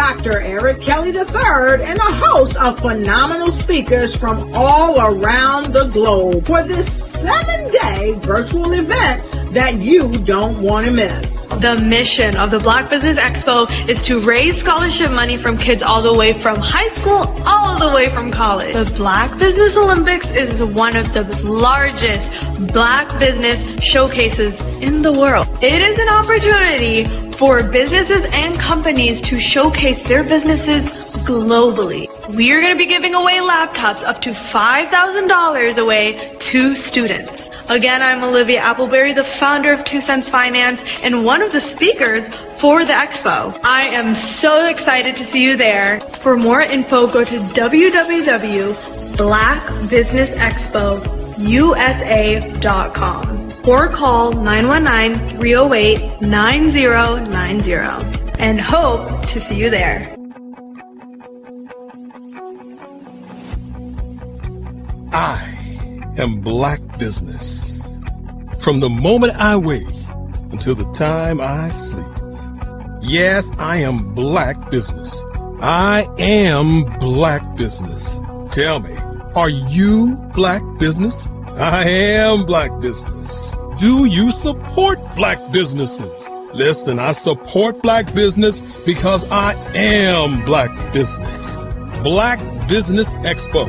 Dr. Eric Kelly III and a host of phenomenal speakers from all around the globe for this 7-day virtual event that you don't want to miss. The mission of the Black Business Expo is to raise scholarship money from kids all the way from high school all the way from college. The Black Business Olympics is one of the largest Black business showcases in the world. It is an opportunity for businesses and companies to showcase their businesses globally. We are going to be giving away laptops up to $5,000 away to students. Again, I'm Olivia Appleberry, the founder of 2 Cents Finance and one of the speakers for the expo. I am so excited to see you there. For more info, go to www.blackbusinessexpousa.com or call 919-308-9090 and hope to see you there. I am Black business. From the moment I wake until the time I sleep. Yes, I am Black business. I am Black business. Tell me, are you Black business? I am Black business. Do you support Black businesses? Listen, I support Black business because I am Black business. Black Business Expo,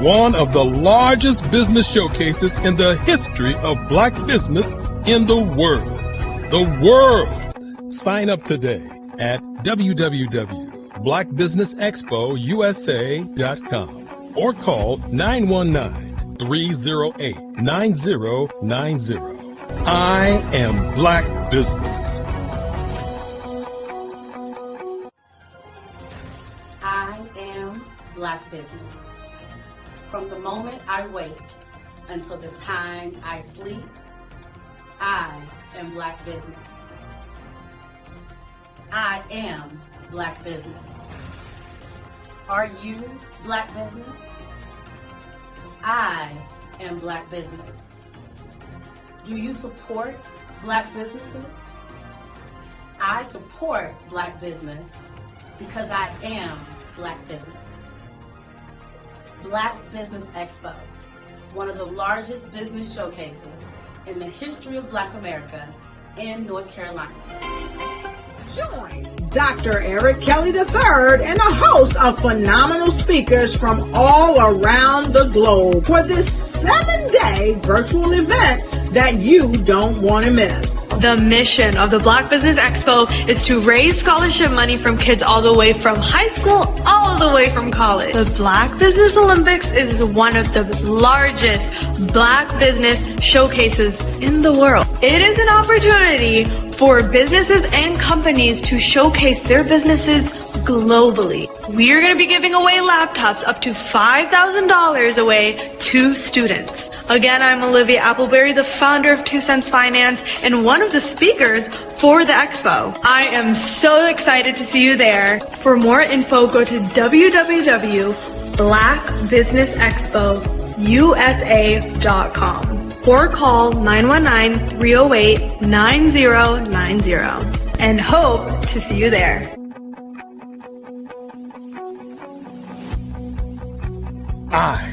one of the largest business showcases in the history of Black business in the world. The world! Sign up today at www.blackbusinessexpousa.com or call 919-308-9090. I am Black business. I am Black business. From the moment I wake until the time I sleep, I am Black business. I am Black business. Are you Black business? I am Black business. Do you support Black businesses? I support Black business because I am Black business. Black Business Expo, one of the largest business showcases in the history of Black America in North Carolina. Join Dr. Eric Kelly III and a host of phenomenal speakers from all around the globe for this 7-day virtual event that you don't want to miss. The mission of the Black Business Expo is to raise scholarship money from kids all the way from high school all the way from college. The Black Business Olympics is one of the largest Black business showcases in the world. It is an opportunity for businesses and companies to showcase their businesses globally. We are going to be giving away laptops up to $5,000 away to students. Again, I'm Olivia Appleberry, the founder of 2 Cents Finance and one of the speakers for the expo. I am so excited to see you there. For more info, go to www.blackbusinessexpousa.com or call 919-308-9090 and hope to see you there. I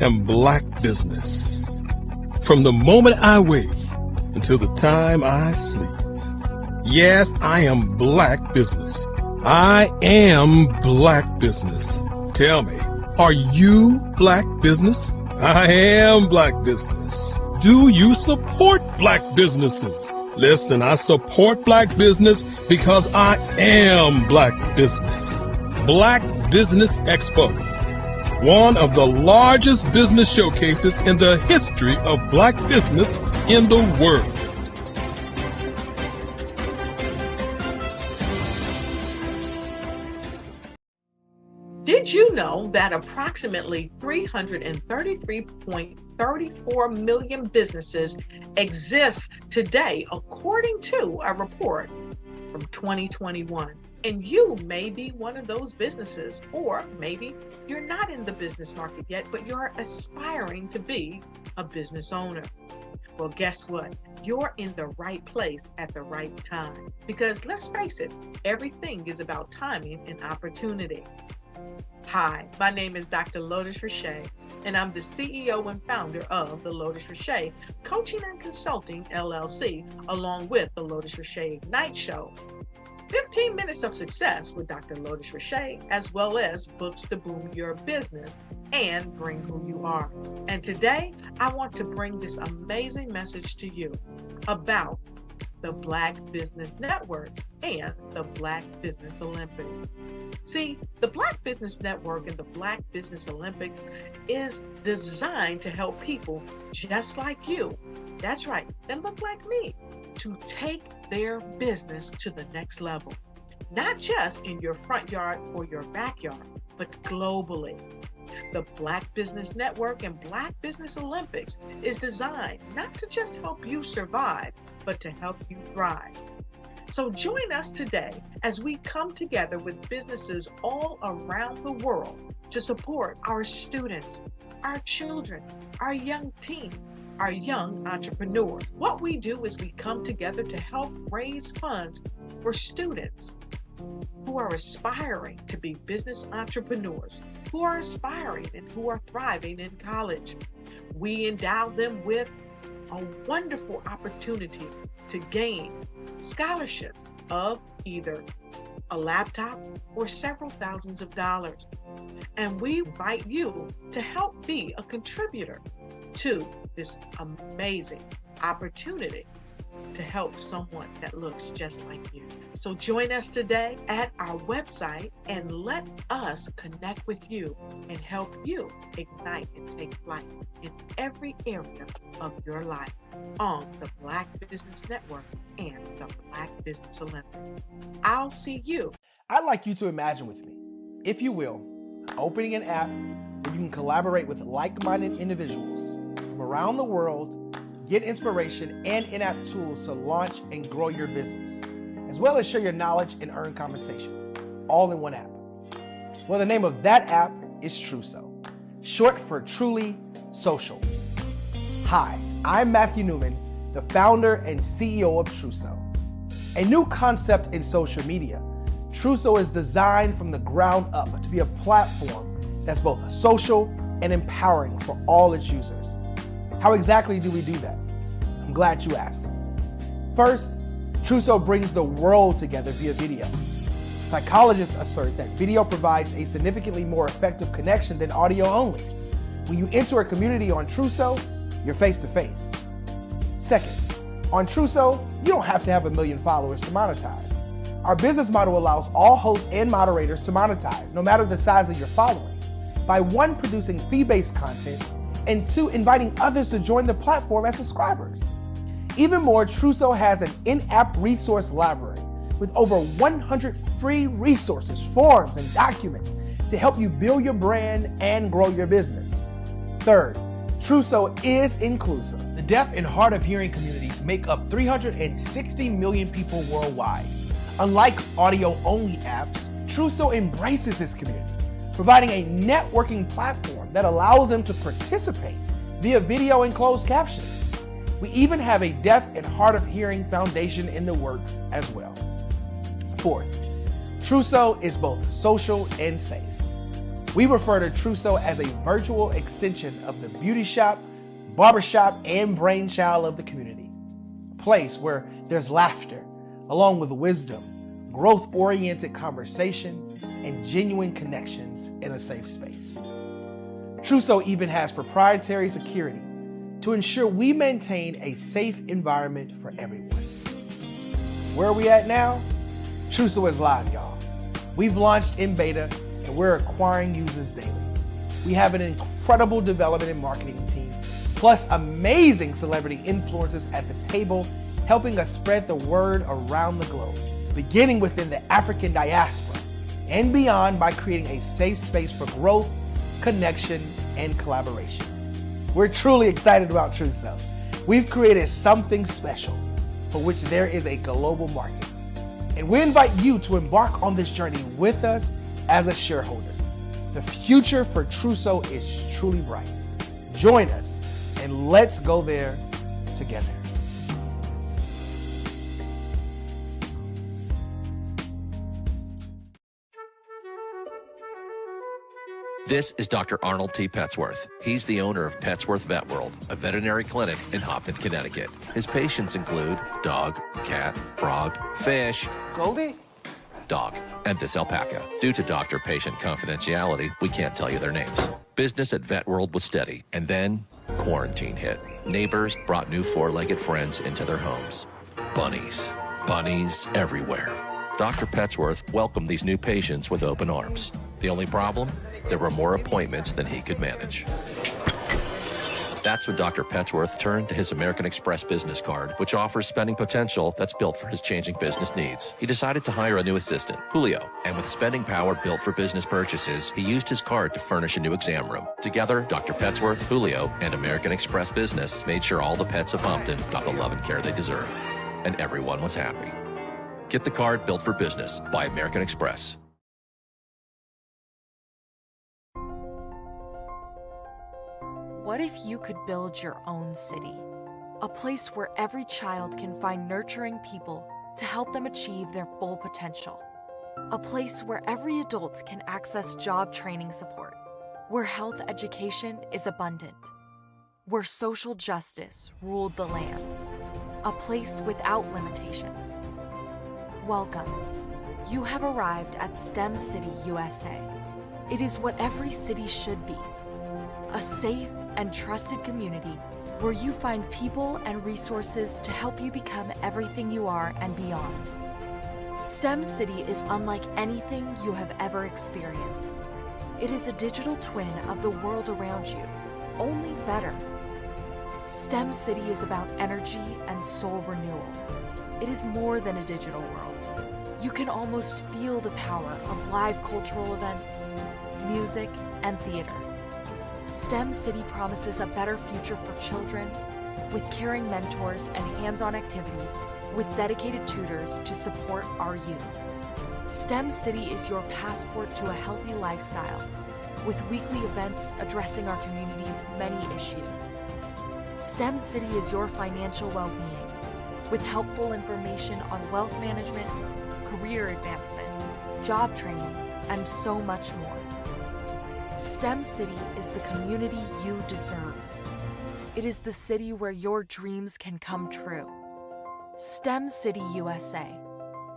am Black business. From the moment I wake until the time I sleep. Yes, I am Black business. I am Black business. Tell me, are you Black business? I am Black business. Do you support Black businesses? Listen, I support Black business because I am Black business. Black Business Expo, one of the largest business showcases in the history of Black business in the world. Did you know that approximately 333.34 million businesses exist today, according to a report from 2021? And you may be one of those businesses, or maybe you're not in the business market yet, but you're aspiring to be a business owner. Well, guess what? You're in the right place at the right time. Because let's face it, everything is about timing and opportunity. Hi, my name is Dr. Lotus Richey, and I'm the CEO and founder of the Lotus Richey Coaching and Consulting LLC, along with the Lotus Richey Ignite Show. 15 minutes of success with Dr. Lotus Richey, as well as books to boom your business and bring who you are. And today, I want to bring this amazing message to you about the Black Business Network and the Black Business Olympics. See, the Black Business Network and the Black Business Olympics is designed to help people just like you, that's right, that look like me, to take their business to the next level. Not just in your front yard or your backyard, but globally. The Black Business Network and Black Business Olympics is designed not to just help you survive, but to help you thrive. So join us today as we come together with businesses all around the world to support our students, our children, our young teens, our young entrepreneurs. What we do is we come together to help raise funds for students who are aspiring to be business entrepreneurs, who are aspiring and who are thriving in college. We endow them with a wonderful opportunity to gain scholarship of either a laptop or several thousands of dollars. And we invite you to help be a contributor to this amazing opportunity to help someone that looks just like you. So join us today at our website and let us connect with you and help you ignite and take flight in every area of your life on the Black Business Network and the Black Business Olympics. I'll see you. I'd like you to imagine with me, if you will, opening an app where you can collaborate with like-minded individuals from around the world, get inspiration and in-app tools to launch and grow your business, as well as share your knowledge and earn compensation, all in one app. Well, the name of that app is Truso, short for Truly Social. Hi, I'm Matthew Newman, the founder and CEO of Truso. A new concept in social media, Truso is designed from the ground up to be a platform that's both social and empowering for all its users. How exactly do we do that? I'm glad you asked. First, Truso brings the world together via video. Psychologists assert that video provides a significantly more effective connection than audio only. When you enter a community on Truso, you're face to face. Second, on Truso, you don't have to have 1 million followers to monetize. Our business model allows all hosts and moderators to monetize, no matter the size of your following, by 1, producing fee-based content, and 2, inviting others to join the platform as subscribers. Even more, Truso has an in-app resource library with over 100 free resources, forms, and documents to help you build your brand and grow your business. Third, Truso is inclusive. The deaf and hard of hearing communities make up 360 million people worldwide. Unlike audio-only apps, Truso embraces this community, providing a networking platform that allows them to participate via video and closed captioning. We even have a deaf and hard of hearing foundation in the works as well. Fourth, Truso is both social and safe. We refer to Truso as a virtual extension of the beauty shop, barbershop, and brainchild of the community. A place where there's laughter, along with wisdom, growth-oriented conversation, and genuine connections in a safe space. Truso even has proprietary security to ensure we maintain a safe environment for everyone. Where are we at now? Truso is live, y'all. We've launched in beta and we're acquiring users daily. We have an incredible development and marketing team, plus amazing celebrity influencers at the table, helping us spread the word around the globe, beginning within the African diaspora and beyond by creating a safe space for growth, connection, and collaboration. We're truly excited about Truso. We've created something special for which there is a global market. And we invite you to embark on this journey with us as a shareholder. The future for Trousseau is truly bright. Join us and let's go there together. This is Dr. Arnold T. Petsworth. He's the owner of Petsworth Vet World, a veterinary clinic in Hopton, Connecticut. His patients include dog, cat, frog, fish, Goldie? dog, and this alpaca. Due to doctor-patient confidentiality, we can't tell you their names. Business at Vet World was steady, and then quarantine hit. Neighbors brought new four-legged friends into their homes. Bunnies. Bunnies everywhere. Dr. Petsworth welcomed these new patients with open arms. The only problem? There were more appointments than he could manage. That's when Dr. Petsworth turned to his American Express business card, which offers spending potential that's built for his changing business needs. He decided to hire a new assistant, Julio, and with spending power built for business purchases, he used his card to furnish a new exam room. Together, Dr. Petsworth, Julio, and American Express Business made sure all the pets of Hopton got the love and care they deserve. And everyone was happy. Get the card built for business by American Express. What if you could build your own city? A place where every child can find nurturing people to help them achieve their full potential. A place where every adult can access job training support. Where health education is abundant. Where social justice ruled the land. A place without limitations. Welcome. You have arrived at STEM City, USA. It is what every city should be. A safe and trusted community where you find people and resources to help you become everything you are and beyond. STEM City is unlike anything you have ever experienced. It is a digital twin of the world around you, only better. STEM City is about energy and soul renewal. It is more than a digital world. You can almost feel the power of live cultural events, music, and theater. STEM City promises a better future for children with caring mentors and hands-on activities with dedicated tutors to support our youth. STEM City is your passport to a healthy lifestyle with weekly events addressing our community's many issues. STEM City is your financial well-being with helpful information on wealth management, career advancement, job training, and so much more. STEM City is the community you deserve. It is the city where your dreams can come true. STEM City USA,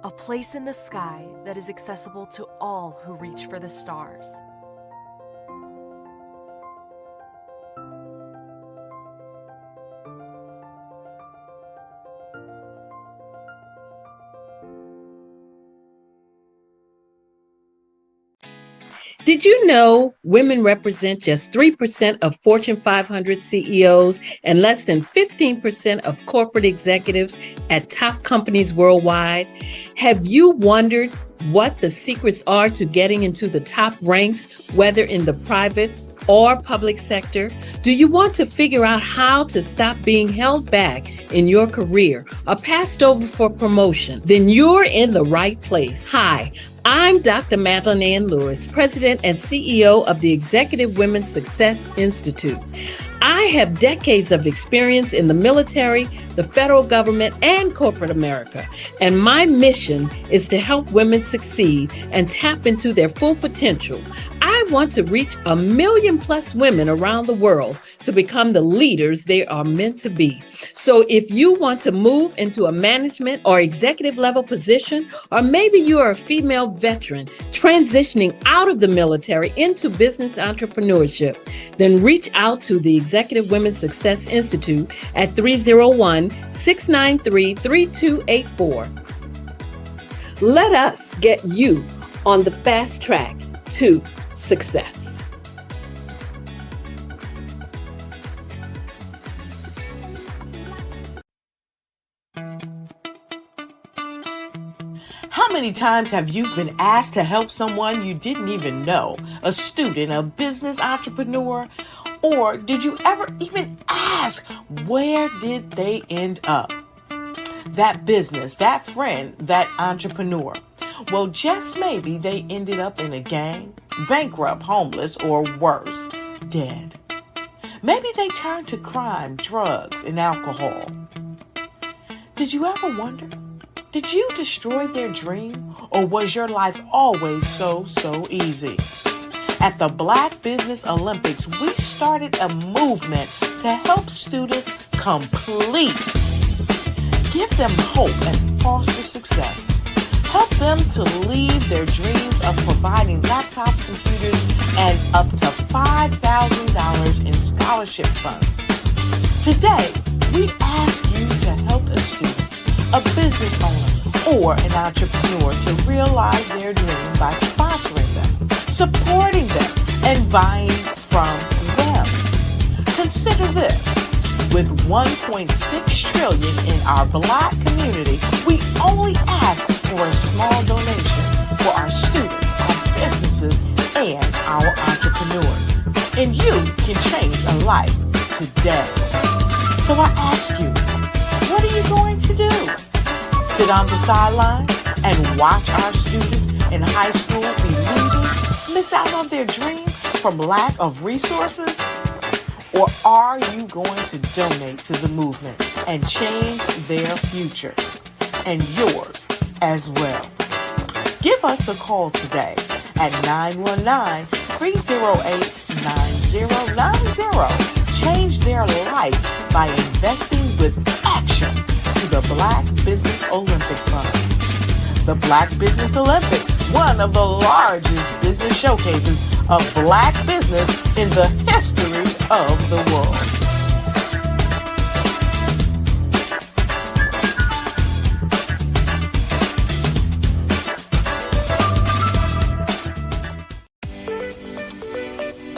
a place in the sky that is accessible to all who reach for the stars. Did you know women represent just 3% of Fortune 500 CEOs and less than 15% of corporate executives at top companies worldwide? Have you wondered what the secrets are to getting into the top ranks, whether in the private or public sector? Do you want to figure out how to stop being held back in your career or passed over for promotion? Then you're in the right place. Hi, I'm Dr. Madeline Ann Lewis, President and CEO of the Executive Women's Success Institute. I have decades of experience in the military, the federal government, and corporate America, and my mission is to help women succeed and tap into their full potential. I want to reach 1 million plus women around the world to become the leaders they are meant to be. So if you want to move into a management or executive level position, or maybe you are a female veteran transitioning out of the military into business entrepreneurship, then reach out to the Executive Women's Success Institute at 301-693-3284. Let us get you on the fast track to success. How many times have you been asked to help someone you didn't even know, a student, a business entrepreneur? Or did you ever even ask, where did they end up? that business, that friend, that entrepreneur. Well, just maybe they ended up in a gang, bankrupt, homeless, or worse, dead. Maybe they turned to crime, drugs, and alcohol. Did you ever wonder? Did you destroy their dream, or was your life always so easy? At the Black Business Olympics, we started a movement to help students complete. Give them hope and foster success. Help them to leave their dreams of providing laptops, computers, and up to $5,000 in scholarship funds. Today, we ask you to help a student, a business owner, or an entrepreneur to realize their dream by sponsoring them, supporting them, and buying from them. Consider this. With $1.6 trillion in our Black community, we only ask for a small donation for our students, our businesses, and our entrepreneurs. And you can change a life today. So I ask you, what are you going to do? Sit on the sideline and watch our students in high school be losers, miss out on their dreams from lack of resources? Or are you going to donate to the movement and change their future and yours as well? Give us a call today at 919-308-9090. Change their life by investing with action to the Black Business Olympic Fund. The Black Business Olympics, one of the largest business showcases of Black business in the history of the world.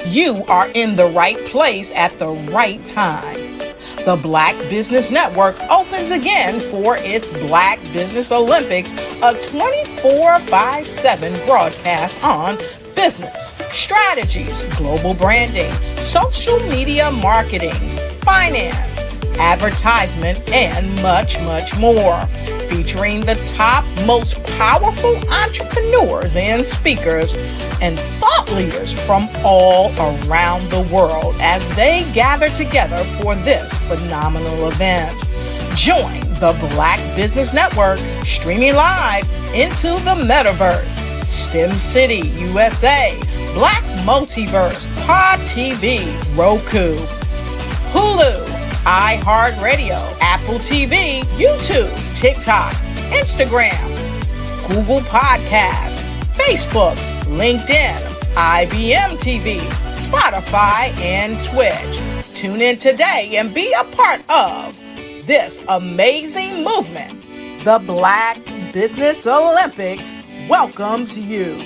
You are in the right place at the right time. The Black Business Network opens again for its Black Business Olympics, a 24/7 broadcast on business, strategies, global branding, social media marketing, finance, advertisement, and much more. Featuring the top, most powerful entrepreneurs and speakers and thought leaders from all around the world as they gather together for this phenomenal event. Join the Black Business Network streaming live into the metaverse, STEM City, USA, Black Multiverse, Pod TV, Roku, Hulu, iHeartRadio, Apple TV, YouTube, TikTok, Instagram, Google Podcasts, Facebook, LinkedIn, IBM TV, Spotify, and Twitch. Tune in today and be a part of this amazing movement. The Black Business Olympics welcomes you.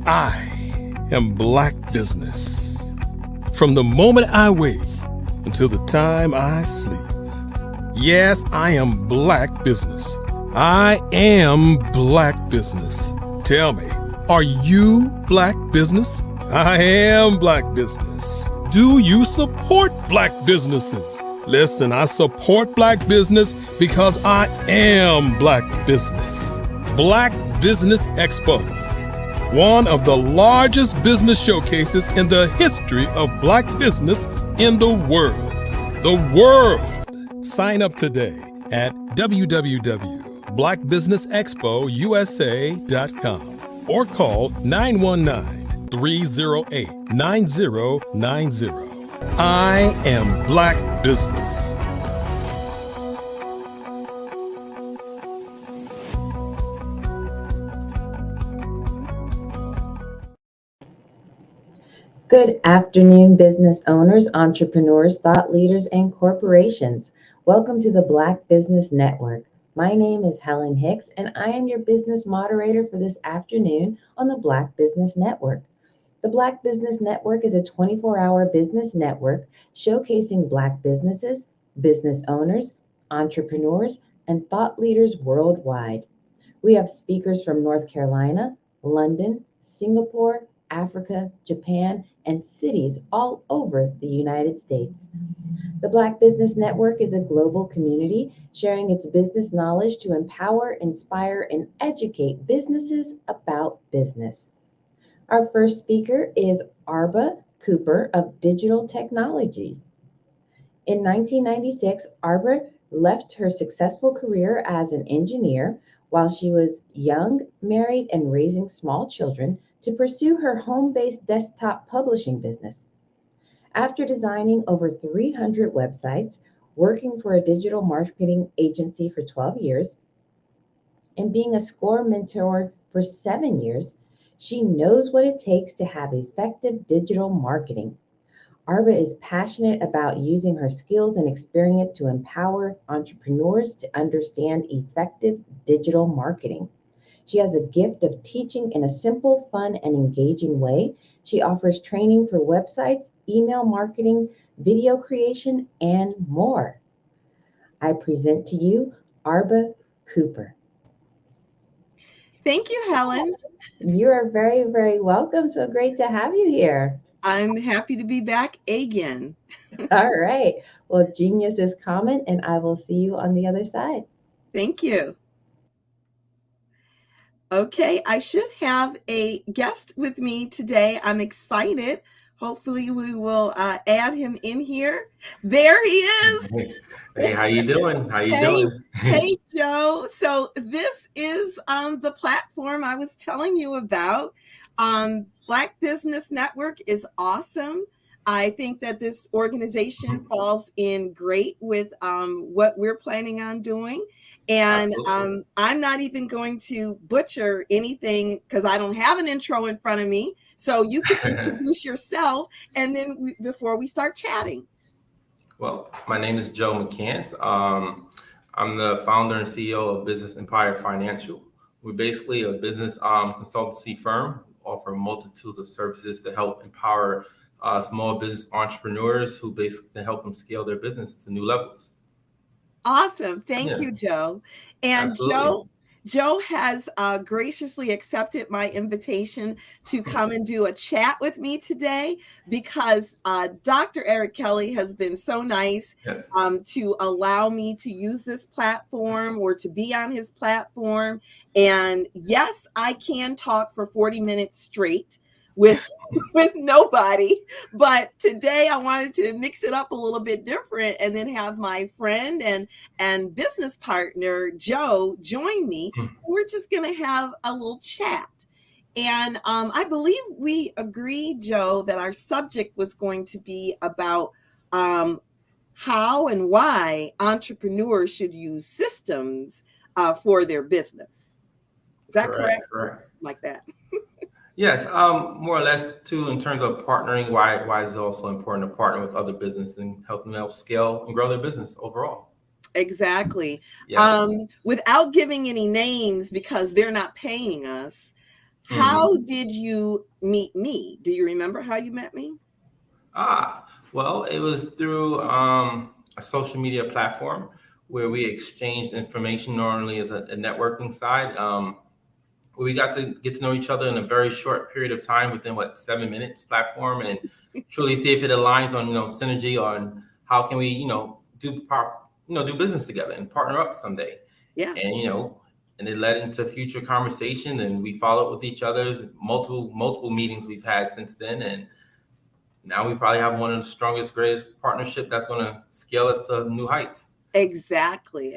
I am Black business. From the moment I wake until the time I sleep. Yes, I am Black business. I am Black business. Tell me, are you Black business? I am Black business. Do you support Black businesses? Listen, I support Black business because I am Black business. Black Business Expo, one of the largest business showcases in the history of Black business in the world. The world! Sign up today at www.blackbusinessexpousa.com or call 919-308-9090. I am Black business. Good afternoon, business owners, entrepreneurs, thought leaders, and corporations. Welcome to the Black Business Network. My name is Helen Hicks, and I am your business moderator for this afternoon on the Black Business Network. The Black Business Network is a 24-hour business network showcasing Black businesses, business owners, entrepreneurs, and thought leaders worldwide. We have speakers from North Carolina, London, Singapore, Africa, Japan, and cities all over the United States. The Black Business Network is a global community sharing its business knowledge to empower, inspire, and educate businesses about business. Our first speaker is Arba Cooper of Digital Technologies. In 1996, Arba left her successful career as an engineer while she was young, married, and raising small children to pursue her home-based desktop publishing business. After designing over 300 websites, working for a digital marketing agency for 12 years, and being a SCORE mentor for 7 years, she knows what it takes to have effective digital marketing. Arba is passionate about using her skills and experience to empower entrepreneurs to understand effective digital marketing. She has a gift of teaching in a simple, fun, and engaging way. She offers training for websites, email marketing, video creation, and more. I present to you Arba Cooper. Thank you, Helen. You are very, very welcome. So great to have you here. I'm happy to be back again. All right. Well, genius is common, and I will see you on the other side. Thank you. Okay, I should have a guest with me today. I'm excited. Hopefully we will add him in here. There he is. Hey, how you doing? How you doing? Hey, Joe. So this is the platform I was telling you about. Black Business Network is awesome. I think that this organization falls in great with what we're planning on doing. And I'm not even going to butcher anything because I don't have an intro in front of me. So you can introduce yourself and then before we start chatting. Well, my name is Joe McCants. I'm the founder and CEO of Business Empire Financial. We're basically a business consultancy firm. We offer multitudes of services to help empower small business entrepreneurs who basically help them scale their business to new levels. Awesome. Thank you, Joe. And Absolutely. Joe has graciously accepted my invitation to come and do a chat with me today because Dr. Eric Kelly has been so nice to allow me to use this platform or to be on his platform. And yes, I can talk for 40 minutes straight with nobody, but today I wanted to mix it up a little bit different and then have my friend and business partner Joe join me. We're just going to have a little chat. And I believe we agreed, Joe, that our subject was going to be about how and why entrepreneurs should use systems for their business. Is that correct? Correct. Like that. Yes, more or less too, in terms of partnering, why is it also important to partner with other businesses and help them scale and grow their business overall? Exactly. Yes. Without giving any names because they're not paying us, how did you meet me? Do you remember how you met me? Well, it was through a social media platform where we exchanged information normally as a networking side. We got to get to know each other in a very short period of time within 7 minutes platform and truly see if it aligns on synergy on how can we do business together and partner up someday. Yeah. And and it led into future conversation and we followed with each other's multiple meetings we've had since then, and now we probably have one of the strongest, greatest partnership that's going to scale us to new heights. Exactly.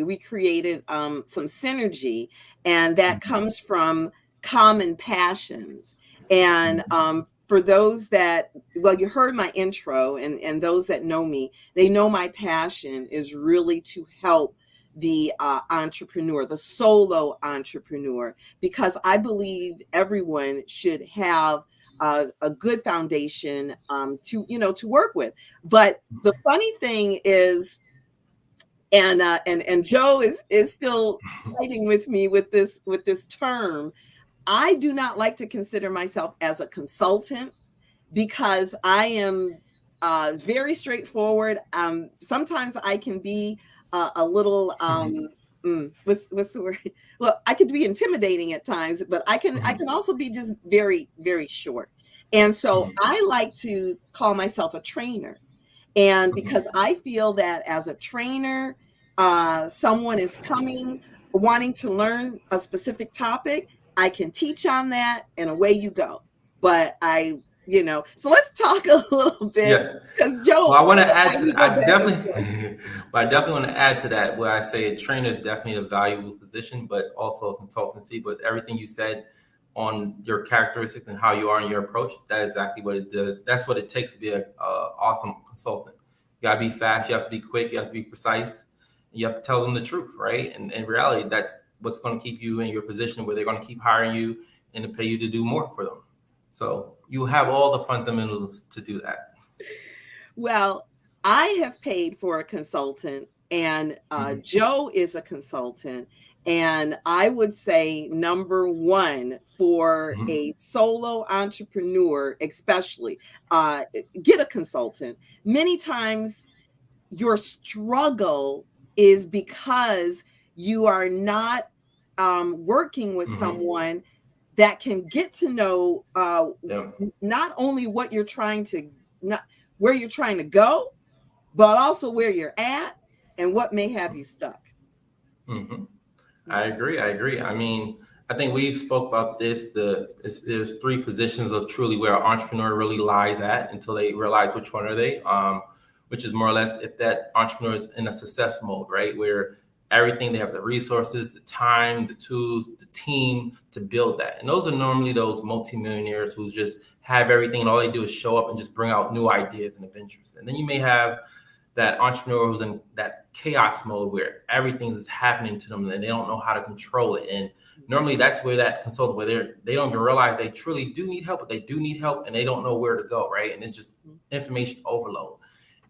We created some synergy, and that comes from common passions. And for those that, you heard my intro, and those that know me, they know my passion is really to help the entrepreneur, the solo entrepreneur, because I believe everyone should have a good foundation to work with. But the funny thing is, and Joe is still fighting with me with this term. I do not like to consider myself as a consultant because I am very straightforward. Sometimes I can be a little what's the word? Well, I could be intimidating at times, but I can also be just very, very short. And so I like to call myself a trainer. And because I feel that as a trainer, someone is coming wanting to learn a specific topic, I can teach on that and away you go. But so let's talk a little bit, because Joe, well, I want to add to, I definitely want to add to that, where I say a trainer is definitely a valuable position, but also a consultancy. But everything you said on your characteristics and how you are in your approach, that is exactly what it does. That's what it takes to be an awesome consultant. You gotta be fast, you have to be quick, you have to be precise, and you have to tell them the truth, right? And in reality, that's what's going to keep you in your position where they're going to keep hiring you and to pay you to do more for them. So you have all the fundamentals to do that. Well, I have paid for a consultant, and Joe is a consultant. And I would say number one for a solo entrepreneur, especially, get a consultant. Many times your struggle is because you are not working with someone that can get to know not only what you're trying to, where you're trying to go, but also where you're at and what may have you stuck. I agree. I mean, I think we've spoke about this. There's three positions of truly where an entrepreneur really lies at until they realize which one are they, which is more or less if that entrepreneur is in a success mode, right? Where everything, they have the resources, the time, the tools, the team to build that. And those are normally those multimillionaires who just have everything and all they do is show up and just bring out new ideas and adventures. And then you may have that entrepreneur who's in that chaos mode where everything is happening to them and they don't know how to control it. And normally that's where that consultant, where they don't even realize they truly do need help, but they do need help and they don't know where to go, right? And it's just information overload.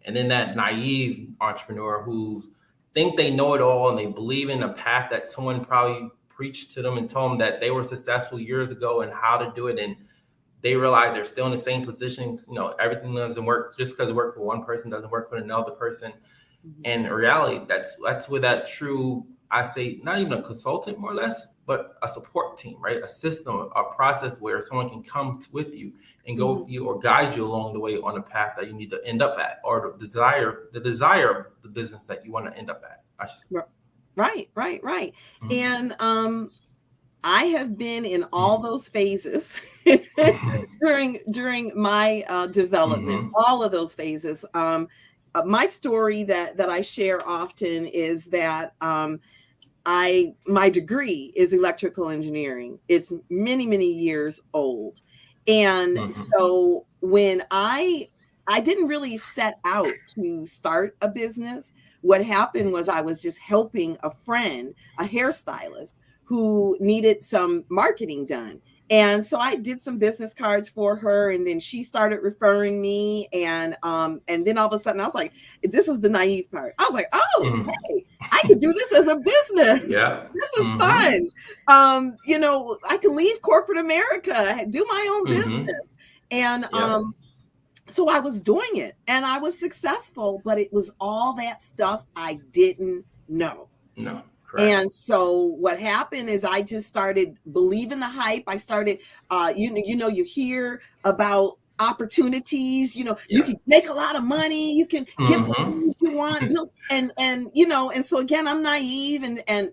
And then that naive entrepreneur who think they know it all and they believe in a path that someone probably preached to them and told them that they were successful years ago and how to do it. And they realize they're still in the same position. You know, everything doesn't work. Just because it worked for one person doesn't work for another person. And in reality, that's where that true, I say, not even a consultant more or less, but a support team, right? A system, a process where someone can come with you and go with you or guide you along the way on the path that you need to end up at, or the desire of the business that you want to end up at. I should say. Right. And I have been in all those phases during my development, all of those phases. My story that I share often is that my degree is electrical engineering. It's many, many years old. And so when I didn't really set out to start a business, what happened was I was just helping a friend, a hairstylist, who needed some marketing done. And so I did some business cards for her, and then she started referring me. And then all of a sudden I was like, this is the naive part. I was like, hey, I could do this as a business. Yeah. This is fun. I can leave corporate America, do my own business. And so I was doing it and I was successful, but it was all that stuff I didn't know. No. Correct. And so what happened is I just started believing the hype. I started, you hear about opportunities, you can make a lot of money, you can get the things you want, and so again, I'm naive and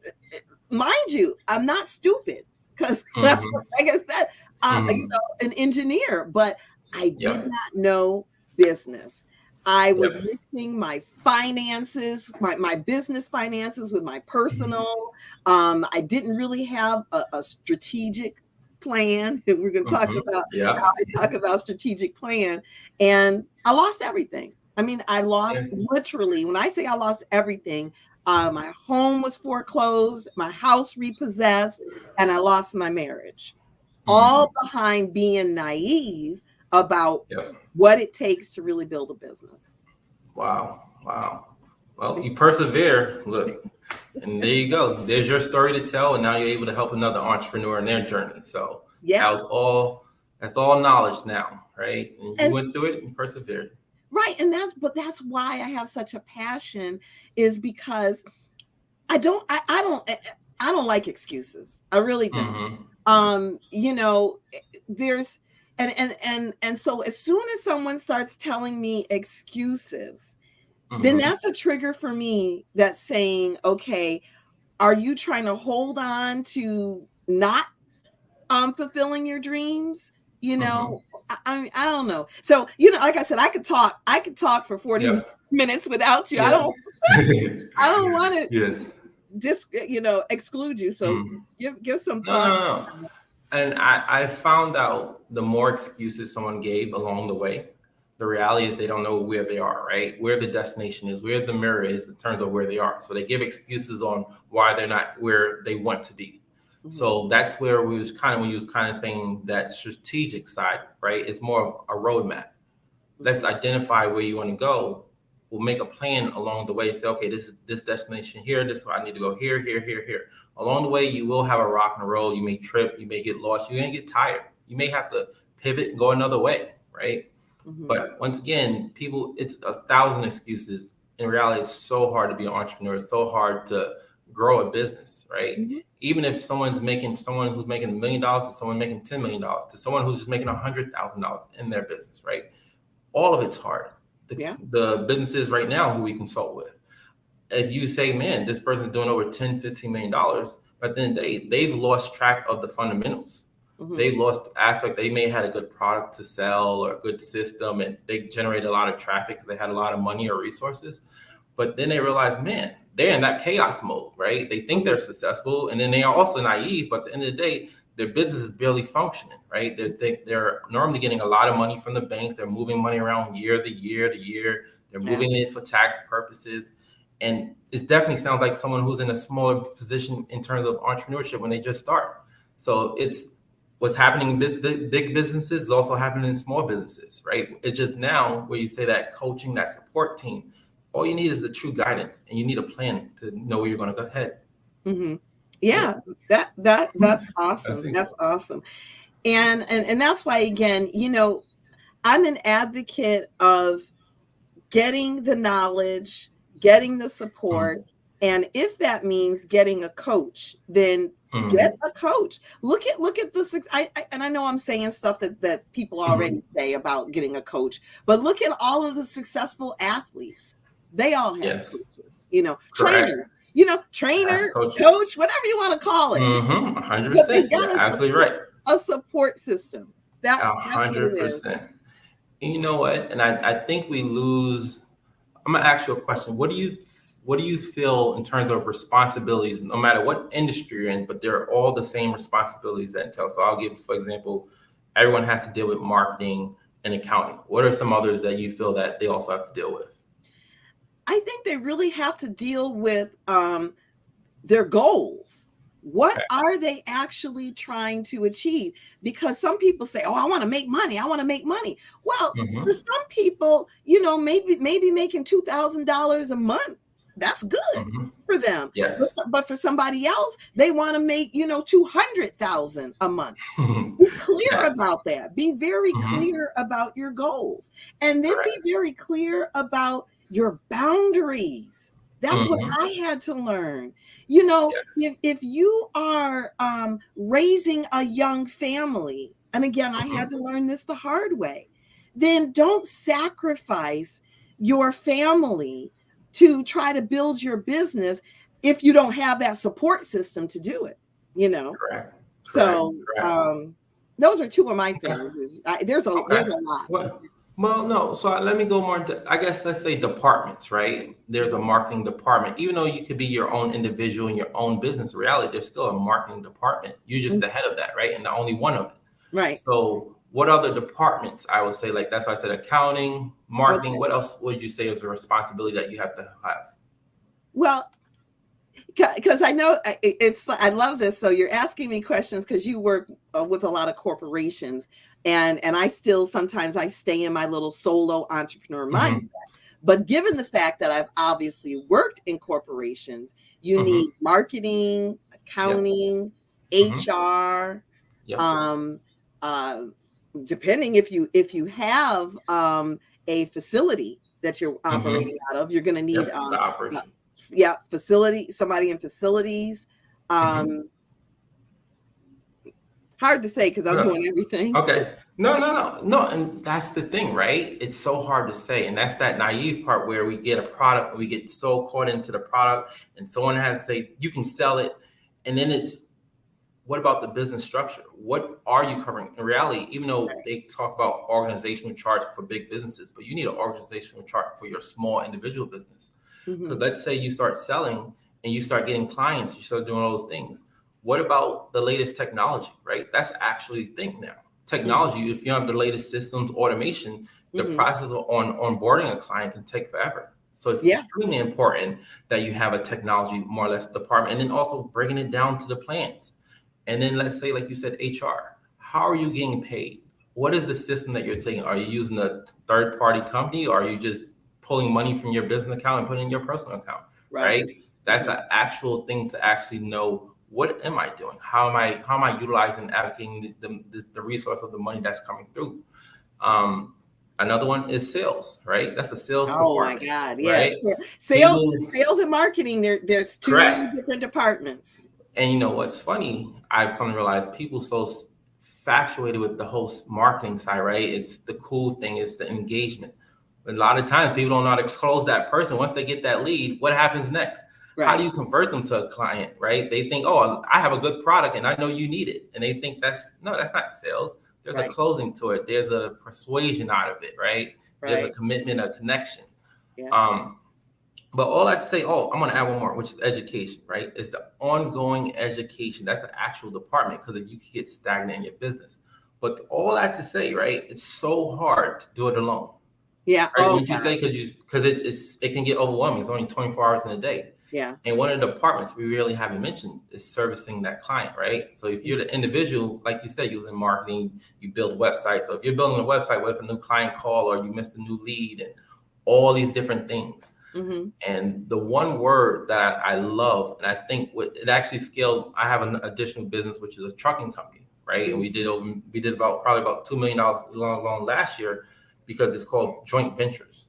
mind you, I'm not stupid because like I said, an engineer, but I did not know business. I was mixing my finances, my business finances with my personal. I didn't really have a strategic plan. We're going to talk about how I talk about strategic plan. And I lost everything. I mean, I lost literally, when I say I lost everything, my home was foreclosed, my house repossessed, and I lost my marriage. All behind being naive about what it takes to really build a business. Wow. Well, you persevere, look, and there you go. There's your story to tell, and now you're able to help another entrepreneur in their journey. So that's all knowledge now, right? And you went through it and persevered. Right. And that's why I have such a passion, is because I don't like excuses. I really don't. There's and so as soon as someone starts telling me excuses, then that's a trigger for me that's saying, okay, are you trying to hold on to not fulfilling your dreams? I don't know. So, like I said, I could talk for 40 minutes without you. Yeah. I don't want to Yes. exclude you. So give some No, thoughts. no. And I found out the more excuses someone gave along the way, the reality is they don't know where they are, right? Where the destination is, where the mirror is in terms of where they are. So they give excuses on why they're not where they want to be. So that's where when you was kind of saying that strategic side, right? It's more of a roadmap. Let's identify where you want to go. We'll make a plan along the way. Say, okay, this is this destination here. This is where I need to go here, here, here, here. Along the way, you will have a rock and roll. You may trip. You may get lost. You're going to get tired. You may have to pivot and go another way, right? But once again, people, it's 1,000 excuses. In reality, it's so hard to be an entrepreneur. It's so hard to grow a business, right? Even if someone who's making $1 million to someone making $10 million to someone who's just making $100,000 in their business, right? All of it's hard. The businesses right now who we consult with, if you say, man, this person's doing over $10, $15 million, but then they've lost track of the fundamentals. They've lost the aspect. They may have had a good product to sell or a good system, and they generated a lot of traffic because they had a lot of money or resources. But then they realize, man, they're in that chaos mode, right? They think they're successful, and then they are also naive. But at the end of the day, their business is barely functioning, right? They're normally getting a lot of money from the banks. They're moving money around year to year to year. They're moving it for tax purposes. And it definitely sounds like someone who's in a smaller position in terms of entrepreneurship when they just start. So it's what's happening in big businesses is also happening in small businesses, right? It's just now where you say that coaching, that support team, all you need is the true guidance, and you need a plan to know where you're going to go ahead. Yeah, that's awesome. That's awesome. And that's why, again, I'm an advocate of getting the knowledge, getting the support. And if that means getting a coach, then get a coach. Look at the and I know I'm saying stuff that people already say about getting a coach, but look at all of the successful athletes. They all have coaches, trainers, trainer, coach, whatever you want to call it. 100%. Absolutely right. A support system. That's 100%. And you know what? And I think we lose. I'm gonna ask you a question. What do you feel in terms of responsibilities, no matter what industry you're in, but they're all the same responsibilities that entail? So I'll give, for example, everyone has to deal with marketing and accounting. What are some others that you feel that they also have to deal with? I think they really have to deal with their goals. What are they actually trying to achieve? Because some people say, oh, I want to make money. I want to make money. Well, for some people, maybe making $2,000 a month, that's good for them. Yes. But for somebody else, they want to make, $200,000 a month. Be clear about that. Be very clear about your goals. And then be very clear about your boundaries. That's what I had to learn. If you are raising a young family, and again, I had to learn this the hard way, then don't sacrifice your family to try to build your business if you don't have that support system to do it, Correct. So those are two of my things. There's a lot. Well, no. So let me go more into, I guess, let's say departments, right? There's a marketing department. Even though you could be your own individual in your own business, in reality, there's still a marketing department. You're just the head of that, right? And the only one of it. Right. So what other departments, I would say, like, that's why I said accounting, marketing. What else would you say is a responsibility that you have to have? Well, because I know I love this. So you're asking me questions because you work with a lot of corporations. And I still, sometimes I stay in my little solo entrepreneur mindset. But given the fact that I've obviously worked in corporations, you need marketing, accounting, HR, depending if you have a facility that you're operating out of. You're going to need the operation. Facility, somebody in facilities. Hard to say because I'm doing everything. Okay. No. And that's the thing, right? It's so hard to say. And that's that naive part where we get a product and we get so caught into the product and someone has to say, you can sell it. And then it's, what about the business structure? What are you covering? In reality, even though they talk about organizational charts for big businesses, but you need an organizational chart for your small individual business. Because let's say you start selling and you start getting clients, you start doing all those things. What about the latest technology, right? That's actually a thing now. Technology, if you have the latest systems, automation, the process of onboarding a client can take forever. So it's extremely important that you have a technology, more or less, department, and then also bringing it down to the plans. And then let's say, like you said, HR, how are you getting paid? What is the system that you're taking? Are you using a third-party company, or are you just pulling money from your business account and putting it in your personal account, right? That's an actual thing to actually know. What am I doing? How am I utilizing, allocating the resource of the money that's coming through? Another one is sales, right? That's a sales department. My God, right? Yes. Sales and marketing, there's two different departments. And you know what's funny? I've come to realize people so infatuated with the whole marketing side, right? It's the cool thing, it's the engagement. But a lot of times people don't know how to close that person. Once they get that lead, what happens next? How do you convert them to a client, right? They think, oh, I have a good product and I know you need it. And they think that's not sales. There's a closing to it. There's a persuasion out of it, right? There's a commitment, a connection. But all I have to say, I'm going to add one more, which is education, right? Is the ongoing education. That's an actual department, because you can get stagnant in your business. But all I have to say, right, it's so hard to do it alone. Yeah. Right? Wouldn't you say? Because it can get overwhelming. It's only 24 hours in a day. Yeah. And one of the departments we really haven't mentioned is servicing that client, right? So if you're the individual, like you said, using marketing, you build websites. So if you're building a website with a new client call, or you missed a new lead, and all these different things. And the one word that I love, and I think it actually scaled, I have an additional business, which is a trucking company, right? And we did probably about $2 million loan last year, because it's called joint ventures.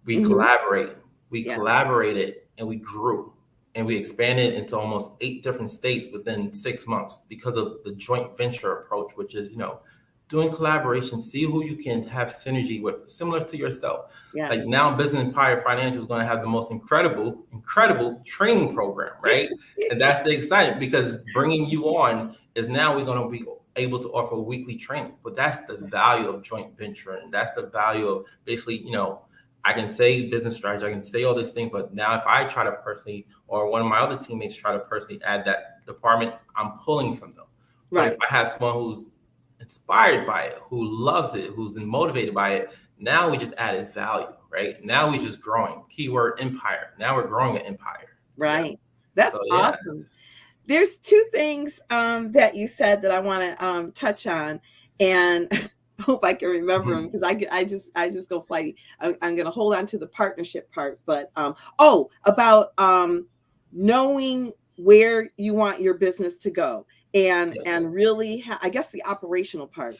We collaborated, and we grew, and we expanded into almost 8 different states within 6 months because of the joint venture approach, which is, doing collaboration, see who you can have synergy with, similar to yourself. Like now, Business Empire Financial is going to have the most incredible training program, right? And that's the excitement, because bringing you on is now we're going to be able to offer weekly training. But that's the value of joint venturing. That's the value of basically, I can say business strategy, I can say all these things, but now if I try to personally, or one of my other teammates try to personally add that department, I'm pulling from them. Right. But if I have someone who's inspired by it, who loves it, who's motivated by it, now we just added value, right? Now we just growing. Keyword empire. Now we're growing an empire. Right. That's awesome. There's 2 things that you said that I want to touch on, and I hope I can remember them, because I just go flighty. I'm going to hold on to the partnership part, but about knowing where you want your business to go, and really I guess the operational part.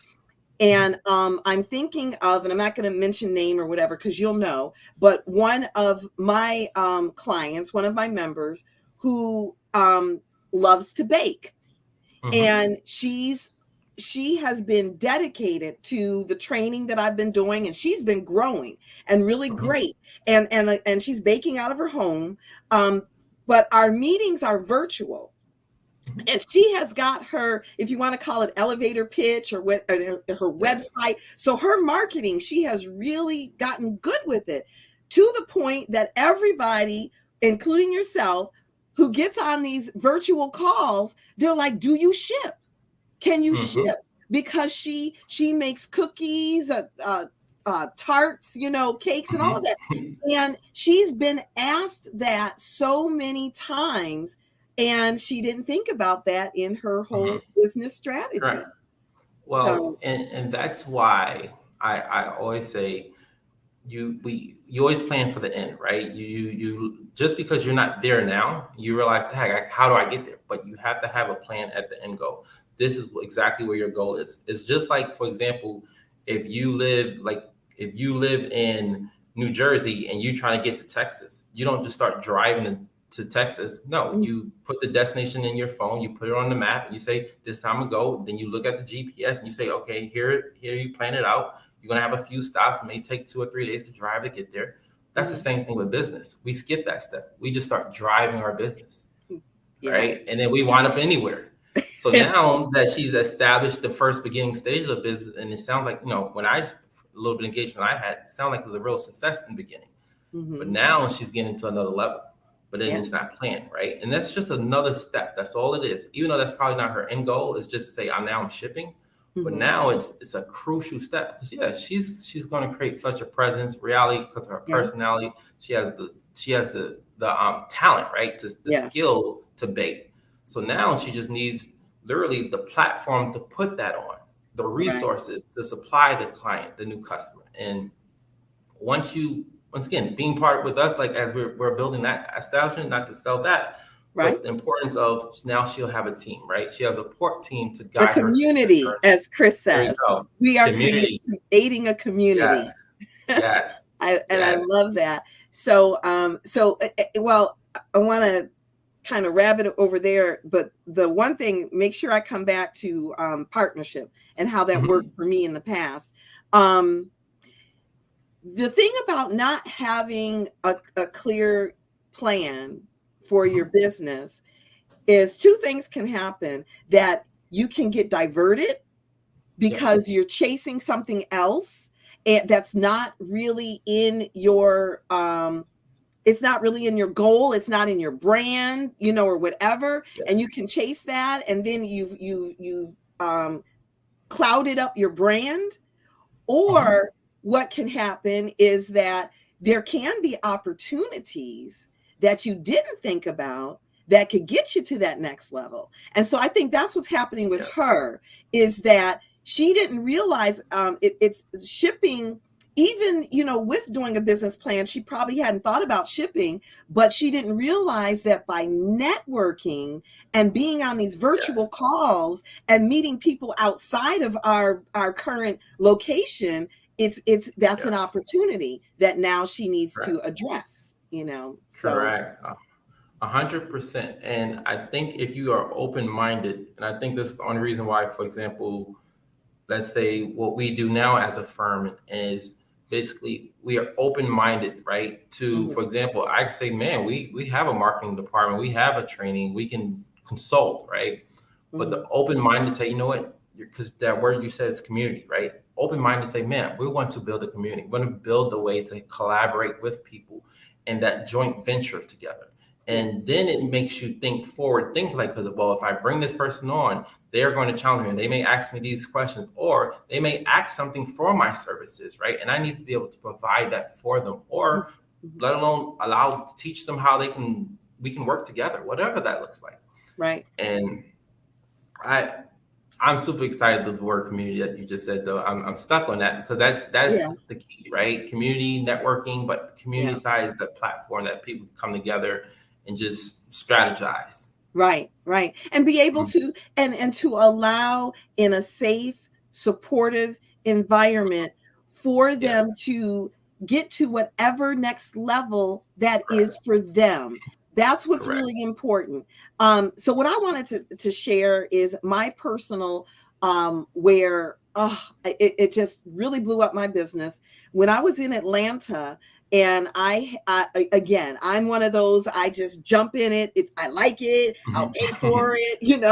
And I'm thinking of, and I'm not going to mention name or whatever, because you'll know, but one of my clients, one of my members, who loves to bake, and she has been dedicated to the training that I've been doing, and she's been growing and really great. And she's baking out of her home. But our meetings are virtual. And she has got her, if you want to call it elevator pitch, or her website. So her marketing, she has really gotten good with it, to the point that everybody, including yourself, who gets on these virtual calls, they're like, do you ship? Can you ship? Because she makes cookies, tarts, cakes and all of that. And she's been asked that so many times, and she didn't think about that in her whole business strategy. Right. Well, and that's why I always say you always plan for the end, right? You just because you're not there now, you realize, heck, how do I get there? But you have to have a plan at the end goal. This is exactly where your goal is. It's just like, for example, if you live, like if you live in New Jersey and you trying to get to Texas, you don't just start driving to Texas. No, you put the destination in your phone, you put it on the map, and you say, this time to go. Then you look at the GPS and you say, okay, here you plan it out. You're going to have a few stops. It may take 2 or 3 days to drive to get there. That's the same thing with business. We skip that step. We just start driving our business, right? And then we wind up anywhere. So now that she's established the first beginning stages of business, and it sounds like, when a little bit of engagement I had, it sounded like it was a real success in the beginning. But now she's getting to another level, but then it's not planned, right? And that's just another step. That's all it is. Even though that's probably not her end goal, is just to say, I'm shipping. But now it's a crucial step, because she's going to create such a presence, reality, because of her personality. She has the talent, right? The skill to bake. So now she just needs literally the platform to put that on, the resources to supply the client, the new customer. And once again, being part with us, like as we're building that establishment, not to sell that, but the importance of now she'll have a team, right? She has a support team to guide her. A community, as Chris says. We are creating a community. Yes. I love that. So, well, I want to kind of rabbit over there, but the one thing, make sure I come back to partnership and how that worked for me in the past. The thing about not having a clear plan for your business is 2 things can happen: that you can get diverted because you're chasing something else, and that's not really in your it's not really in your goal, it's not in your brand, or whatever, and you can chase that, and then you've clouded up your brand. Or what can happen is that there can be opportunities that you didn't think about that could get you to that next level. And so I think that's what's happening with her, is that she didn't realize it's shipping. Even, with doing a business plan, she probably hadn't thought about shipping, but she didn't realize that by networking and being on these virtual calls and meeting people outside of our current location, that's an opportunity that now she needs to address, So. Correct. 100%. And I think if you are open-minded, and I think this is the only reason why, for example, let's say what we do now as a firm is basically we are open-minded, right? To, for example, I can say, man, we have a marketing department, we have a training, we can consult, right? But the open-minded say, you know what, because that word you said is community, right? Open-minded say, man, we want to build a community. We want to build a way to collaborate with people and that joint venture together. And then it makes you think forward, because, well, if I bring this person on, they're going to challenge me and they may ask me these questions, or they may ask something for my services, right? And I need to be able to provide that for them, or let alone teach them how we can work together, whatever that looks like. Right. And I'm super excited with the word community that you just said, though. I'm stuck on that because that's the key, right? Community networking, but the community side is the platform that people come together and just strategize. Right. And be able to, and to allow in a safe, supportive environment for them to get to whatever next level that is for them. That's what's really important. So what I wanted to share is my personal, where it just really blew up my business. When I was in Atlanta, and I'm one of those, I just jump in it. If I like it, I'll pay for it, and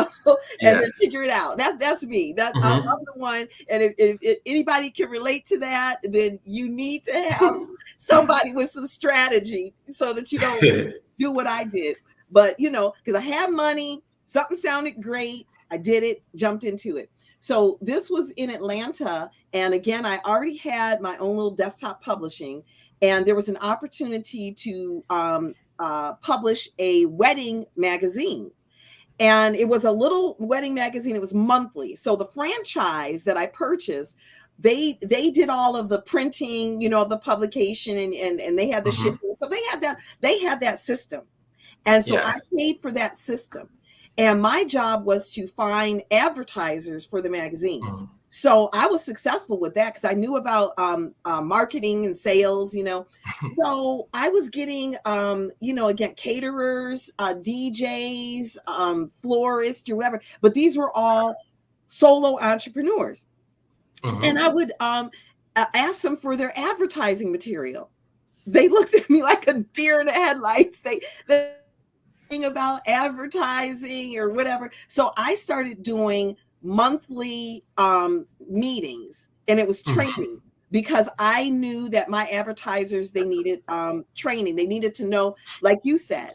then figure it out. That's me. I'm the one. And if anybody can relate to that, then you need to have somebody with some strategy so that you don't do what I did. But, because I had money, something sounded great. I did it, jumped into it. So this was in Atlanta. And again, I already had my own little desktop publishing. And there was an opportunity to publish a wedding magazine. And it was a little wedding magazine. It was monthly. So the franchise that I purchased, they did all of the printing, of the publication, and they had the shipping. So they had that system. And so I paid for that system. And my job was to find advertisers for the magazine. So I was successful with that because I knew about marketing and sales, So I was getting, again, caterers, DJs, florists, or whatever. But these were all solo entrepreneurs. And I would ask them for their advertising material. They looked at me like a deer in the headlights. They thing about advertising or whatever. So I started doing monthly meetings, and it was training because I knew that my advertisers, they needed training. They needed to know, like you said,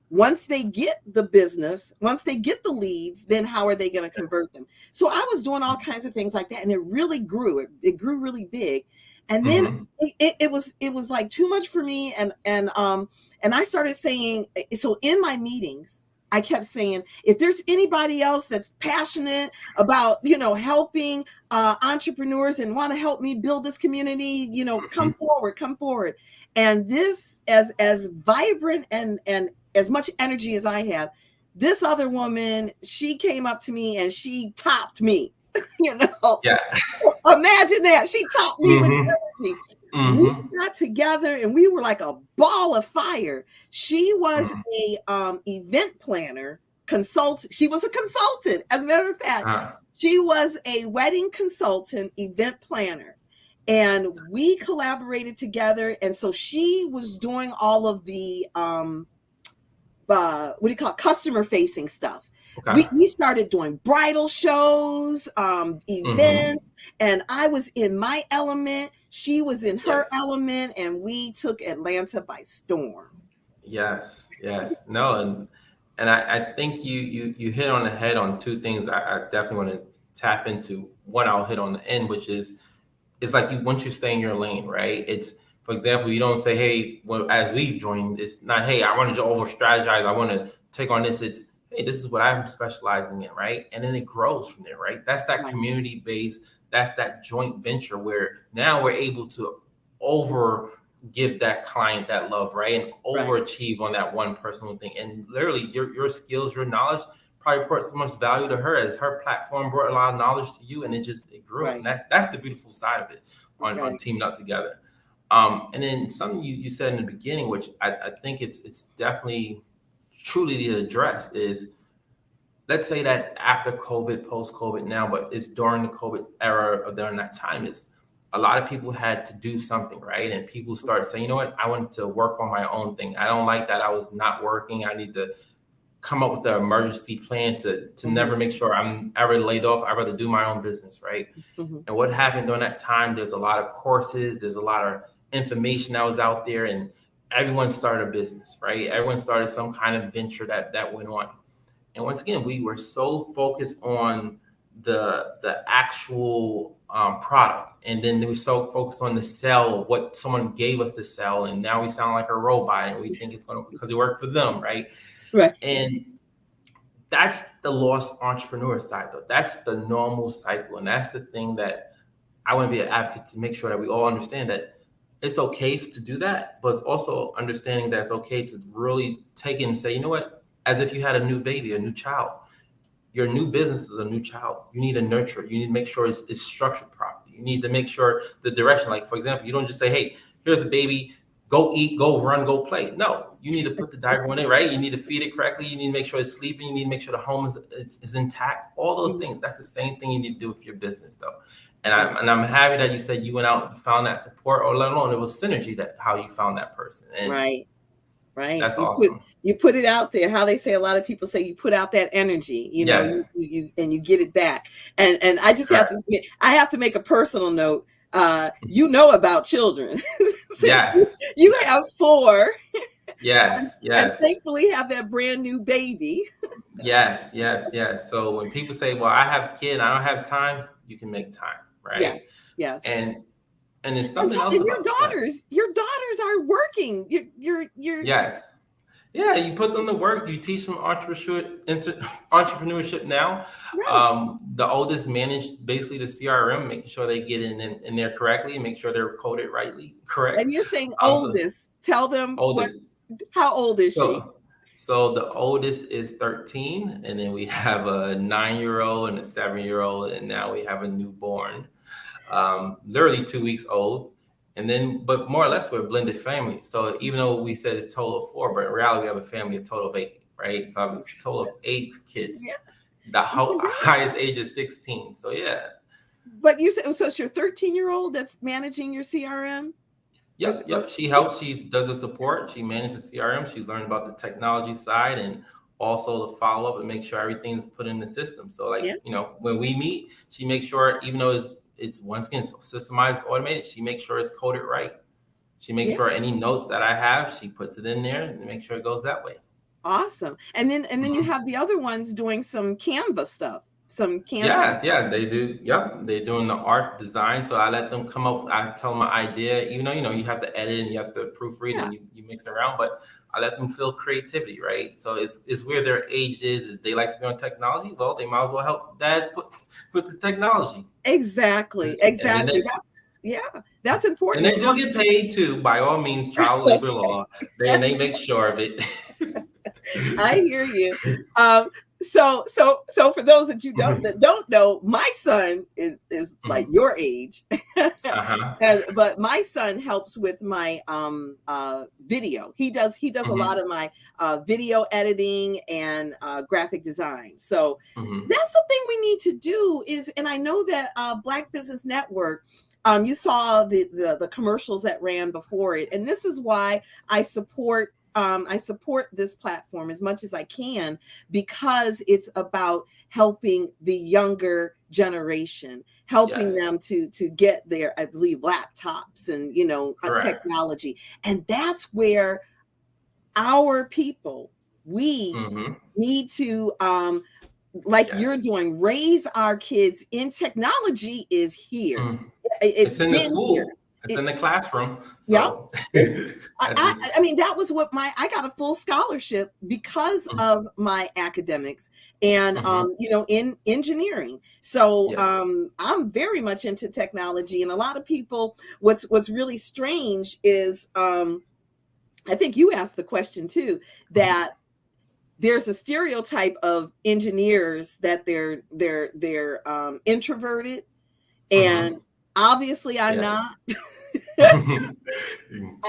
once they get the business, once they get the leads, then how are they going to convert them? So I was doing all kinds of things like that, and it really grew. It grew really big. And then it was like too much for me. And I started saying, so in my meetings, I kept saying, if there's anybody else that's passionate about, helping entrepreneurs and want to help me build this community, come forward. And this, as vibrant and as much energy as I have, this other woman, she came up to me and she topped me. Yeah. Imagine that. She topped me with energy. We got together and we were like a ball of fire. She was a event planner, consultant. She was a consultant. As a matter of fact, she was a wedding consultant, event planner. And we collaborated together. And so she was doing all of the customer facing stuff. Okay. We started doing bridal shows, events, and I was in my element. She was in her element, and we took Atlanta by storm. Yes. No, and I think you hit on the head on two things I definitely want to tap into. One, I'll hit on the end, which is, it's like once you stay in your lane, right? It's, for example, you don't say, hey, well, as we've joined, it's not, hey, I wanted to over strategize, I want to take on this. It's, hey, this is what I'm specializing in, right? And then it grows from there, right? That's that community base. That's that joint venture where now we're able to give that client that love, right? And overachieve on that one personal thing. And literally your skills, your knowledge probably brought so much value to her as her platform brought a lot of knowledge to you, and it grew. And that's the beautiful side of it on teaming up together. And then something you said in the beginning, which I think it's definitely truly to address, is, let's say that after COVID, post-COVID now, but it's during the COVID era, or during that time, is a lot of people had to do something, right? And people started saying, you know what, I want to work on my own thing. I don't like that I was not working. I need to come up with an emergency plan to never make sure I'm ever laid off. I'd rather do my own business, right? And what happened during that time, there's a lot of courses, there's a lot of information that was out there, and everyone started a business, right? Everyone started some kind of venture that went on. And once again, we were so focused on the actual product. And then we so focused on the sell of what someone gave us to sell. And now we sound like a robot, and we think it's going to, because it worked for them, right? Right. And that's the lost entrepreneur side, though. That's the normal cycle. And that's the thing that I want to be an advocate to make sure that we all understand, that it's okay to do that, but it's also understanding that it's okay to really take it and say, you know what, as if you had a new baby, a new child. Your new business is a new child. You need to nurture it. You need to make sure it's structured properly. You need to make sure the direction, like, for example, you don't just say, hey, here's a baby, go eat, go run, go play. No, you need to put the diaper on it, right? You need to feed it correctly. You need to make sure it's sleeping. You need to make sure the home is intact. All those things. That's the same thing you need to do with your business, though. And I'm happy that you said you went out and found that support, or let alone it was synergy, that how you found that person. And right. That's awesome. You put it out there. How they say, a lot of people say, you put out that energy, you know, you get it back. And I just have to make a personal note. You know about children. Yes. you have 4. Yes. And thankfully have that brand new baby. Yes. So when people say, well, I have a kid and I don't have time, you can make time, right? Yes. And it's something else. And your daughters are working. You're Yes. Yeah, you put them to work. You teach them entrepreneurship now. Right. The oldest managed basically the CRM, making sure they get in there correctly, make sure they're coded correct. And you're saying oldest. Tell them oldest. How old is she? So the oldest is 13, and then we have a 9-year-old and a 7-year-old, and now we have a newborn, literally 2 weeks old. And then, but more or less, we're a blended family. So even though we said it's total of 4, but in reality, we have a family of total of 8, right? So I have a total of 8 kids. Yeah. The highest age is 16. So yeah. But you said, so it's your 13-year-old that's managing your CRM? Yep. She helps. She does the support. She manages the CRM. She's learned about the technology side and also the follow up and make sure everything's put in the system. So like, when we meet, she makes sure, even though it's once again systemized, automated, she makes sure it's coded right. She makes sure any notes that I have, she puts it in there and make sure it goes that way. Awesome. And then you have the other ones doing some Canva stuff. Yes, they do. Yep, they're doing the art design. So I let them come up. I tell them my idea. Even though you have to edit and you have to proofread and you mix it around, but I let them feel creativity, right? So it's where their age is. If they like to be on technology, well, they might as well help dad put the technology. Exactly. That's important. And they do get paid too. By all means, child labor law. They make sure of it. I hear you. So for those that don't know, my son is like your age, but my son helps with my video. He does a lot of my video editing and graphic design. So that's the thing we need to do and I know that Black Business Network. You saw the commercials that ran before it, and this is why I support this platform as much as I can, because it's about helping the younger generation, helping them to get their, I believe, laptops and technology, and that's where our people we need to you're doing, raise our kids in technology is here. It's in the school. Here. It's in the classroom. So. I mean, that was what I got a full scholarship because of my academics and, in engineering. So I'm very much into technology. And a lot of people, what's really strange is, I think you asked the question too, that there's a stereotype of engineers that they're introverted, and obviously I'm not.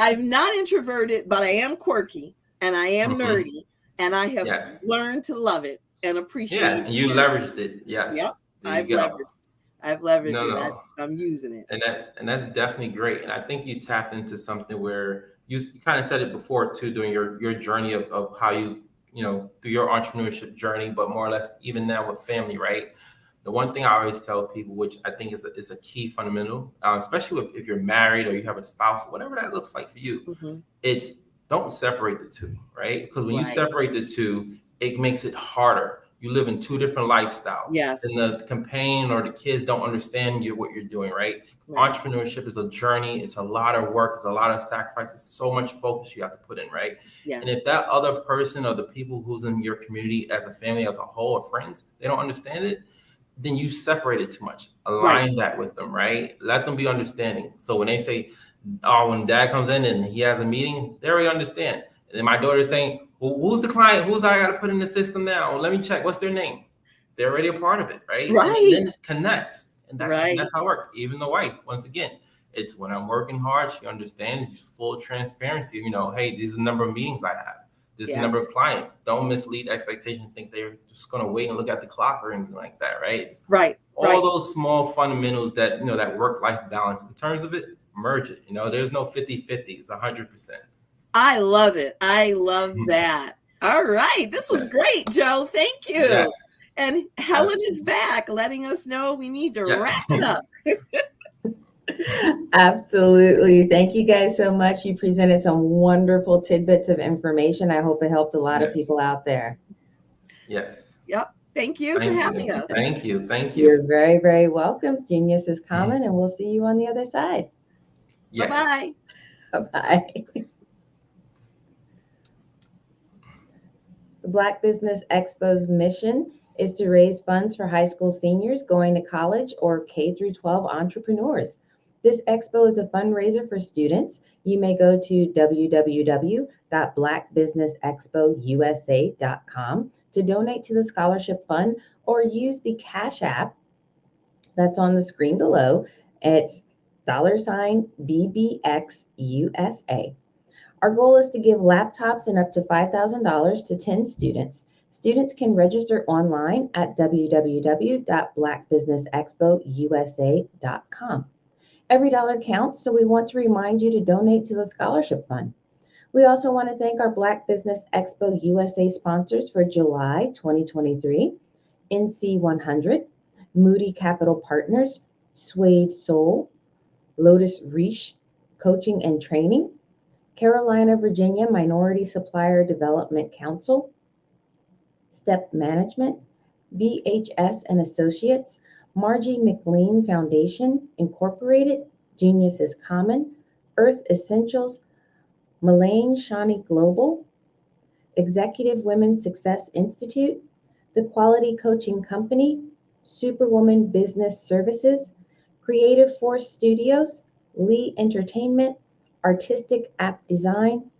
I'm not introverted, but I am quirky and I am nerdy, and I have learned to love it and appreciate it. Yeah, you leveraged it. Yes. Yep. I've leveraged it. I'm using it. And that's definitely great. And I think you tapped into something where you kind of said it before too, during your journey of how you through your entrepreneurship journey, but more or less even now with family, right? The one thing I always tell people, which I think is a key fundamental, especially if you're married or you have a spouse, whatever that looks like for you, it's don't separate the two, right? Because when you separate the two, it makes it harder. You live in two different lifestyles. Yes. And the companion or the kids don't understand what you're doing, right? Entrepreneurship is a journey. It's a lot of work. It's a lot of sacrifices. So much focus you have to put in, right? Yes. And if that other person or the people who's in your community as a family, as a whole, or friends, they don't understand it, then you separate it too much. Align that with them, right? Let them be understanding. So when they say, when dad comes in and he has a meeting, they already understand. And then my daughter's saying, well, who's the client? Who's I got to put in the system now? Well, let me check. What's their name? They're already a part of it, right? Right. And then it connects. And that's how it works. Even the wife, once again, it's when I'm working hard, she understands, it's full transparency. Hey, these are the number of meetings I have. This is the number of clients. Don't mislead expectations. Think they're just going to wait and look at the clock or anything like that, right? It's all those small fundamentals that, that work-life balance. In terms of it, merge it. There's no 50-50. It's 100%. I love it. I love that. All right. This was great, Joe. Thank you. Yes. And Helen is back letting us know we need to wrap it up. Absolutely. Thank you guys so much. You presented some wonderful tidbits of information. I hope it helped a lot of people out there. Yes. Yep. Thank you for having us. Thank you. You're very, very welcome. Genius is common, and we'll see you on the other side. Yes. Bye-bye. Bye-bye. The Black Business Expo's mission is to raise funds for high school seniors going to college or K through 12 entrepreneurs. This expo is a fundraiser for students. You may go to www.blackbusinessexpousa.com to donate to the scholarship fund or use the Cash App that's on the screen below. It's $BBXUSA. Our goal is to give laptops and up to $5,000 to 10 students. Students can register online at www.blackbusinessexpousa.com. Every dollar counts, so we want to remind you to donate to the scholarship fund. We also want to thank our Black Business Expo USA sponsors for July 2023, NC 100, Moody Capital Partners, Suede Soul, Lotus Reach Coaching and Training, Carolina, Virginia Minority Supplier Development Council, Step Management, BHS and Associates, Margie McLean Foundation Incorporated, Genius is Common, Earth Essentials, Mullane Shawnee Global, Executive Women's Success Institute, The Quality Coaching Company, Superwoman Business Services, Creative Force Studios, Lee Entertainment, Artistic App Design,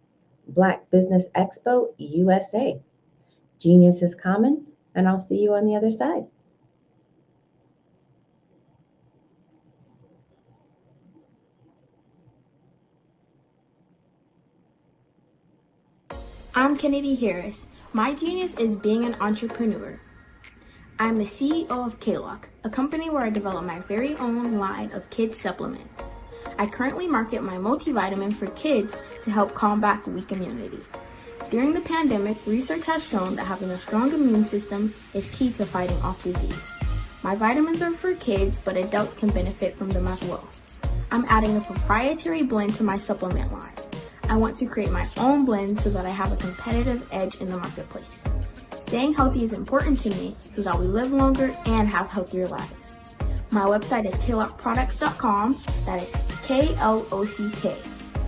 Black Business Expo USA. Genius is Common, and I'll see you on the other side. I'm Kennedy Harris. My genius is being an entrepreneur. I'm the CEO of K-Lock, a company where I develop my very own line of kids supplements. I currently market my multivitamin for kids to help combat weak immunity. During the pandemic, research has shown that having a strong immune system is key to fighting off disease. My vitamins are for kids, but adults can benefit from them as well. I'm adding a proprietary blend to my supplement line. I want to create my own blend so that I have a competitive edge in the marketplace. Staying healthy is important to me so that we live longer and have healthier lives. My website is klockproducts.com. That is Klock.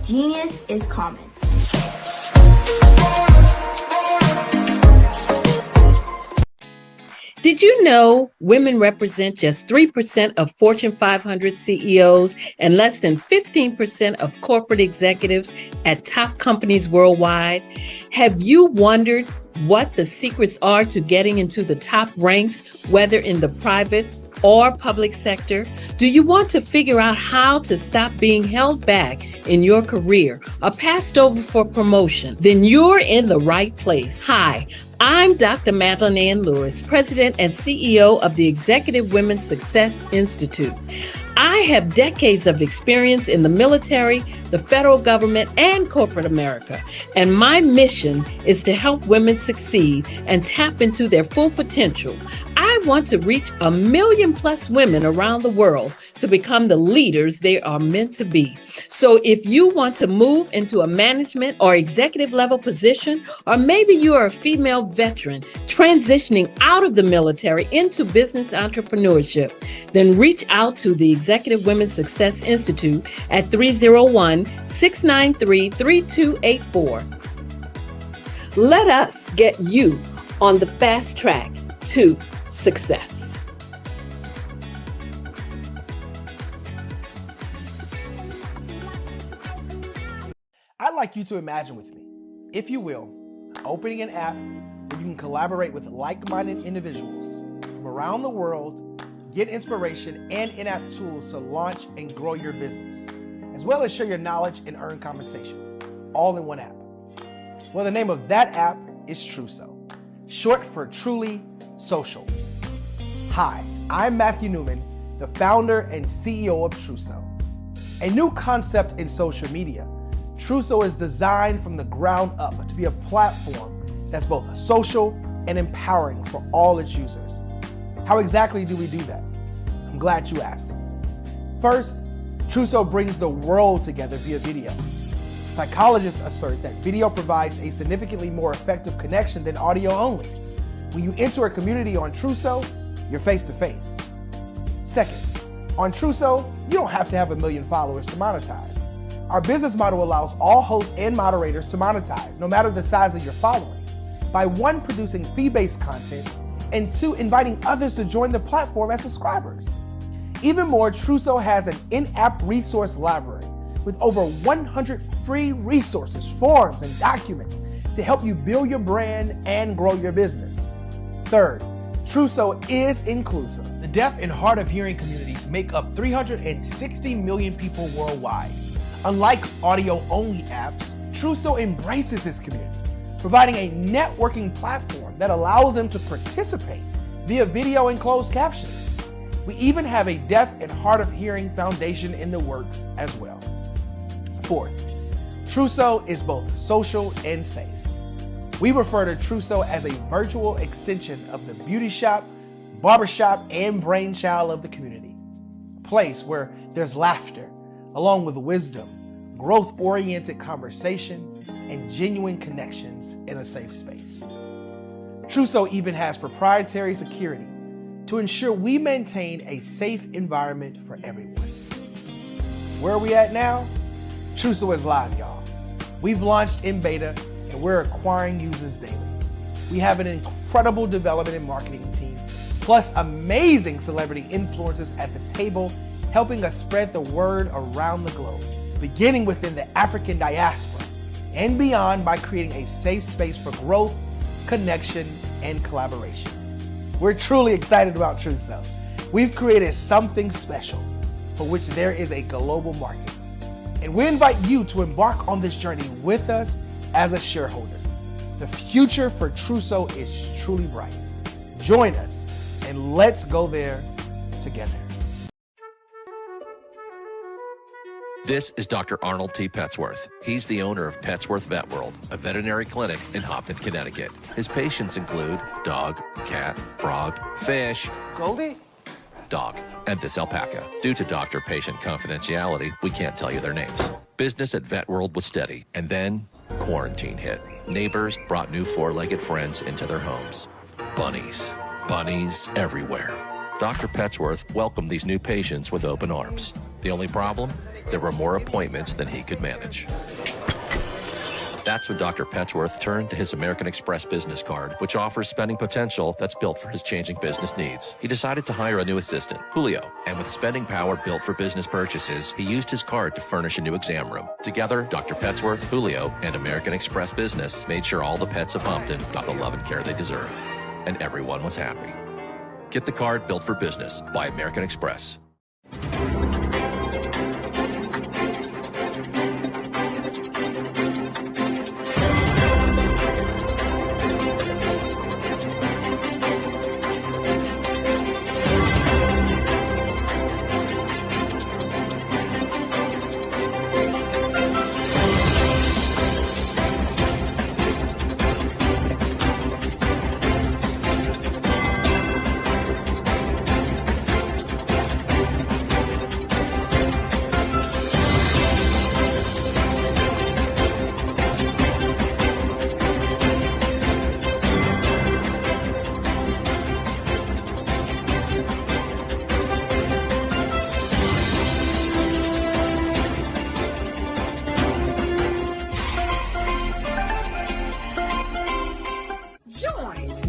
Genius is common. Did you know women represent just 3% of Fortune 500 CEOs and less than 15% of corporate executives at top companies worldwide? Have you wondered what the secrets are to getting into the top ranks, whether in the private or public sector? Do you want to figure out how to stop being held back in your career or passed over for promotion? Then you're in the right place. Hi, I'm Dr. Madeline Ann Lewis, President and CEO of the Executive Women's Success Institute. I have decades of experience in the military, the federal government, and corporate America, and my mission is to help women succeed and tap into their full potential. I want to reach 1 million plus women around the world to become the leaders they are meant to be. So if you want to move into a management or executive level position, or maybe you are a female veteran transitioning out of the military into business entrepreneurship, then reach out to the Executive Women's Success Institute at 301-693-3284. Let us get you on the fast track to success. I'd like you to imagine with me, if you will, opening an app where you can collaborate with like-minded individuals from around the world, get inspiration and in-app tools to launch and grow your business, as well as share your knowledge and earn compensation, all in one app. Well, the name of that app is Truso, short for Truly Social. Hi, I'm Matthew Newman, the founder and CEO of Truso. A new concept in social media, Truso is designed from the ground up to be a platform that's both social and empowering for all its users. How exactly do we do that? I'm glad you asked. First, Truso brings the world together via video. Psychologists assert that video provides a significantly more effective connection than audio only. When you enter a community on Truso, you're face-to-face. Second, on Truso, you don't have to have 1 million followers to monetize. Our business model allows all hosts and moderators to monetize, no matter the size of your following, by 1, producing fee-based content, and 2, inviting others to join the platform as subscribers. Even more, Trousseau has an in-app resource library with over 100 free resources, forms, and documents to help you build your brand and grow your business. Third, Trousseau is inclusive. The deaf and hard of hearing communities make up 360 million people worldwide. Unlike audio-only apps, Trousseau embraces this community, providing a networking platform that allows them to participate via video and closed captioning. We even have a deaf and hard of hearing foundation in the works as well. Fourth, Trousseau is both social and safe. We refer to Trousseau as a virtual extension of the beauty shop, barbershop, and brainchild of the community. A place where there's laughter, along with wisdom, growth-oriented conversation, and genuine connections in a safe space. Trousseau even has proprietary security to ensure we maintain a safe environment for everyone. Where are we at now? Trousseau is live, y'all. We've launched in beta, and we're acquiring users daily. We have an incredible development and marketing team, plus amazing celebrity influencers at the table, helping us spread the word around the globe, beginning within the African diaspora and beyond by creating a safe space for growth, connection, and collaboration. We're truly excited about Trousseau. We've created something special for which there is a global market. And we invite you to embark on this journey with us as a shareholder. The future for Trousseau is truly bright. Join us and let's go there together. This is Dr. Arnold T. Petsworth. He's the owner of Petsworth Vet World, a veterinary clinic in Hopton, Connecticut. His patients include dog, cat, frog, fish, Goldie, dog, and this alpaca. Due to doctor-patient confidentiality, we can't tell you their names. Business at Vet World was steady, and then quarantine hit. Neighbors brought new four-legged friends into their homes. Bunnies everywhere. Dr. Petsworth welcomed these new patients with open arms. The only problem? There were more appointments than he could manage. That's when Dr. Petsworth turned to his American Express business card, which offers spending potential that's built for his changing business needs. He decided to hire a new assistant, Julio, and with spending power built for business purchases, he used his card to furnish a new exam room. Together, Dr. Petsworth, Julio, and American Express Business made sure all the pets of Hopton got the love and care they deserve. And everyone was happy. Get the card built for business by American Express.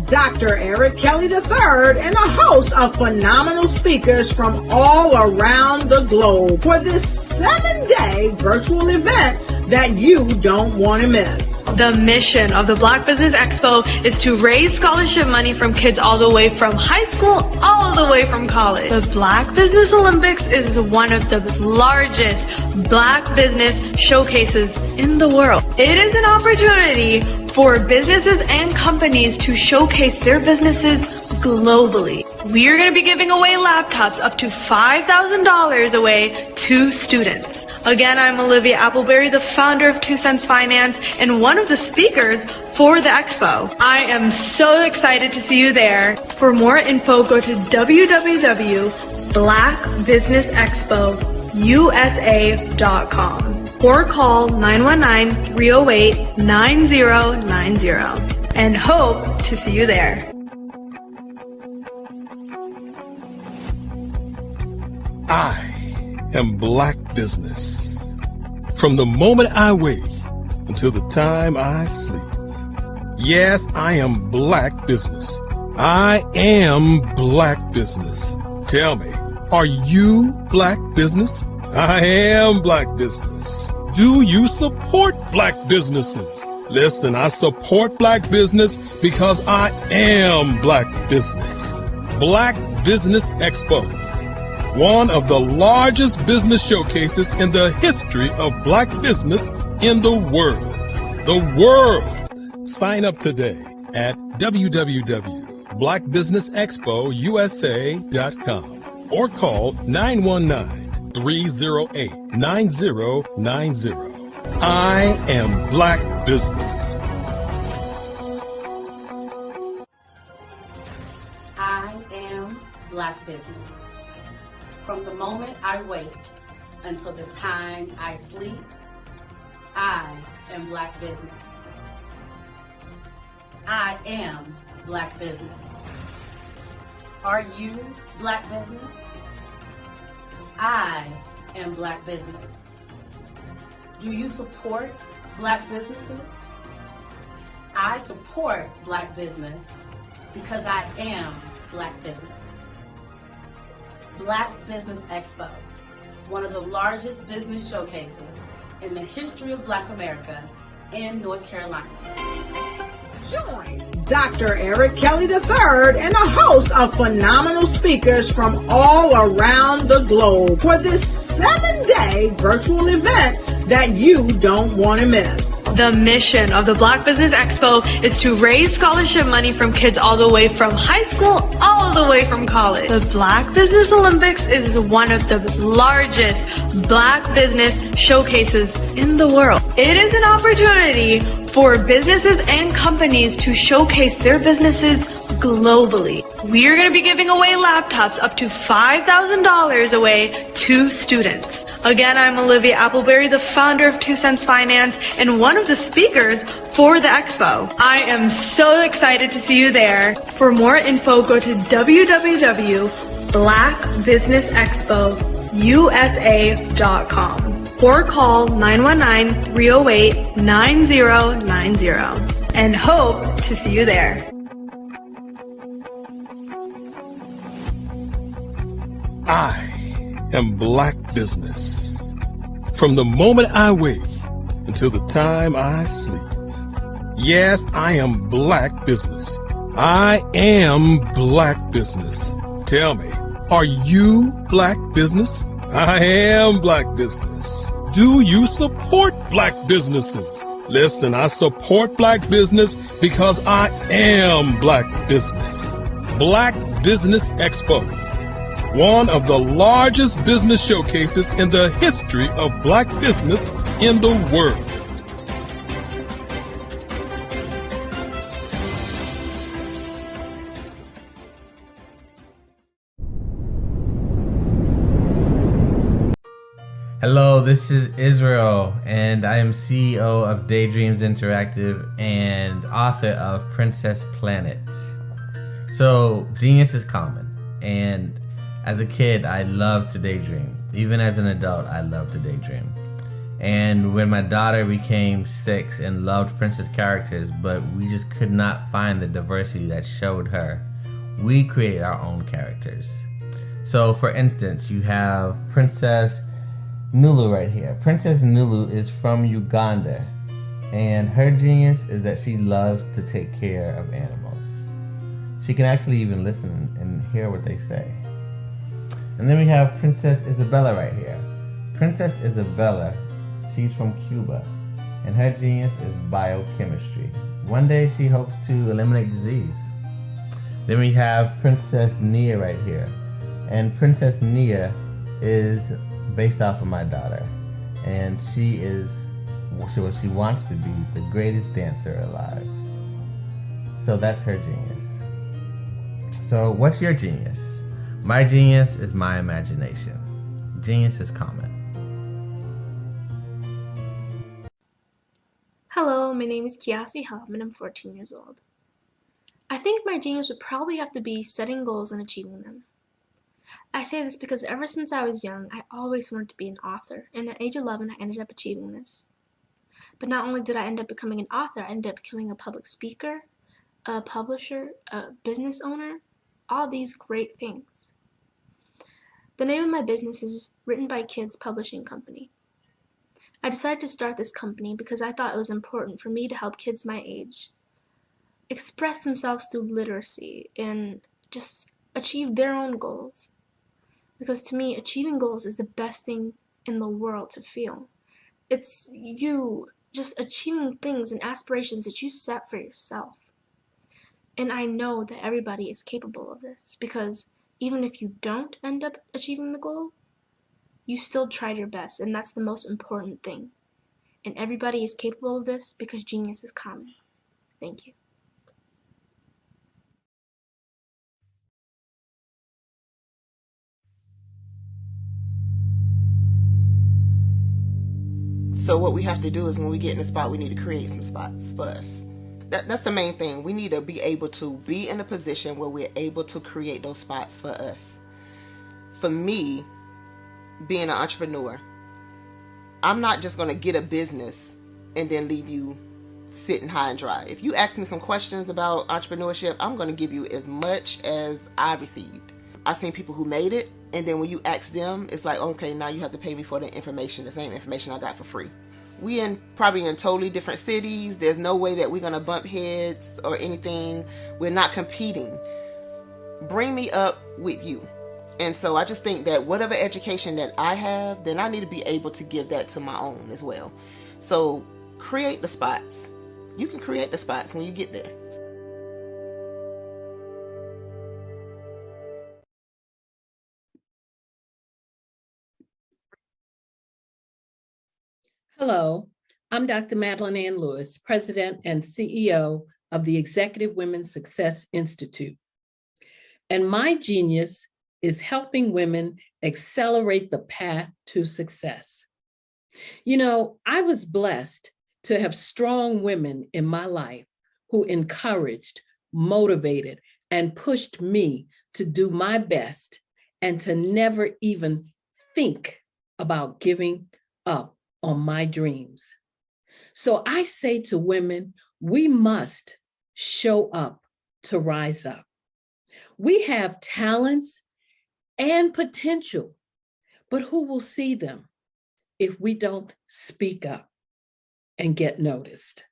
Dr. Eric Kelly III and a host of phenomenal speakers from all around the globe for this 7-day virtual event that you don't want to miss. The mission of the Black Business Expo is to raise scholarship money from kids all the way from high school all the way from college. The Black Business Olympics is one of the largest Black business showcases in the world. It is an opportunity for businesses and companies to showcase their businesses globally. We are going to be giving away laptops up to $5,000 away to students. Again, I'm Olivia Appleberry, the founder of 2 Cents Finance and one of the speakers for the expo. I am so excited to see you there. For more info, go to www.blackbusinessexpousa.com or call 919-308-9090 and hope to see you there. I am Black business. From the moment I wake until the time I sleep. Yes, I am Black business. I am Black business. Tell me, Are you black business? I am black business. Do you support black businesses? Listen, I support black business because I am black business. Black Business Expo, one of the largest business showcases in the history of black business in the world. The world! Sign up today at www.blackbusinessexpousa.com or call 919-308-9090. I am black business. I am black business. From the moment I wake until the time I sleep, I am black business. I am black business. Are you black business? I am black business. Do you support black businesses? I support black business because I am black business. Black Business Expo, one of the largest business showcases in the history of Black America in North Carolina. Join Dr. Eric Kelly III and a host of phenomenal speakers from all around the globe for this 7-day virtual event that you don't want to miss. The mission of the Black Business Expo is to raise scholarship money from kids all the way from high school, all the way from college. The Black Business Olympics is one of the largest black business showcases in the world. It is an opportunity for businesses and companies to showcase their businesses globally. We are going to be giving away laptops up to $5,000 away to students. Again, I'm Olivia Appleberry, the founder of 2 Cents Finance and one of the speakers for the expo. I am so excited to see you there. For more info, go to www.blackbusinessexpousa.com or call 919-308-9090 and hope to see you there. I am black business. From the moment I wake until the time I sleep. Yes, I am black business. I am black business. Tell me, are you black business? I am black business. Do you support black businesses? Listen, I support black business because I am black business. Black Business Expo, one of the largest business showcases in the history of black business in the world. Hello, this is Israel, and I am CEO of Daydreams Interactive and author of Princess Planet. So, genius is common, and as a kid, I loved to daydream. Even as an adult, I loved to daydream. And when my daughter became 6 and loved princess characters, but we just could not find the diversity that showed her, we created our own characters. So, for instance, you have Princess Nulu right here. Princess Nulu is from Uganda, and her genius is that she loves to take care of animals. She can actually even listen and hear what they say. And then we have Princess Isabella right here. Princess Isabella, she's from Cuba, and her genius is biochemistry. One day she hopes to eliminate disease. Then we have Princess Nia right here. And Princess Nia is based off of my daughter. And she is what she wants to be, the greatest dancer alive. So that's her genius. So what's your genius? My genius is my imagination. Genius is common. Hello, my name is Kiasi Helm and I'm 14 years old. I think my genius would probably have to be setting goals and achieving them. I say this because ever since I was young, I always wanted to be an author, and at age 11, I ended up achieving this. But not only did I end up becoming an author, I ended up becoming a public speaker, a publisher, a business owner, all these great things. The name of my business is Written by Kids Publishing Company. I decided to start this company because I thought it was important for me to help kids my age express themselves through literacy and just achieve their own goals. Because to me, achieving goals is the best thing in the world to feel. It's you just achieving things and aspirations that you set for yourself. And I know that everybody is capable of this, because even if you don't end up achieving the goal, you still tried your best, and that's the most important thing. And everybody is capable of this because genius is common. Thank you. So what we have to do is when we get in a spot, we need to create some spots for us. That's the main thing. We need to be able to be in a position where we're able to create those spots for us. For me, being an entrepreneur, I'm not just going to get a business and then leave you sitting high and dry. If you ask me some questions about entrepreneurship, I'm going to give you as much as I've received. I've seen people who made it, and then when you ask them, it's like, okay, now you have to pay me for the information, the same information I got for free. We probably in totally different cities. There's no way that we're going to bump heads or anything. We're not competing. Bring me up with you. And so I just think that whatever education that I have, then I need to be able to give that to my own as well. So create the spots. You can create the spots when you get there. Hello, I'm Dr. Madeline Ann Lewis, President and CEO of the Executive Women's Success Institute. And my genius is helping women accelerate the path to success. You know, I was blessed to have strong women in my life who encouraged, motivated, and pushed me to do my best and to never even think about giving up on my dreams. So I say to women, we must show up to rise up. We have talents and potential, but who will see them if we don't speak up and get noticed?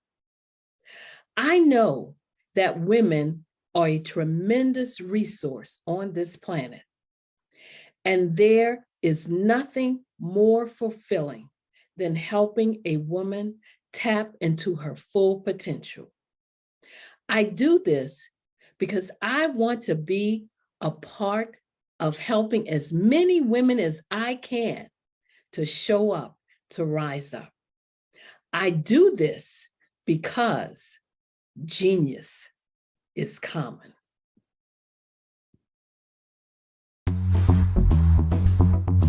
I know that women are a tremendous resource on this planet, and there is nothing more fulfilling than helping a woman tap into her full potential. I do this because I want to be a part of helping as many women as I can to show up, to rise up. I do this because genius is common.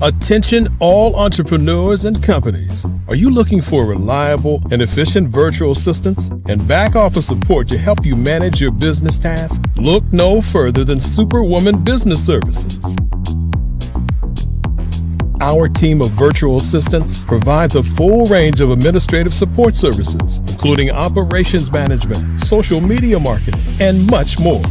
Attention all entrepreneurs and companies. Are you looking for reliable and efficient virtual assistants and back office support to help you manage your business tasks? Look no further than Superwoman Business Services. Our team of virtual assistants provides a full range of administrative support services, including operations management, social media marketing, and much more.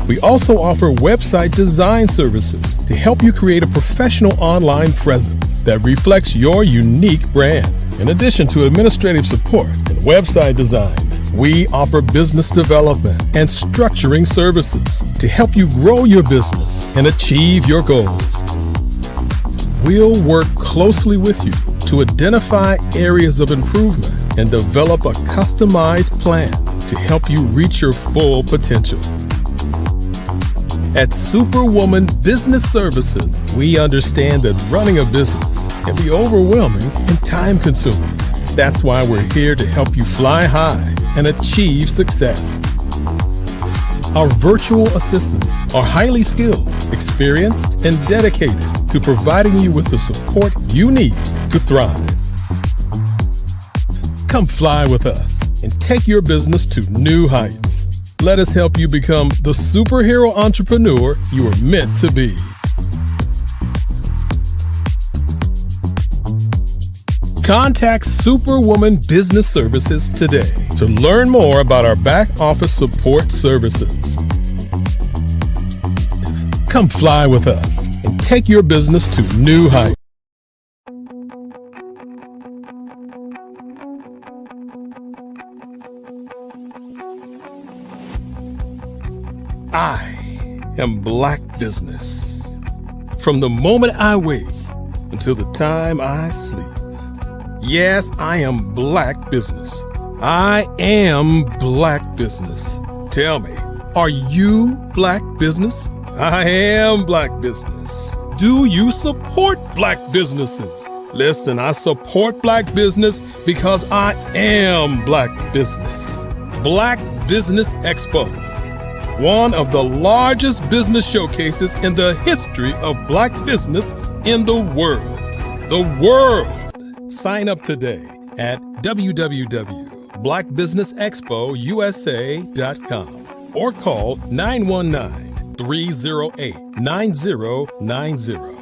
We also offer website design services to help you create a professional online presence that reflects your unique brand. In addition to administrative support and website design, we offer business development and structuring services to help you grow your business and achieve your goals. We'll work closely with you to identify areas of improvement and develop a customized plan to help you reach your full potential. At Superwoman Business Services, we understand that running a business can be overwhelming and time-consuming. That's why we're here to help you fly high and achieve success. Our virtual assistants are highly skilled, experienced, and dedicated to providing you with the support you need to thrive. Come fly with us and take your business to new heights. Let us help you become the superhero entrepreneur you are meant to be. Contact Superwoman Business Services today to learn more about our back office support services. Come fly with us and take your business to new heights. I am Black business. From the moment I wake until the time I sleep. Yes, I am Black business. I am Black business. Tell me, are you Black business? I am Black business. Do you support Black businesses? Listen, I support Black business because I am Black business. Black Business Expo, one of the largest business showcases in the history of Black business in the world. The world. Sign up today at www.blackbusinessexpousa.com or call 919-308-9090.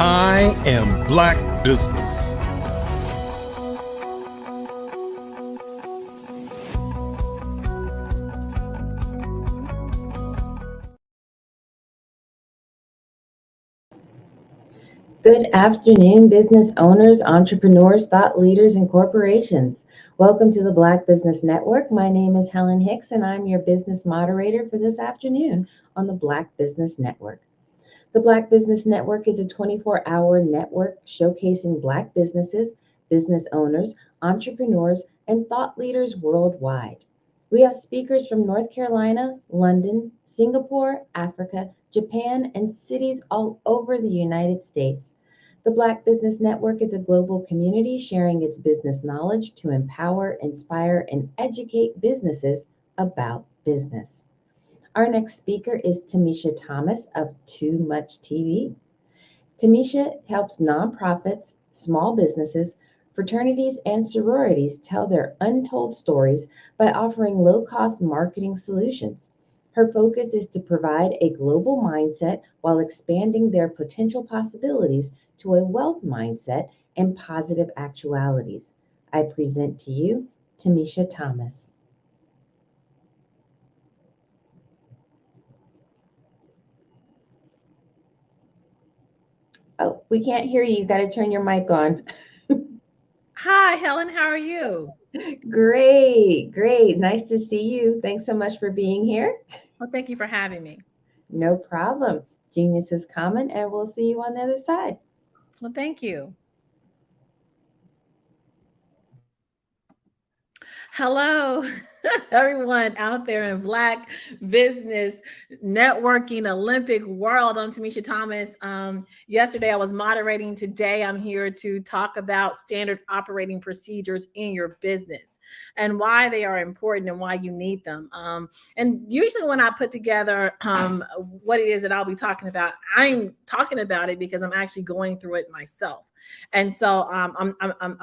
I am Black business. Good afternoon, business owners, entrepreneurs, thought leaders, and corporations. Welcome to the Black Business Network. My name is Helen Hicks, and I'm your business moderator for this afternoon on the Black Business Network. The Black Business Network is a 24-hour network showcasing Black businesses, business owners, entrepreneurs, and thought leaders worldwide. We have speakers from North Carolina, London, Singapore, Africa, Japan, and cities all over the United States. The Black Business Network is a global community sharing its business knowledge to empower, inspire, and educate businesses about business. Our next speaker is Tamisha Thomas of Too Much TV. Tamisha helps nonprofits, small businesses, fraternities, and sororities tell their untold stories by offering low-cost marketing solutions. Her focus is to provide a global mindset while expanding their potential possibilities to a wealth mindset and positive actualities. I present to you Tamisha Thomas. Oh, we can't hear you. You got to turn your mic on. Hi, Helen. How are you? Great, great. Nice to see you. Thanks so much for being here. Well, thank you for having me. No problem. Genius is common, and we'll see you on the other side. Well, thank you. Hello, everyone out there in Black business networking Olympic world. I'm Tamisha Thomas. Yesterday I was moderating. Today I'm here to talk about standard operating procedures in your business and why they are important and why you need them. And usually when I put together what it is that I'll be talking about, I'm talking about it because I'm actually going through it myself. And so I'm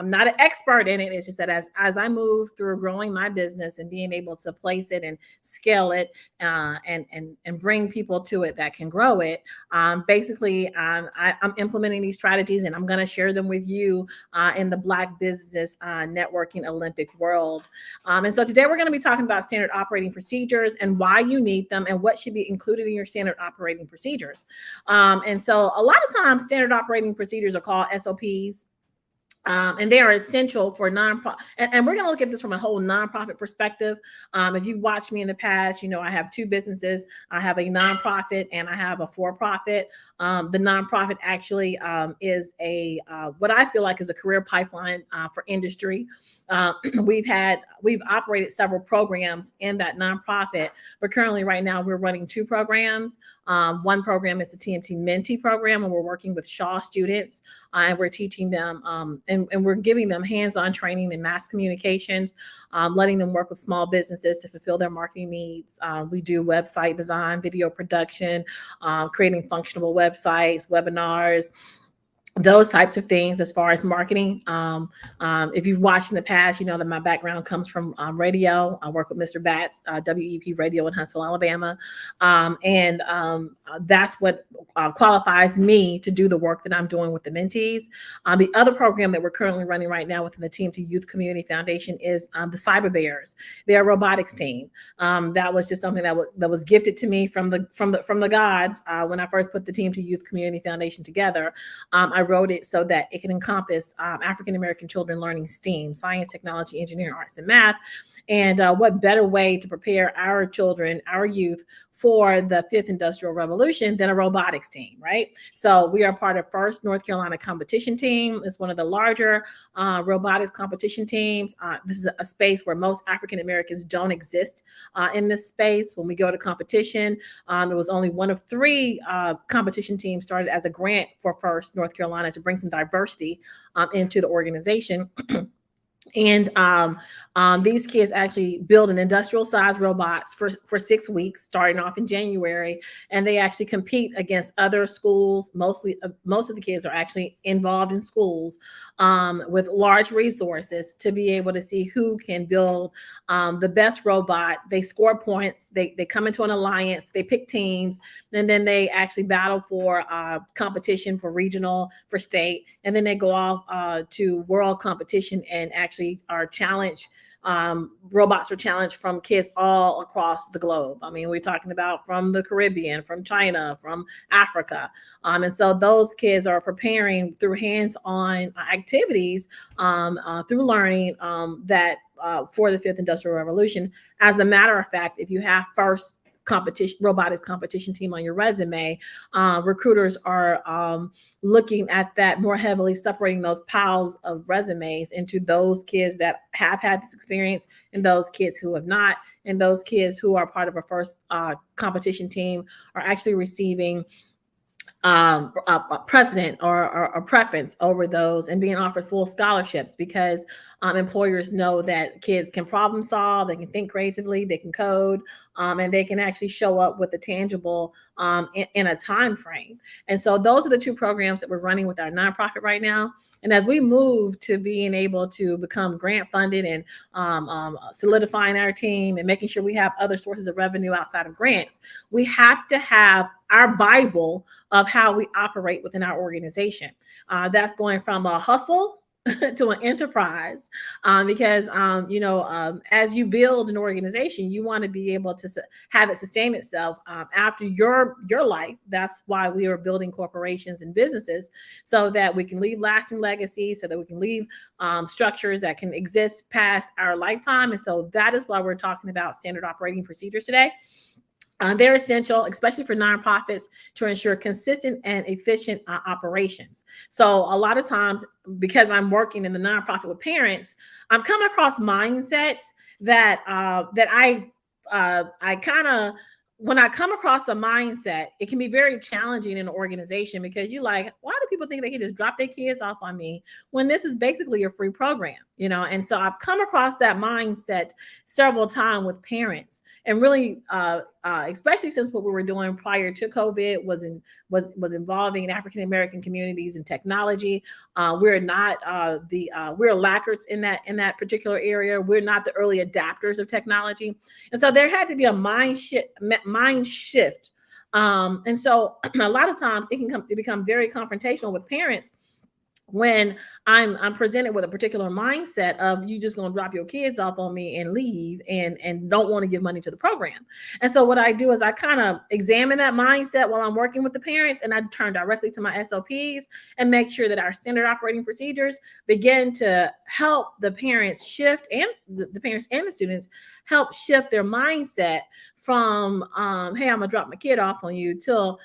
not an expert in it. It's just that as I move through growing my business and being able to place it and scale it and bring people to it that can grow it, basically I'm implementing these strategies and I'm going to share them with you in the Black Business Networking Olympic world. And so today we're going to be talking about standard operating procedures and why you need them and what should be included in your standard operating procedures. And so a lot of times standard operating procedures are called SOPs. And they are essential for nonprofit. And we're going to look at this from a whole nonprofit perspective. If you've watched me in the past, you know, I have two businesses. I have a nonprofit and I have a for-profit. The nonprofit actually is what I feel like is a career pipeline for industry. We've operated several programs in that nonprofit, but currently right now we're running two programs. One program is the TMT Mentee program, and we're working with Shaw students and we're teaching them and we're giving them hands-on training in mass communications, letting them work with small businesses to fulfill their marketing needs. We do website design, video production, creating functional websites, webinars, those types of things as far as marketing. If you've watched in the past, you know that my background comes from radio. I work with Mr. Batts, WEP Radio in Huntsville, Alabama. That's what qualifies me to do the work that I'm doing with the mentees. The other program that we're currently running right now within the Team to Youth Community Foundation is the Cyber Bears. They're a robotics team. That was just something that was gifted to me from the gods when I first put the Team to Youth Community Foundation together. I wrote it so that it can encompass African-American children learning STEAM, science, technology, engineering, arts, and math. And what better way to prepare our children, our youth, for the fifth industrial revolution than a robotics team, right? So we are part of First North Carolina competition team. It's one of the larger robotics competition teams. This is a space where most African Americans don't exist in this space. When we go to competition, it was only one of 3 competition teams started as a grant for First North Carolina to bring some diversity into the organization. And these kids actually build an industrial size robots for 6 weeks, starting off in January, and they actually compete against other schools. Most of the kids are actually involved in schools with large resources to be able to see who can build the best robot. They score points. They come into an alliance. They pick teams, and then they actually battle for competition for regional, for state, and then they go off to world competition and actually are challenged. Robots are challenged from kids all across the globe. I mean, we're talking about from the Caribbean, from China, from Africa. And so those kids are preparing through hands-on activities, through learning that for the fifth industrial revolution. As a matter of fact, if you have first robotics competition team on your resume, recruiters are looking at that more heavily, separating those piles of resumes into those kids that have had this experience and those kids who have not. And those kids who are part of a first competition team are actually receiving a precedent or a preference over those and being offered full scholarships because employers know that kids can problem solve, they can think creatively, they can code, and they can actually show up with a tangible in a time frame. And so those are the 2 programs that we're running with our nonprofit right now. And as we move to being able to become grant funded and solidifying our team and making sure we have other sources of revenue outside of grants, we have to have our Bible of how we operate within our organization. That's going from a hustle to an enterprise, because as you build an organization, you want to be able to have it sustain itself after your life. That's why we are building corporations and businesses, so that we can leave lasting legacies, so that we can leave structures that can exist past our lifetime. And so that is why we're talking about standard operating procedures today. They're essential, especially for nonprofits, to ensure consistent and efficient operations. So a lot of times, because I'm working in the nonprofit with parents, I'm coming across mindsets that I kind of, when I come across a mindset, it can be very challenging in an organization because you're like, why do people think they can just drop their kids off on me when this is basically a free program, And so I've come across that mindset several times with parents, and really, especially since what we were doing prior to COVID was involving African American communities in technology. We're not we're laggards in that particular area. We're not the early adapters of technology, and so there had to be a mind shift. And so a lot of times it become very confrontational with parents when I'm presented with a particular mindset of you just going to drop your kids off on me and leave and don't want to give money to the program. And so what I do is I kind of examine that mindset while I'm working with the parents, and I turn directly to my SOPs and make sure that our standard operating procedures begin to help the parents shift, and the parents and the students help shift their mindset from, hey, I'm gonna drop my kid off on you, to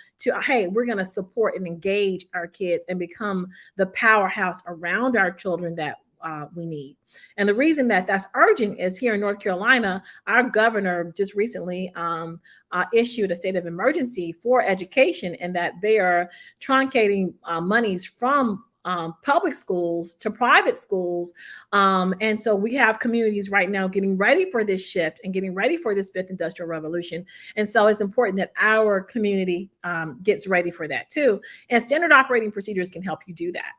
hey, we're gonna support and engage our kids and become the powerhouse around our children that we need. And the reason that that's urgent is here in North Carolina, our governor just recently issued a state of emergency for education, and that they are truncating monies from public schools to private schools. And so we have communities right now getting ready for this shift and getting ready for this fifth industrial revolution. And so it's important that our community gets ready for that too. And standard operating procedures can help you do that.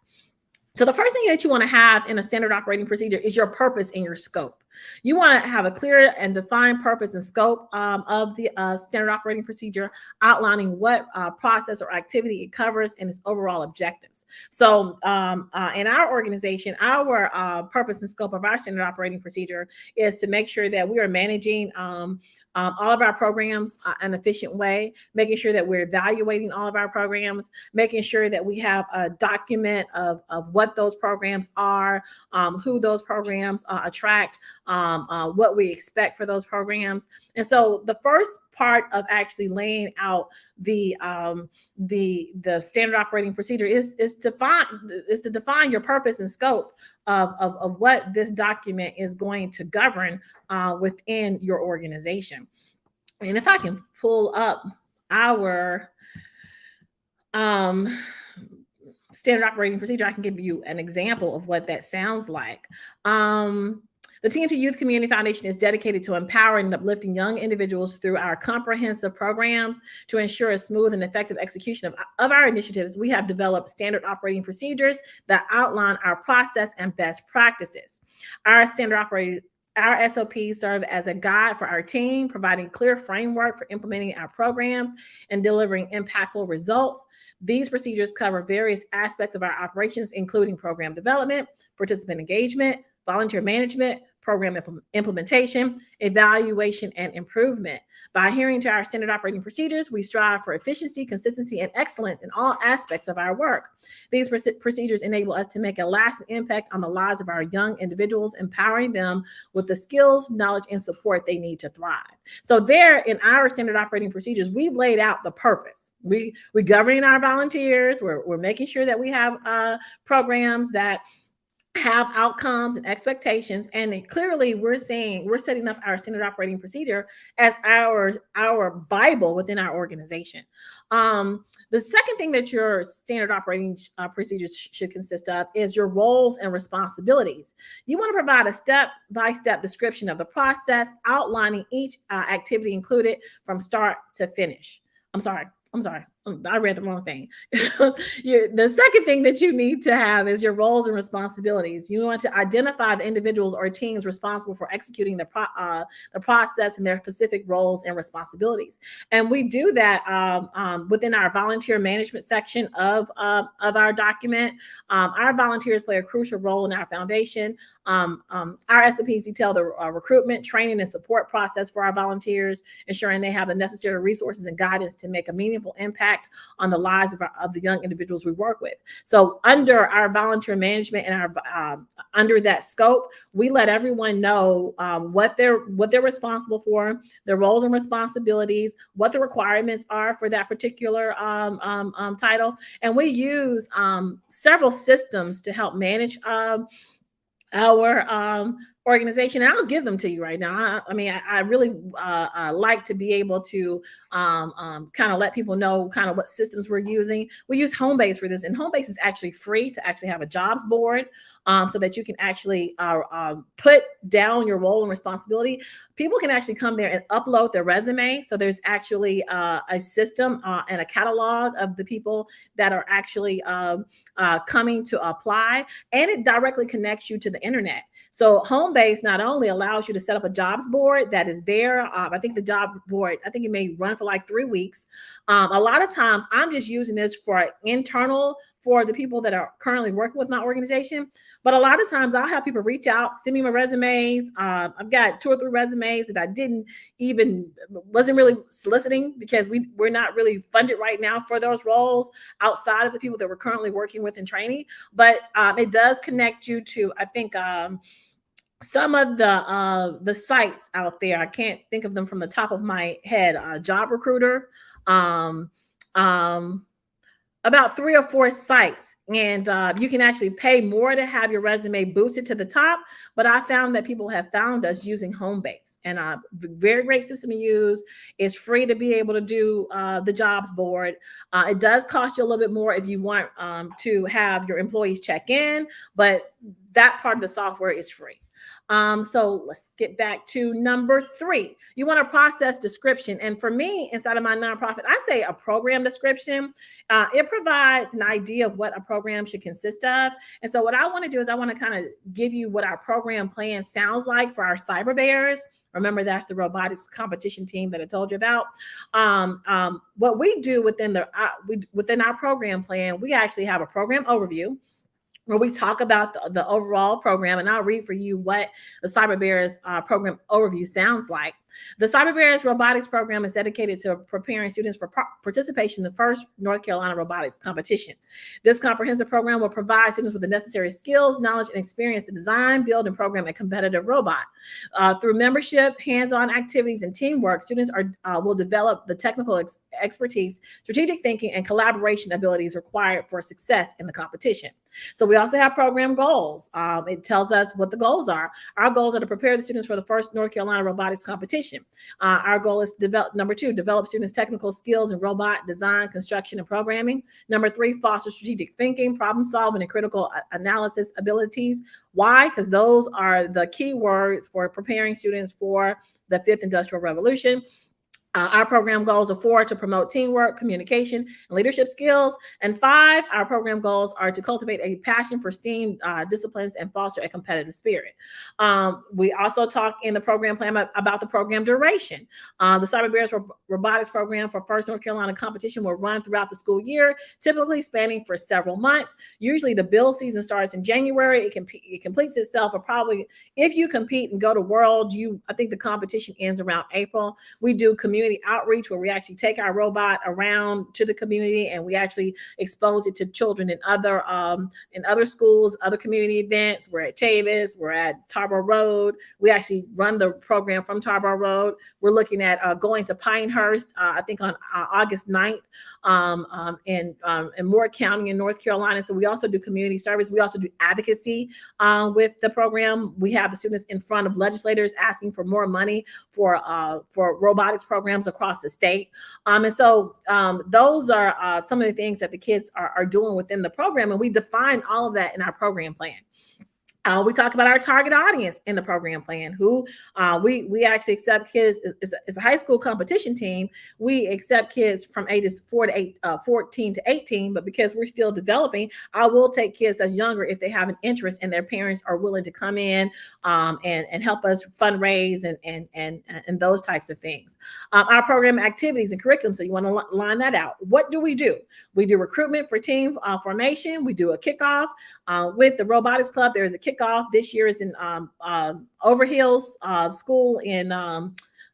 So the first thing that you want to have in a standard operating procedure is your purpose and your scope. You want to have a clear and defined purpose and scope of the standard operating procedure, outlining what process or activity it covers and its overall objectives. So in our organization, our purpose and scope of our standard operating procedure is to make sure that we are managing all of our programs in an efficient way, making sure that we're evaluating all of our programs, making sure that we have a document of what those programs are, who those programs attract, what we expect for those programs. And so the first part of actually laying out the standard operating procedure is to define your purpose and scope of what this document is going to govern within your organization. And if I can pull up our standard operating procedure, I can give you an example of what that sounds like. The TMT Youth Community Foundation is dedicated to empowering and uplifting young individuals through our comprehensive programs to ensure a smooth and effective execution of our initiatives. We have developed standard operating procedures that outline our process and best practices. Our SOPs serve as a guide for our team, providing clear framework for implementing our programs and delivering impactful results. These procedures cover various aspects of our operations, including program development, participant engagement, volunteer management, program implementation, evaluation, and improvement. By adhering to our standard operating procedures, we strive for efficiency, consistency, and excellence in all aspects of our work. These procedures enable us to make a lasting impact on the lives of our young individuals, empowering them with the skills, knowledge, and support they need to thrive. So there in our standard operating procedures, we've laid out the purpose. We're governing our volunteers. We're making sure that we have programs that have outcomes and expectations, and clearly we're setting up our standard operating procedure as our Bible within our organization. The second thing that your standard operating procedures should consist of is your roles and responsibilities. You want to provide a step-by-step description of the process, outlining each activity included from start to finish. I'm sorry. I read the wrong thing. The second thing that you need to have is your roles and responsibilities. You want to identify the individuals or teams responsible for executing the process and their specific roles and responsibilities. And we do that within our volunteer management section of our document. Our volunteers play a crucial role in our foundation. Our SOPs detail the recruitment, training, and support process for our volunteers, ensuring they have the necessary resources and guidance to make a meaningful impact on the lives of the young individuals we work with. So under our volunteer management and our under that scope, we let everyone know what they're responsible for, their roles and responsibilities, what the requirements are for that particular title. And we use several systems to help manage our organization. And I'll give them to you right now. I really like to be able to kind of let people know kind of what systems we're using. We use Homebase for this, and Homebase is actually free to actually have a jobs board so that you can actually put down your role and responsibility. People can actually come there and upload their resume. So there's actually a system and a catalog of the people that are actually coming to apply, and it directly connects you to the internet. So Homebase not only allows you to set up a jobs board that is there. I think the job board, I think it may run for like 3 weeks. A lot of times I'm just using this for internal for the people that are currently working with my organization. But a lot of times I'll have people reach out, send me my resumes. I've got 2 or 3 resumes that I wasn't really soliciting because we're not really funded right now for those roles outside of the people that we're currently working with in training. But it does connect you to, I think, some of the sites out there. I can't think of them from the top of my head. Job Recruiter. about 3 or 4 sites, and you can actually pay more to have your resume boosted to the top. But I found that people have found us using Homebase, and very great system to use. It's free to be able to do the jobs board. It does cost you a little bit more if you want to have your employees check in, but that part of the software is free. So let's get back to number 3. You want a process description. And for me, inside of my nonprofit, I say a program description. It provides an idea of what a program should consist of. And so what I want to do is I want to kind of give you what our program plan sounds like for our cyber bears. Remember, that's the robotics competition team that I told you about. What we do within our program plan, we actually have a program overview where we talk about the overall program, and I'll read for you what the Cyber Bears program overview sounds like. The Cyber Bears robotics program is dedicated to preparing students for participation in the first North Carolina robotics competition. This comprehensive program will provide students with the necessary skills, knowledge, and experience to design, build, and program a competitive robot. Through membership, hands-on activities, and teamwork, students will develop the technical expertise, strategic thinking, and collaboration abilities required for success in the competition. So we also have program goals. It tells us what the goals are. Our goals are to prepare the students for the first North Carolina robotics competition. Our goal is to develop, number 2, develop students' technical skills in robot design, construction, and programming. Number 3, foster strategic thinking, problem solving, and critical analysis abilities. Why? Because those are the key words for preparing students for the 5th Industrial Revolution. Our program goals are 4, to promote teamwork, communication, and leadership skills. And 5, our program goals are to cultivate a passion for STEAM disciplines and foster a competitive spirit. We also talk in the program plan about the program duration. The Cyber Bears robotics program for First North Carolina competition will run throughout the school year, typically spanning for several months. Usually the build season starts in January. It completes itself, or probably if you compete and go to World, I think the competition ends around April. We do community outreach where we actually take our robot around to the community and we actually expose it to children in other schools, other community events. We're at Chavis, we're at Tarboro Road. We actually run the program from Tarboro Road. We're looking at going to Pinehurst, I think on August 9th, in Moore County in North Carolina. So we also do community service. We also do advocacy with the program. We have the students in front of legislators asking for more money for robotics programs across the state. And so those are some of the things that the kids are doing within the program. And we define all of that in our program plan. We talk about our target audience in the program plan, who we actually accept kids. It's a high school competition team. We accept kids from ages 14 to 18, but because we're still developing, I will take kids that's younger if they have an interest and their parents are willing to come in and help us fundraise and those types of things. Our program activities and curriculum, so you want to line that out. What do? We do recruitment for team formation. We do a kickoff with the robotics club. There is a kickoff. This year is in Overhills School in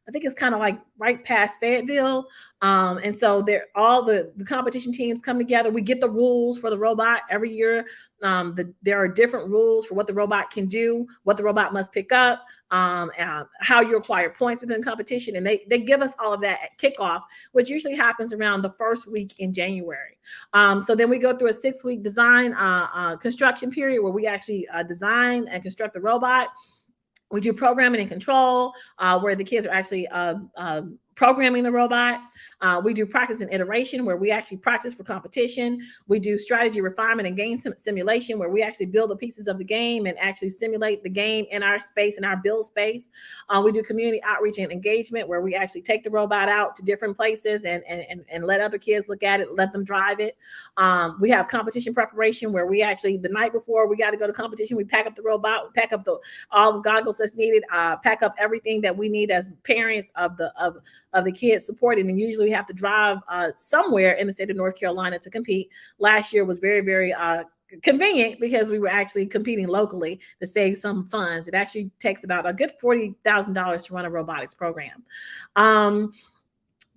I think it's kind of like right past Fayetteville. And so all the competition teams come together. We get the rules for the robot every year. There are different rules for what the robot can do, what the robot must pick up, how you acquire points within the competition. And they give us all of that at kickoff, which usually happens around the first week in January. So then we go through a 6-week design construction period where we actually design and construct the robot. We do programming and control, where the kids are actually programming the robot. We do practice and iteration, where we actually practice for competition. We do strategy refinement and game simulation, where we actually build the pieces of the game and actually simulate the game in our space, in our build space. We do community outreach and engagement, where we actually take the robot out to different places and let other kids look at it, let them drive it. We have competition preparation, where we actually, the night before we got to go to competition, we pack up the robot, we pack up all the goggles that's needed, pack up everything that we need as parents of the kids supported. And usually we have to drive somewhere in the state of North Carolina to compete. Last year was very, very convenient because we were actually competing locally to save some funds. It actually takes about a good $40,000 to run a robotics program.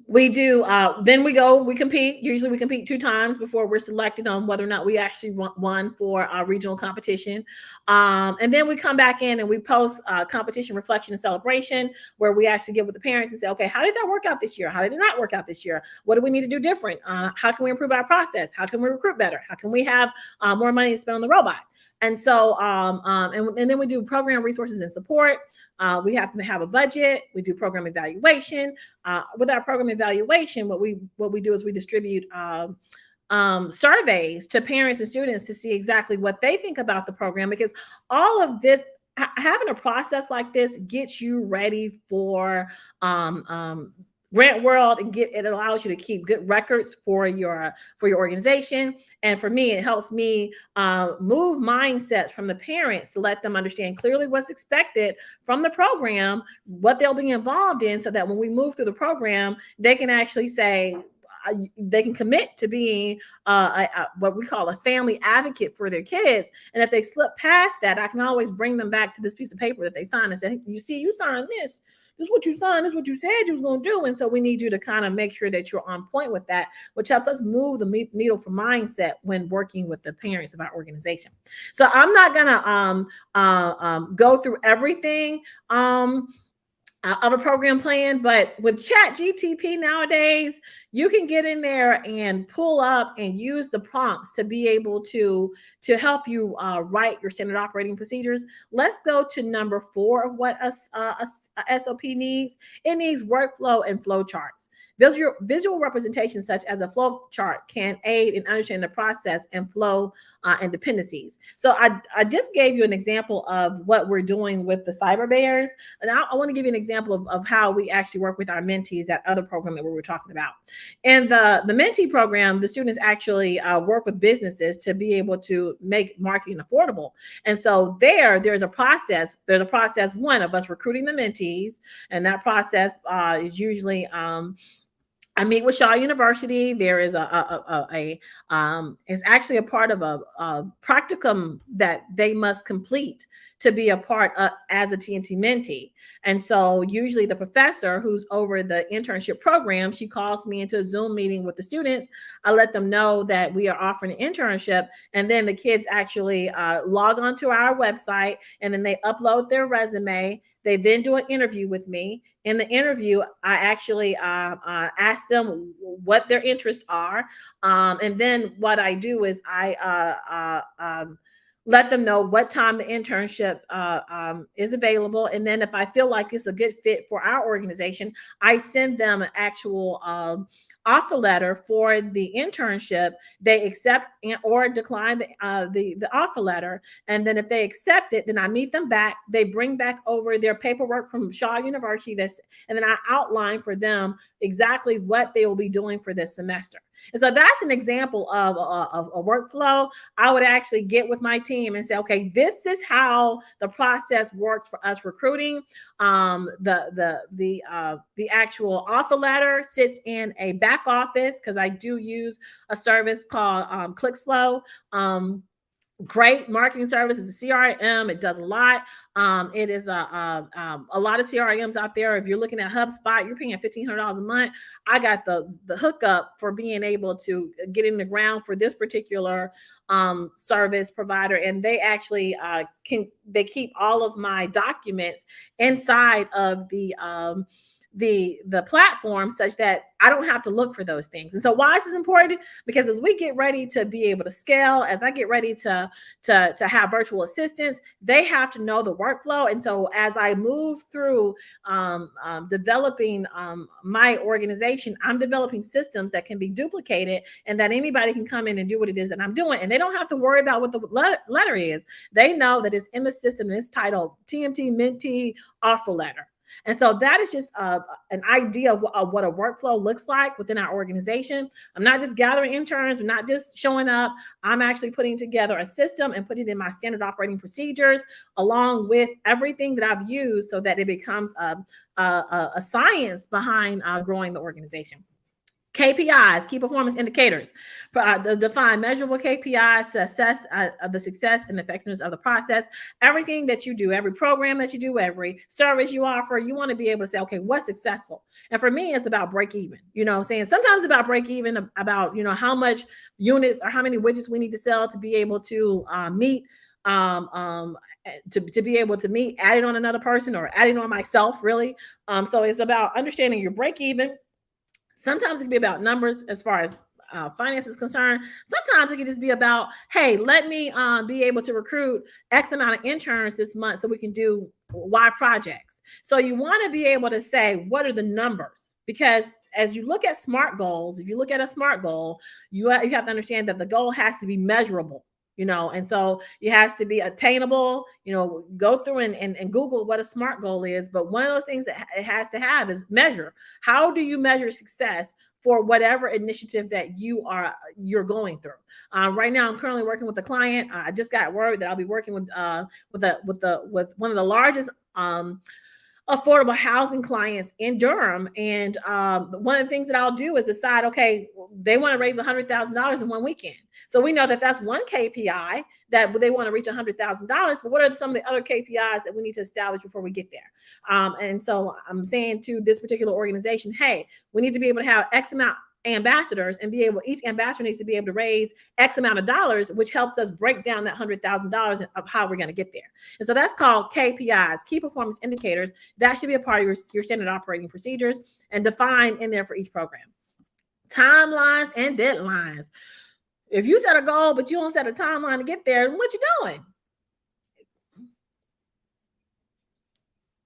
We do. Then we compete. Usually we compete 2 times before we're selected on whether or not we actually won for our regional competition. And then we come back in and we post competition reflection and celebration, where we actually get with the parents and say, okay, how did that work out this year? How did it not work out this year? What do we need to do different? How can we improve our process? How can we recruit better? How can we have more money to spend on the robot? And so, and then we do program resources and support. We have to have a budget. We do program evaluation. With our program evaluation, what we do is we distribute surveys to parents and students to see exactly what they think about the program, because all of this, having a process like this gets you ready for grant world, and it allows you to keep good records for your organization. And for me, it helps me move mindsets from the parents to let them understand clearly what's expected from the program, what they'll be involved in, so that when we move through the program, they can actually say, they can commit to being what we call a family advocate for their kids. And if they slip past that, I can always bring them back to this piece of paper that they signed and say, you see, you signed this. This is what you signed. This is what you said you was going to do. And so we need you to kind of make sure that you're on point with that, which helps us move the needle for mindset when working with the parents of our organization. So I'm not going to go through everything of a program plan, but with ChatGTP nowadays, you can get in there and pull up and use the prompts to be able to help you write your standard operating procedures. Let's go to number 4 of what a SOP needs. It needs workflow and flow charts. Visual representations such as a flow chart can aid in understanding the process and flow and dependencies. So I just gave you an example of what we're doing with the cyber bears. And I want to give you an example of how we actually work with our mentees, that other program that we were talking about. In the mentee program, the students actually work with businesses to be able to make marketing affordable. And so there's a process. There's a process, one, of us recruiting the mentees. And that process is usually I meet with Shaw University. There is it's actually a part of a practicum that they must complete to be a part of, as a TMT mentee. And so usually the professor who's over the internship program, she calls me into a Zoom meeting with the students. I let them know that we are offering an internship, and then the kids actually log onto our website, and then they upload their resume. They then do an interview with me. In the interview, I actually ask them what their interests are. And then what I do is I let them know what time the internship is available. And then if I feel like it's a good fit for our organization, I send them an actual offer letter for the internship. They accept or decline the offer letter. And then if they accept it, then I meet them back. They bring back over their paperwork from Shaw University, and then I outline for them exactly what they will be doing for this semester. And so that's an example of a workflow. I would actually get with my team and say, okay, this is how the process works for us recruiting. The actual offer letter sits in a back office, because I do use a service called ClickSlow. Great marketing service. Is a CRM. It does a lot. It is a lot of CRMs out there. If you're looking at HubSpot, you're paying $1,500 a month. I got the hookup for being able to get in the ground for this particular service provider, and they actually they keep all of my documents inside of the platform, such that I don't have to look for those things. And so why is this important? Because as we get ready to be able to scale, as I get ready to have virtual assistants, they have to know the workflow. And so as I move through developing my organization, I'm developing systems that can be duplicated and that anybody can come in and do what it is that I'm doing. And they don't have to worry about what the letter is. They know that it's in the system and it's titled TMT Mentee Offer Letter. And so that is just an idea of what a workflow looks like within our organization. I'm not just gathering interns. I'm not just showing up. I'm actually putting together a system and putting it in my standard operating procedures, along with everything that I've used, so that it becomes a science behind growing the organization. KPIs, key performance indicators, define measurable KPIs to assess the success and effectiveness of the process. Everything that you do, every program that you do, every service you offer, you want to be able to say, okay, what's successful? And for me, it's about break even. You know what I'm saying? Sometimes about break even, about, you know, how much units or how many widgets we need to sell to be able to meet to be able to meet adding on another person or adding on myself, really. So it's about understanding your break even. Sometimes it can be about numbers as far as finance is concerned. Sometimes it can just be about, hey, let me be able to recruit X amount of interns this month so we can do Y projects. So you want to be able to say, what are the numbers? Because as you look at SMART goals, if you look at a SMART goal, you have to understand that the goal has to be measurable. You know, and so it has to be attainable. You know, go through and Google what a SMART goal is. But one of those things that it has to have is measure. How do you measure success for whatever initiative that you're going through? Right now, I'm currently working with a client. I just got word that I'll be working with one of the largest affordable housing clients in Durham. And one of the things that I'll do is decide, okay, they want to raise $100,000 in one weekend. So we know that that's one KPI that they want to reach $100,000. But what are some of the other KPIs that we need to establish before we get there? And so I'm saying to this particular organization, hey, we need to be able to have X amount ambassadors and be able, each ambassador needs to be able to raise X amount of dollars, which helps us break down that $100,000 of how we're going to get there. And so that's called KPIs, key performance indicators. That should be a part of your standard operating procedures and defined in there for each program. Timelines and deadlines. If you set a goal, but you don't set a timeline to get there, then what you doing?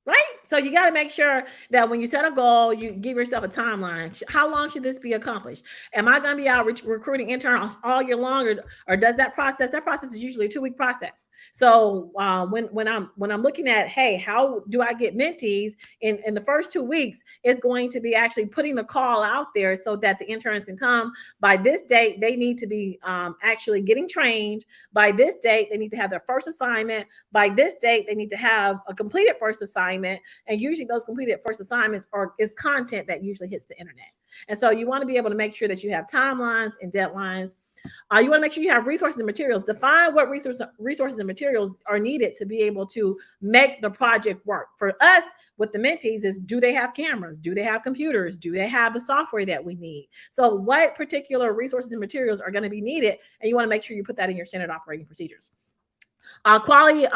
Right? So you got to make sure that when you set a goal, you give yourself a timeline. How long should this be accomplished? Am I going to be out recruiting interns all year long, or does that process is usually a 2-week process. So when I'm looking at, hey, how do I get mentees in the first 2 weeks, it's going to be actually putting the call out there so that the interns can come. By this date, they need to be actually getting trained. By this date, they need to have their first assignment. By this date, they need to have a completed first assignment. And usually those completed first assignments is content that usually hits the internet. And so you want to be able to make sure that you have timelines and deadlines. You want to make sure you have resources and materials. Define what resources and materials are needed to be able to make the project work. For us, with the mentees is, do they have cameras? Do they have computers? Do they have the software that we need? So what particular resources and materials are going to be needed? And you want to make sure you put that in your standard operating procedures. Quality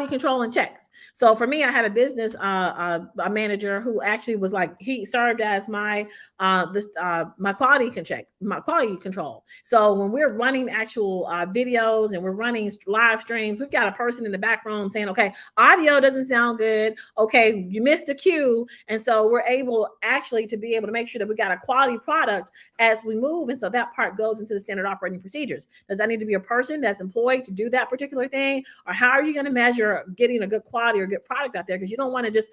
control and checks. So for me, I had a business a manager who actually was like, he served as my quality control. So when we're running actual videos and we're running live streams, we've got a person in the back room saying, okay, audio doesn't sound good. Okay, you missed a cue. And so we're able actually to be able to make sure that we got a quality product as we move. And so that part goes into the standard operating procedures. Does that need to be a person that's employed to do that particular thing? Or how are you going to measure getting a good quality or good product out there? Because you don't want to just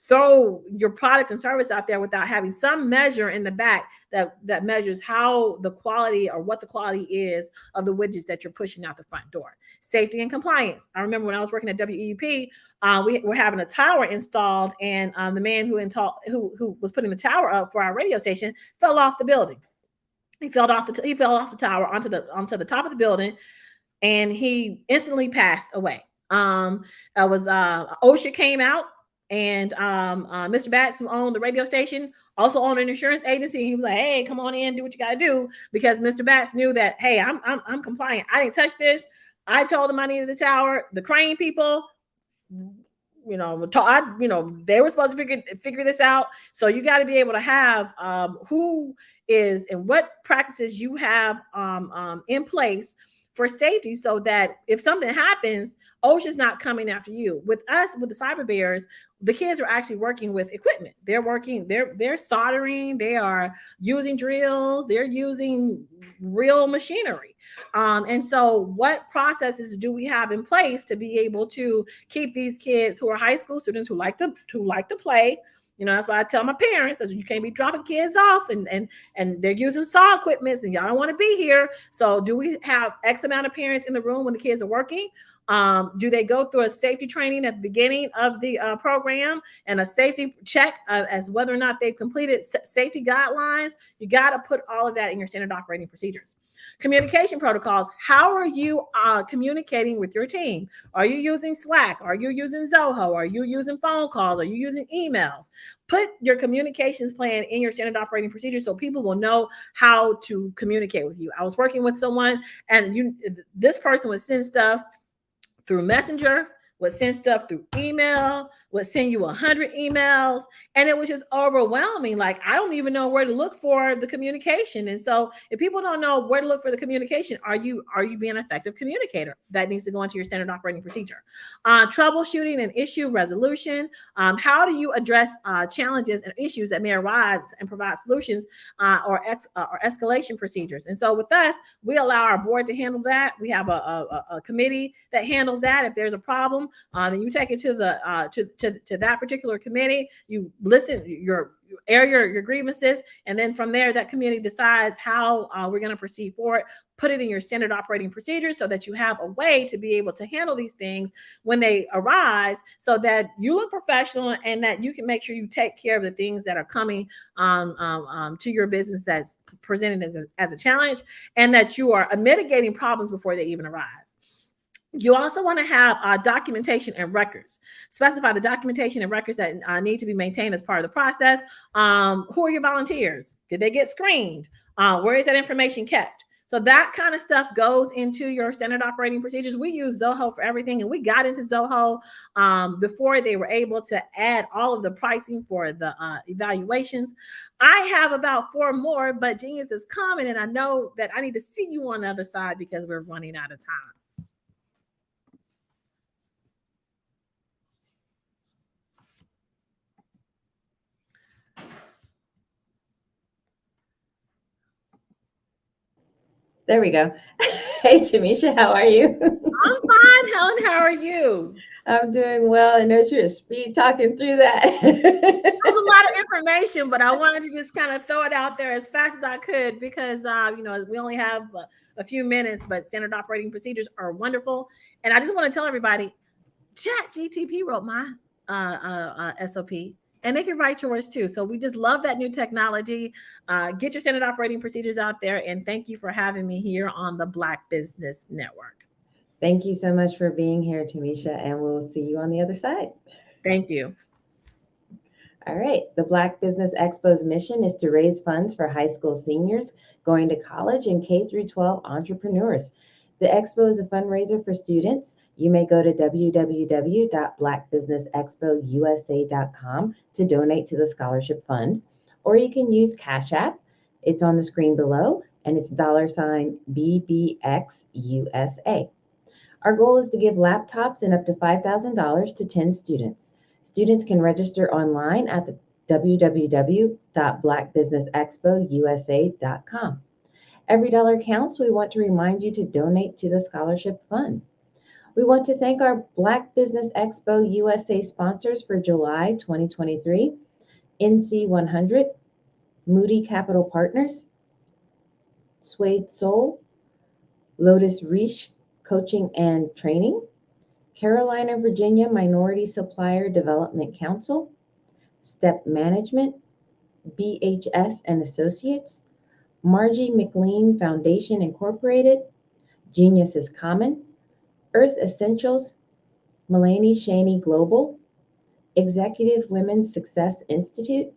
throw your product and service out there without having some measure in the back that measures how the quality or what the quality is of the widgets that you're pushing out the front door. Safety and compliance. I remember when I was working at WEP, we were having a tower installed, and the man who was putting the tower up for our radio station fell off the building. He fell off the tower onto the top of the building, and he instantly passed away. OSHA came out, and Mr. Batts, who owned the radio station, also owned an insurance agency. He was like, "Hey, come on in, do what you got to do," because Mr. Batts knew that, hey, I'm compliant. I didn't touch this. I told them I needed the tower. The crane people, they were supposed to figure this out. So you got to be able to have who is and what practices you have in place for safety, so that if something happens, OSHA's not coming after you. With us, with the cyber bears, the kids are actually working with equipment. They're soldering, they are using drills, they're using real machinery. And so what processes do we have in place to be able to keep these kids who are high school students who like to play, You know, that's why I tell my parents that you can't be dropping kids off and they're using saw equipment and y'all don't want to be here. So do we have X amount of parents in the room when the kids are working? Do they go through a safety training at the beginning of the program and a safety check as whether or not they've completed safety guidelines? You got to put all of that in your standard operating procedures. Communication protocols. How are you communicating with your team? Are you using Slack? Are you using Zoho? Are you using phone calls? Are you using emails? Put your communications plan in your standard operating procedure so people will know how to communicate with you. I was working with someone and this person would send stuff through Messenger, would send stuff through email, would send you 100 emails. And it was just overwhelming. Like, I don't even know where to look for the communication. And so if people don't know where to look for the communication, are you being an effective communicator? That needs to go into your standard operating procedure. Troubleshooting and issue resolution. How do you address challenges and issues that may arise and provide solutions or escalation procedures? And so with us, we allow our board to handle that. We have a committee that handles that. If there's a problem, then you take it to the to that particular committee. You listen, you air your grievances, and then from there, that committee decides how we're going to proceed forward. Put it in your standard operating procedures so that you have a way to be able to handle these things when they arise, so that you look professional and that you can make sure you take care of the things that are coming to your business that's presented as a challenge, and that you are mitigating problems before they even arise. You also want to have documentation and records. Specify the documentation and records that need to be maintained as part of the process. Who are your volunteers? Did they get screened? Where is that information kept? So that kind of stuff goes into your standard operating procedures. We use Zoho for everything, and we got into Zoho before they were able to add all of the pricing for the evaluations. I have about 4 more, but Genius is coming, and I know that I need to see you on the other side because we're running out of time. There we go. Hey, Tamisha, how are you? I'm fine, Helen. How are you? I'm doing well. I know you're speed talking through that. There's a lot of information, but I wanted to just kind of throw it out there as fast as I could because, we only have a few minutes, but standard operating procedures are wonderful. And I just want to tell everybody, ChatGTP wrote my SOP. And they can write yours too. So we just love that new technology. Get your standard operating procedures out there. And thank you for having me here on the Black Business Network. Thank you so much for being here, Tamisha. And we'll see you on the other side. Thank you. All right. The Black Business Expo's mission is to raise funds for high school seniors going to college and K-12 entrepreneurs. The Expo is a fundraiser for students. You may go to www.blackbusinessexpousa.com to donate to the scholarship fund, or you can use Cash App. It's on the screen below, and it's $BBXUSA. Our goal is to give laptops and up to $5,000 to 10 students. Students can register online at the www.blackbusinessexpousa.com. Every dollar counts. We want to remind you to donate to the scholarship fund. We want to thank our Black Business Expo USA sponsors for July 2023, NC100, Moody Capital Partners, Suede Soul, Lotus Reach Coaching and Training, Carolina, Virginia Minority Supplier Development Council, Step Management, BHS and Associates, Margie McLean Foundation Incorporated, Genius is Common, Earth Essentials, Mulaney Shaney Global, Executive Women's Success Institute,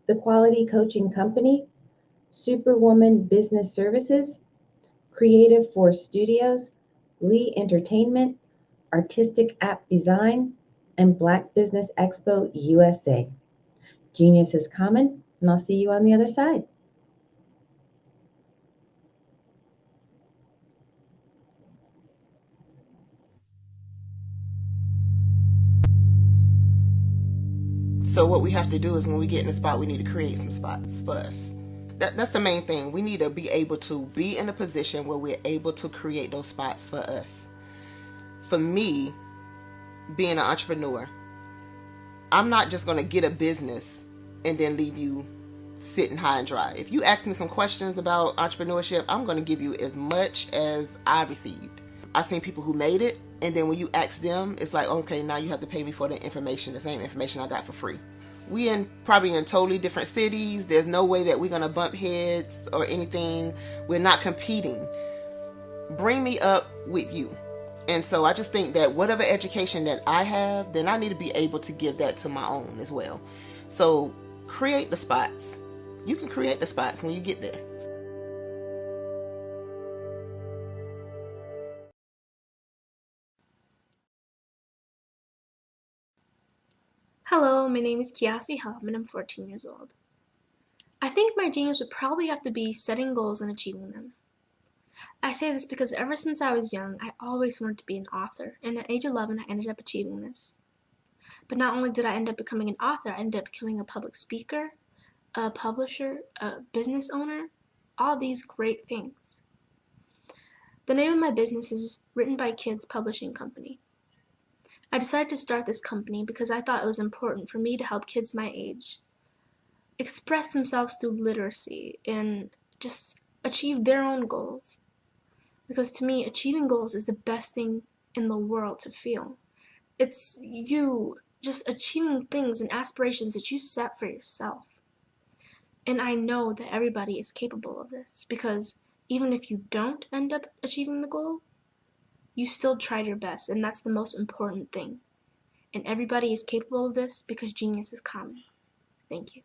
The Quality Coaching Company, Superwoman Business Services, Creative Force Studios, Lee Entertainment, Artistic App Design, and Black Business Expo USA. Genius is Common, and I'll see you on the other side. So what we have to do is when we get in the spot, we need to create some spots for us. That's the main thing. We need to be able to be in a position where we're able to create those spots for us. For me, being an entrepreneur, I'm not just going to get a business and then leave you sitting high and dry. If you ask me some questions about entrepreneurship, I'm going to give you as much as I received. I've seen people who made it, and then when you ask them, it's like, okay, now you have to pay me for the information, the same information I got for free. We probably in totally different cities. There's no way that we're going to bump heads or anything. We're not competing. Bring me up with you. And so I just think that whatever education that I have, then I need to be able to give that to my own as well. So create the spots. You can create the spots when you get there. Hello, my name is Kiasi Helm and I'm 14 years old. I think my genius would probably have to be setting goals and achieving them. I say this because ever since I was young, I always wanted to be an author, and at age 11, I ended up achieving this. But not only did I end up becoming an author, I ended up becoming a public speaker, a publisher, a business owner, all these great things. The name of my business is Written by Kids Publishing Company. I decided to start this company because I thought it was important for me to help kids my age express themselves through literacy and just achieve their own goals. Because to me, achieving goals is the best thing in the world to feel. It's you just achieving things and aspirations that you set for yourself. And I know that everybody is capable of this because even if you don't end up achieving the goal, you still tried your best, and that's the most important thing. And everybody is capable of this because genius is common. Thank you.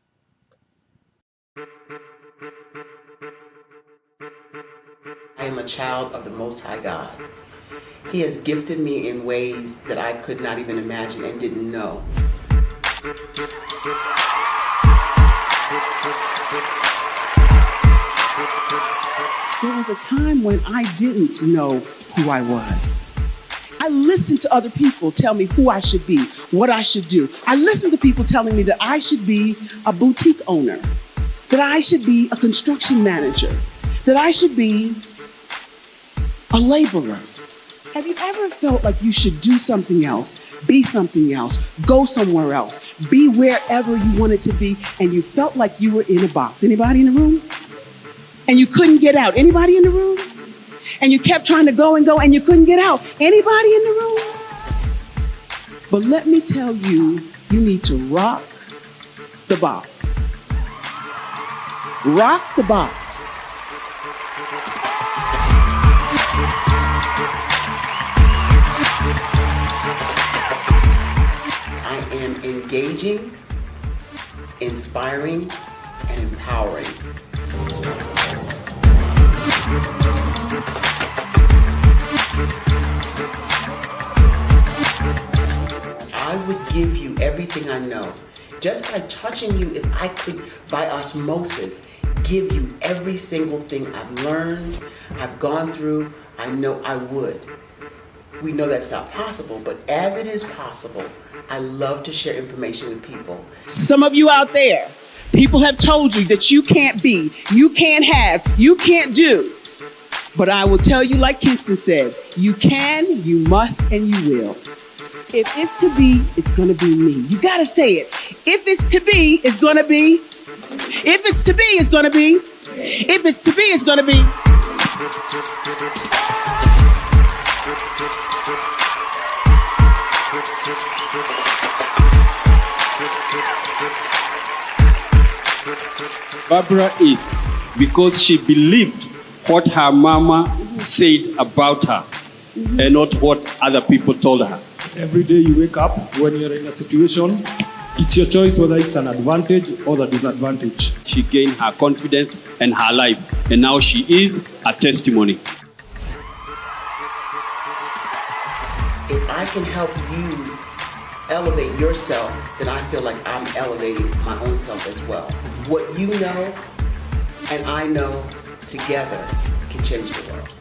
I am a child of the Most High God. He has gifted me in ways that I could not even imagine and didn't know. There was a time when I didn't know who I was. I listened to other people tell me who I should be, what I should do. I listened to people telling me that I should be a boutique owner, that I should be a construction manager, that I should be a laborer. Have you ever felt like you should do something else, be something else, go somewhere else, be wherever you wanted to be, and you felt like you were in a box? Anybody in the room? And you couldn't get out? Anybody in the room? And you kept trying to go and you couldn't get out? Anybody in the room? But let me tell you, you need to rock the box. Rock the box. I am engaging, inspiring, and empowering. I would give you everything I know. Just by touching you, if I could, by osmosis, give you every single thing I've learned, I've gone through, I know I would. We know that's not possible, but as it is possible, I love to share information with people. Some of you out there, people have told you that you can't be, you can't have, you can't do. But I will tell you, like Kinston said, you can, you must, and you will. If it's to be, it's going to be me. You got to say it. If it's to be, it's going to be. If it's to be, it's going to be. If it's to be, it's going to be. Barbara is because she believed what her mama said about her and not what other people told her. Every day you wake up, when you're in a situation, it's your choice whether it's an advantage or the disadvantage. She gained her confidence and her life, and now she is a testimony. If I can help you elevate yourself, then I feel like I'm elevating my own self as well. What you know and I know together can change the world.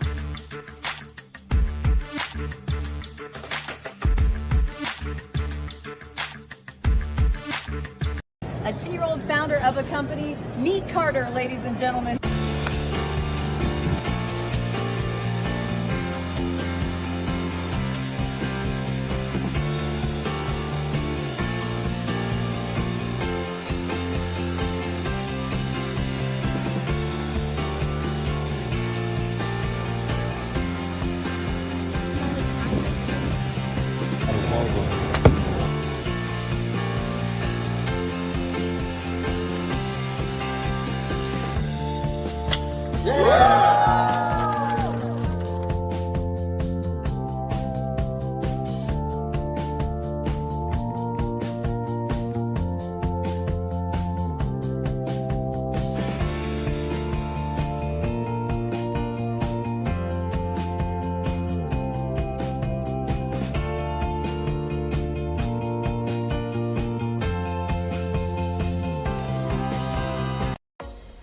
A 10-year-old founder of a company. Meet Carter, ladies and gentlemen.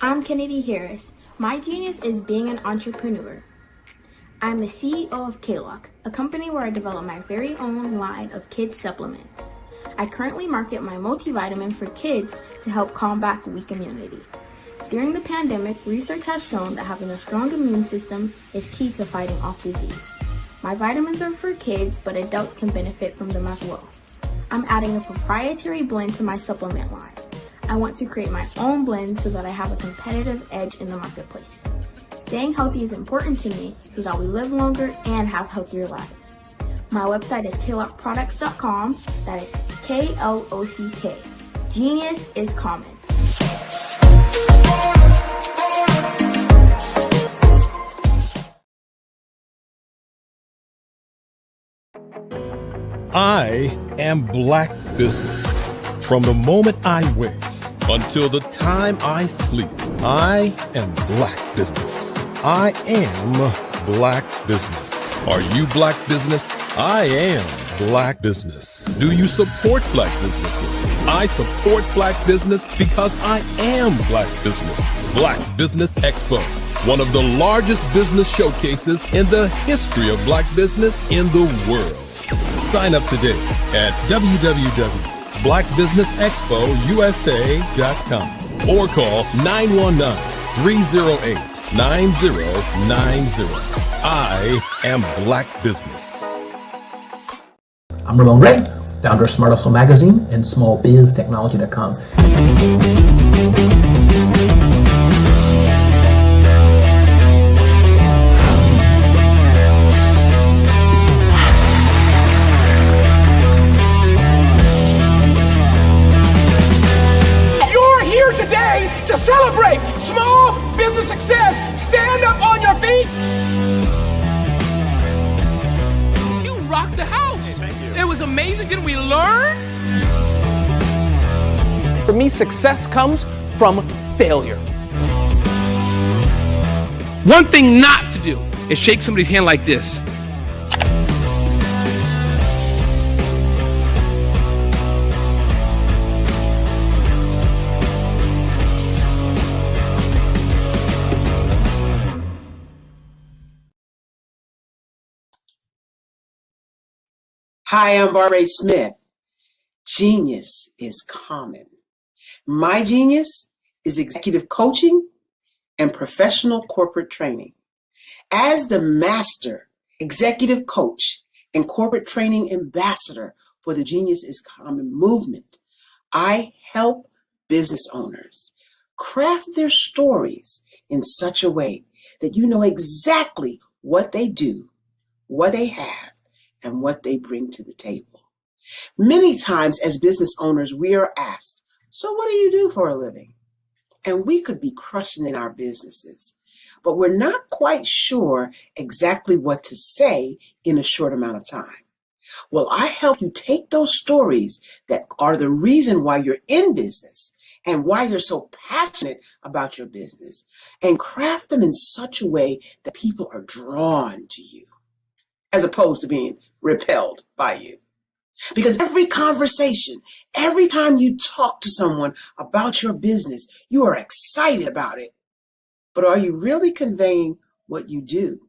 I'm Kennedy Harris. My genius is being an entrepreneur. I'm the CEO of K-Lock, a company where I develop my very own line of kids supplements. I currently market my multivitamin for kids to help combat weak immunity. During the pandemic, research has shown that having a strong immune system is key to fighting off disease. My vitamins are for kids, but adults can benefit from them as well. I'm adding a proprietary blend to my supplement line. I want to create my own blend so that I have a competitive edge in the marketplace. Staying healthy is important to me so that we live longer and have healthier lives. My website is klockproducts.com. That is K-L-O-C-K. Genius is common. I am Black business. From the moment I wake until the time I sleep, I am Black business. I am Black business. Are you Black business? I am Black business. Do you support Black businesses? I support Black business because I am Black business. Black Business Expo, one of the largest business showcases in the history of Black business in the world. Sign up today at www.blackbusinessexpousa.com or call 919-308-9090. I am Black business. I'm Ramon Ray, founder of Smart Hustle Magazine and smallbiztechnology.com. To celebrate small business success. Stand up on your feet. You rocked the house. Hey, thank you. It was amazing. Didn't we learn? For me, success comes from failure. One thing not to do is shake somebody's hand like this. Hi, I'm Barbara Smith. Genius is common. My genius is executive coaching and professional corporate training. As the master executive coach and corporate training ambassador for the Genius is Common movement, I help business owners craft their stories in such a way that you know exactly what they do, what they have, and what they bring to the table. Many times as business owners, we are asked, so what do you do for a living? And we could be crushing in our businesses, but we're not quite sure exactly what to say in a short amount of time. Well, I help you take those stories that are the reason why you're in business and why you're so passionate about your business and craft them in such a way that people are drawn to you, as opposed to being repelled by you. Because every conversation, every time you talk to someone about your business, you are excited about it. But are you really conveying what you do,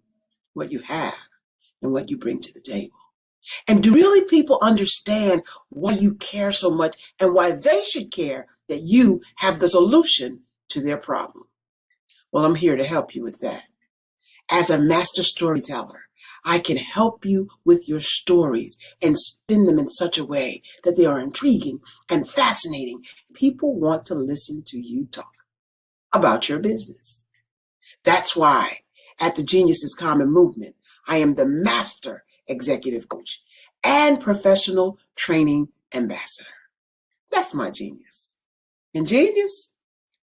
what you have, and what you bring to the table? And do really people understand why you care so much and why they should care that you have the solution to their problem? Well, I'm here to help you with that. As a master storyteller, I can help you with your stories and spin them in such a way that they are intriguing and fascinating. People want to listen to you talk about your business. That's why at the Genius is Common movement, I am the master executive coach and professional training ambassador. That's my genius. And genius?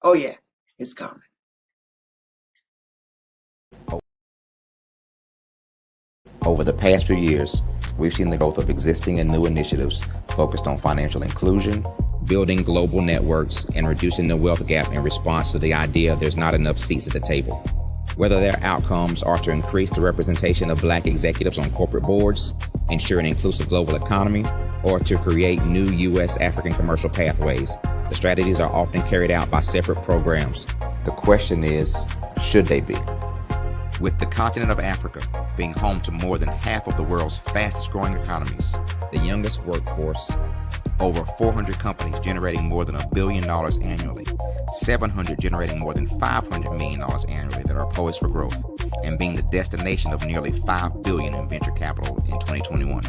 Oh yeah, it's common. Over the past few years, we've seen the growth of existing and new initiatives focused on financial inclusion, building global networks, and reducing the wealth gap in response to the idea there's not enough seats at the table. Whether their outcomes are to increase the representation of Black executives on corporate boards, ensure an inclusive global economy, or to create new U.S. African commercial pathways, the strategies are often carried out by separate programs, The question is, should they be? With the continent of Africa being home to more than half of the world's fastest growing economies, the youngest workforce, over 400 companies generating more than $1 billion annually, 700 generating more than $500 million annually that are poised for growth, and being the destination of nearly $5 billion in venture capital in 2021.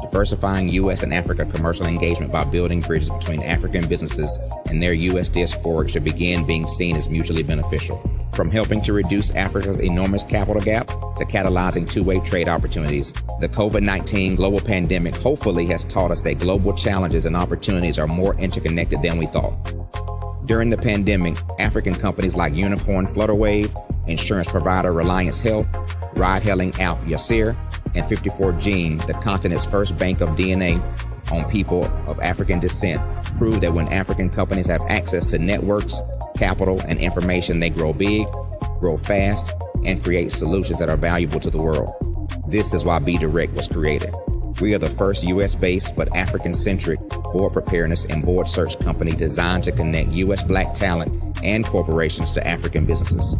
Diversifying U.S. and Africa commercial engagement by building bridges between African businesses and their U.S. diaspora should begin being seen as mutually beneficial. From helping to reduce Africa's enormous capital gap to catalyzing two-way trade opportunities, the COVID-19 global pandemic hopefully has taught us that global challenges and opportunities are more interconnected than we thought. During the pandemic, African companies like Unicorn Flutterwave, insurance provider Reliance Health, ride-hailing app Yasir, and 54Gene, the continent's first bank of DNA on people of African descent, proved that when African companies have access to networks, capital, and information, they grow big, grow fast, and create solutions that are valuable to the world. This is why Be Direct was created. We are the first U.S.-based but African-centric board preparedness and board search company designed to connect U.S. Black talent and corporations to African businesses.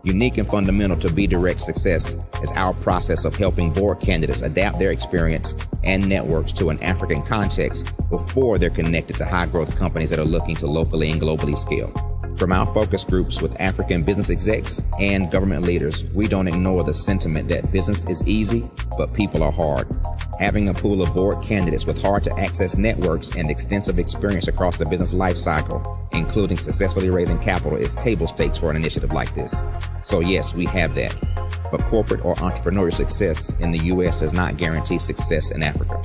Unique and fundamental to Be Direct's success is our process of helping board candidates adapt their experience and networks to an African context before they're connected to high-growth companies that are looking to locally and globally scale. From our focus groups with African business execs and government leaders, we don't ignore the sentiment that business is easy, but people are hard. Having a pool of board candidates with hard-to-access networks and extensive experience across the business life cycle, including successfully raising capital, is table stakes for an initiative like this. So yes, we have that. But corporate or entrepreneurial success in the U.S. does not guarantee success in Africa.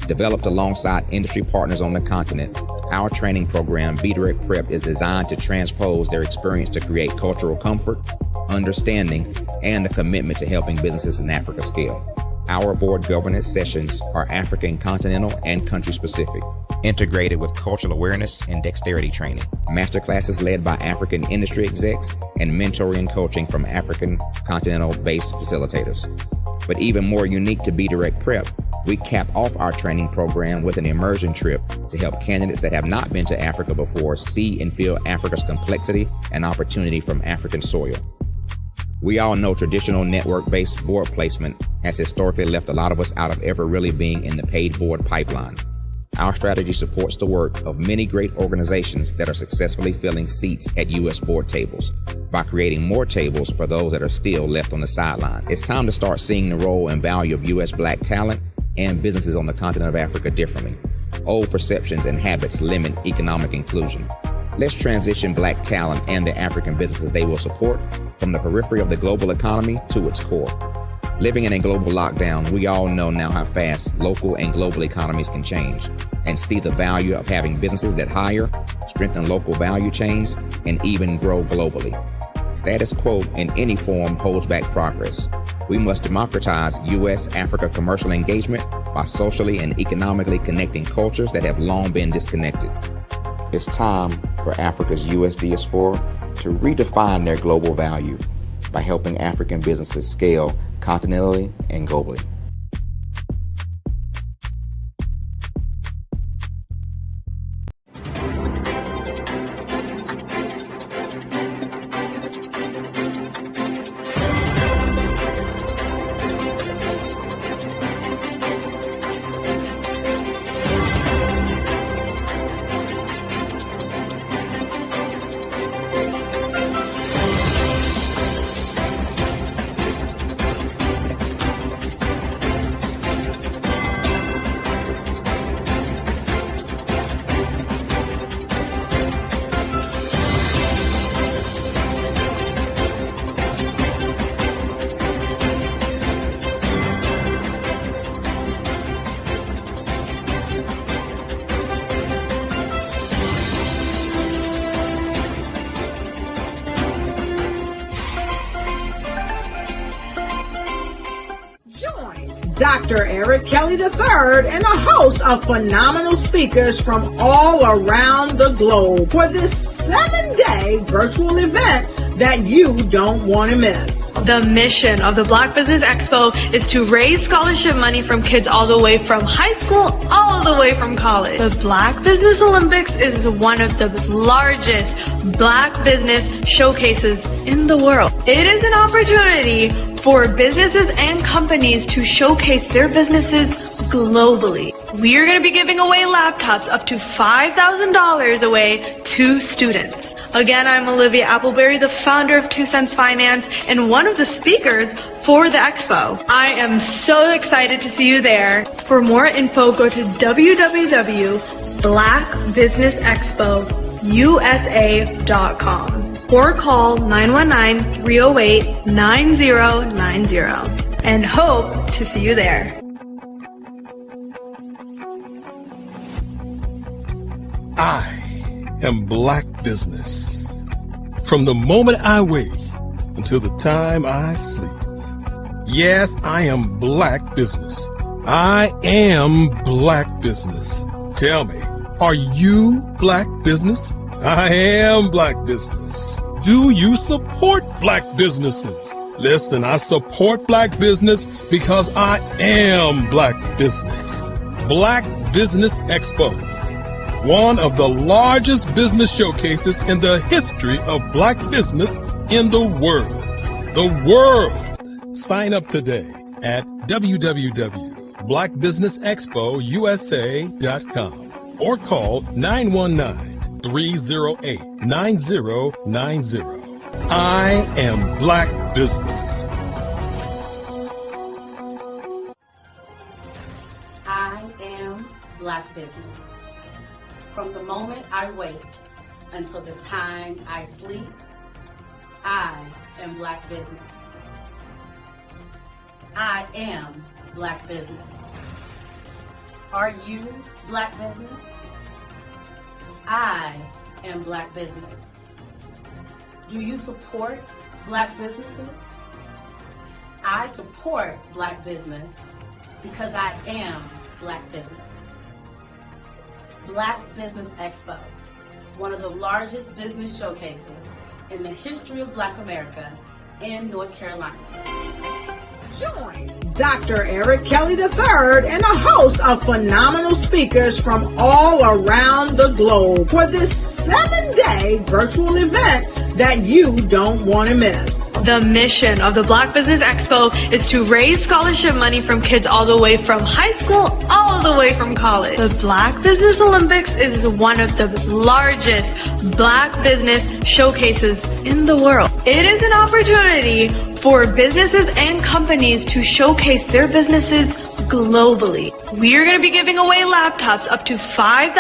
Developed alongside industry partners on the continent, our training program, Be Direct Prep, is designed to transpose their experience to create cultural comfort, understanding, and a commitment to helping businesses in Africa scale. Our board governance sessions are African, continental, and country-specific, integrated with cultural awareness and dexterity training, masterclasses led by African industry execs, and mentoring and coaching from African continental-based facilitators. But even more unique to Be Direct Prep, we cap off our training program with an immersion trip to help candidates that have not been to Africa before see and feel Africa's complexity and opportunity from African soil. We all know traditional network-based board placement has historically left a lot of us out of ever really being in the paid board pipeline. Our strategy supports the work of many great organizations that are successfully filling seats at U.S. board tables by creating more tables for those that are still left on the sideline. It's time to start seeing the role and value of U.S. Black talent and businesses on the continent of Africa differently. Old perceptions and habits limit economic inclusion. Let's transition Black talent and the African businesses they will support from the periphery of the global economy to its core. Living in a global lockdown, we all know now how fast local and global economies can change, and see the value of having businesses that hire, strengthen local value chains, and even grow globally. Status quo in any form holds back progress. We must democratize U.S.-Africa commercial engagement by socially and economically connecting cultures that have long been disconnected. It's time for Africa's U.S. diaspora to redefine their global value by helping African businesses scale continentally and globally. Dr. Eric Kelly III and a host of phenomenal speakers from all around the globe for this 7-day virtual event that you don't want to miss. The mission of the Black Business Expo is to raise scholarship money from kids all the way from high school, all the way from college. The Black Business Olympics is one of the largest Black business showcases in the world. It is an opportunity for businesses and companies to showcase their businesses globally. We are going to be giving away laptops up to $5,000 away to students. Again, I'm Olivia Appleberry, the founder of 2 Cents Finance and one of the speakers for the expo. I am so excited to see you there. For more info, go to www.blackbusinessexpousa.com or call 919-308-9090 and hope to see you there. I am Black business. From the moment I wake until the time I sleep. Yes, I am Black business. I am Black business. Tell me, are you Black business? I am Black business. Do you support Black businesses? Listen, I support Black business because I am Black business. Black Business Expo, one of the largest business showcases in the history of Black business in the world. The world! Sign up today at www.blackbusinessexpousa.com or call 919-308-9090. I am Black business. I am Black business. From the moment I wake until the time I sleep, I am Black business. I am Black business. Are you Black business? I am Black business. Do you support Black businesses? I support Black business because I am Black business. Black Business Expo, one of the largest business showcases in the history of Black America in North Carolina. Join Dr. Eric Kelly III and a host of phenomenal speakers from all around the globe for this 7-day virtual event that you don't want to miss. The mission of the Black Business Expo is to raise scholarship money from kids all the way from high school, all the way from college. The Black Business Olympics is one of the largest Black business showcases in the world. It is an opportunity for businesses and companies to showcase their businesses globally. We are going to be giving away laptops up to $5,000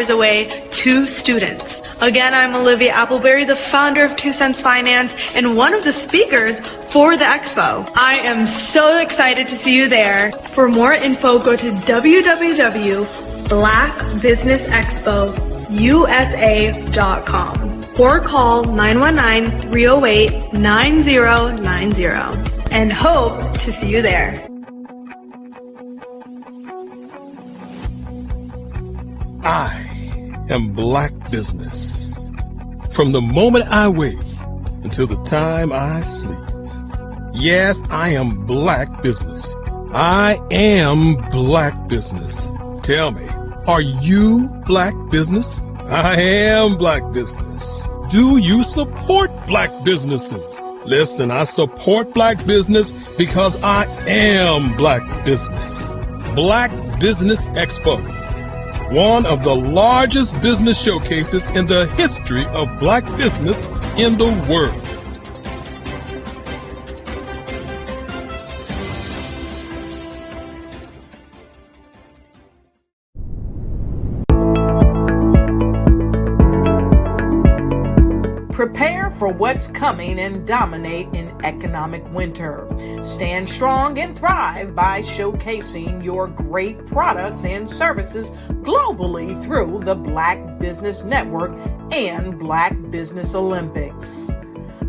away to students. Again, I'm Olivia Appleberry, the founder of 2 Cents Finance and one of the speakers for the expo. I am so excited to see you there. For more info, go to www.blackbusinessexpousa.com or call 919-308-9090 and hope to see you there. I am Black business. From the moment I wake until the time I sleep. Yes, I am Black business. I am Black business. Tell me, are you Black business? I am Black business. Do you support Black businesses? Listen, I support Black business because I am Black business. Black Business Expo, one of the largest business showcases in the history of Black business in the world. Prepare for what's coming and dominate in economic winter. Stand strong and thrive by showcasing your great products and services globally through the Black Business Network and Black Business Olympics.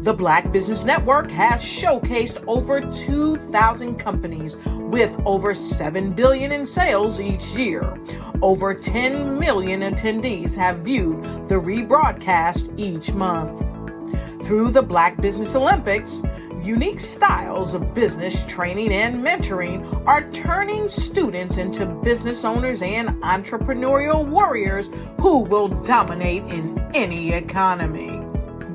The Black Business Network has showcased over 2,000 companies with over $7 billion in sales each year. Over 10 million attendees have viewed the rebroadcast each month. Through the Black Business Olympics, Unique styles of business training and mentoring are turning students into business owners and entrepreneurial warriors who will dominate in any economy.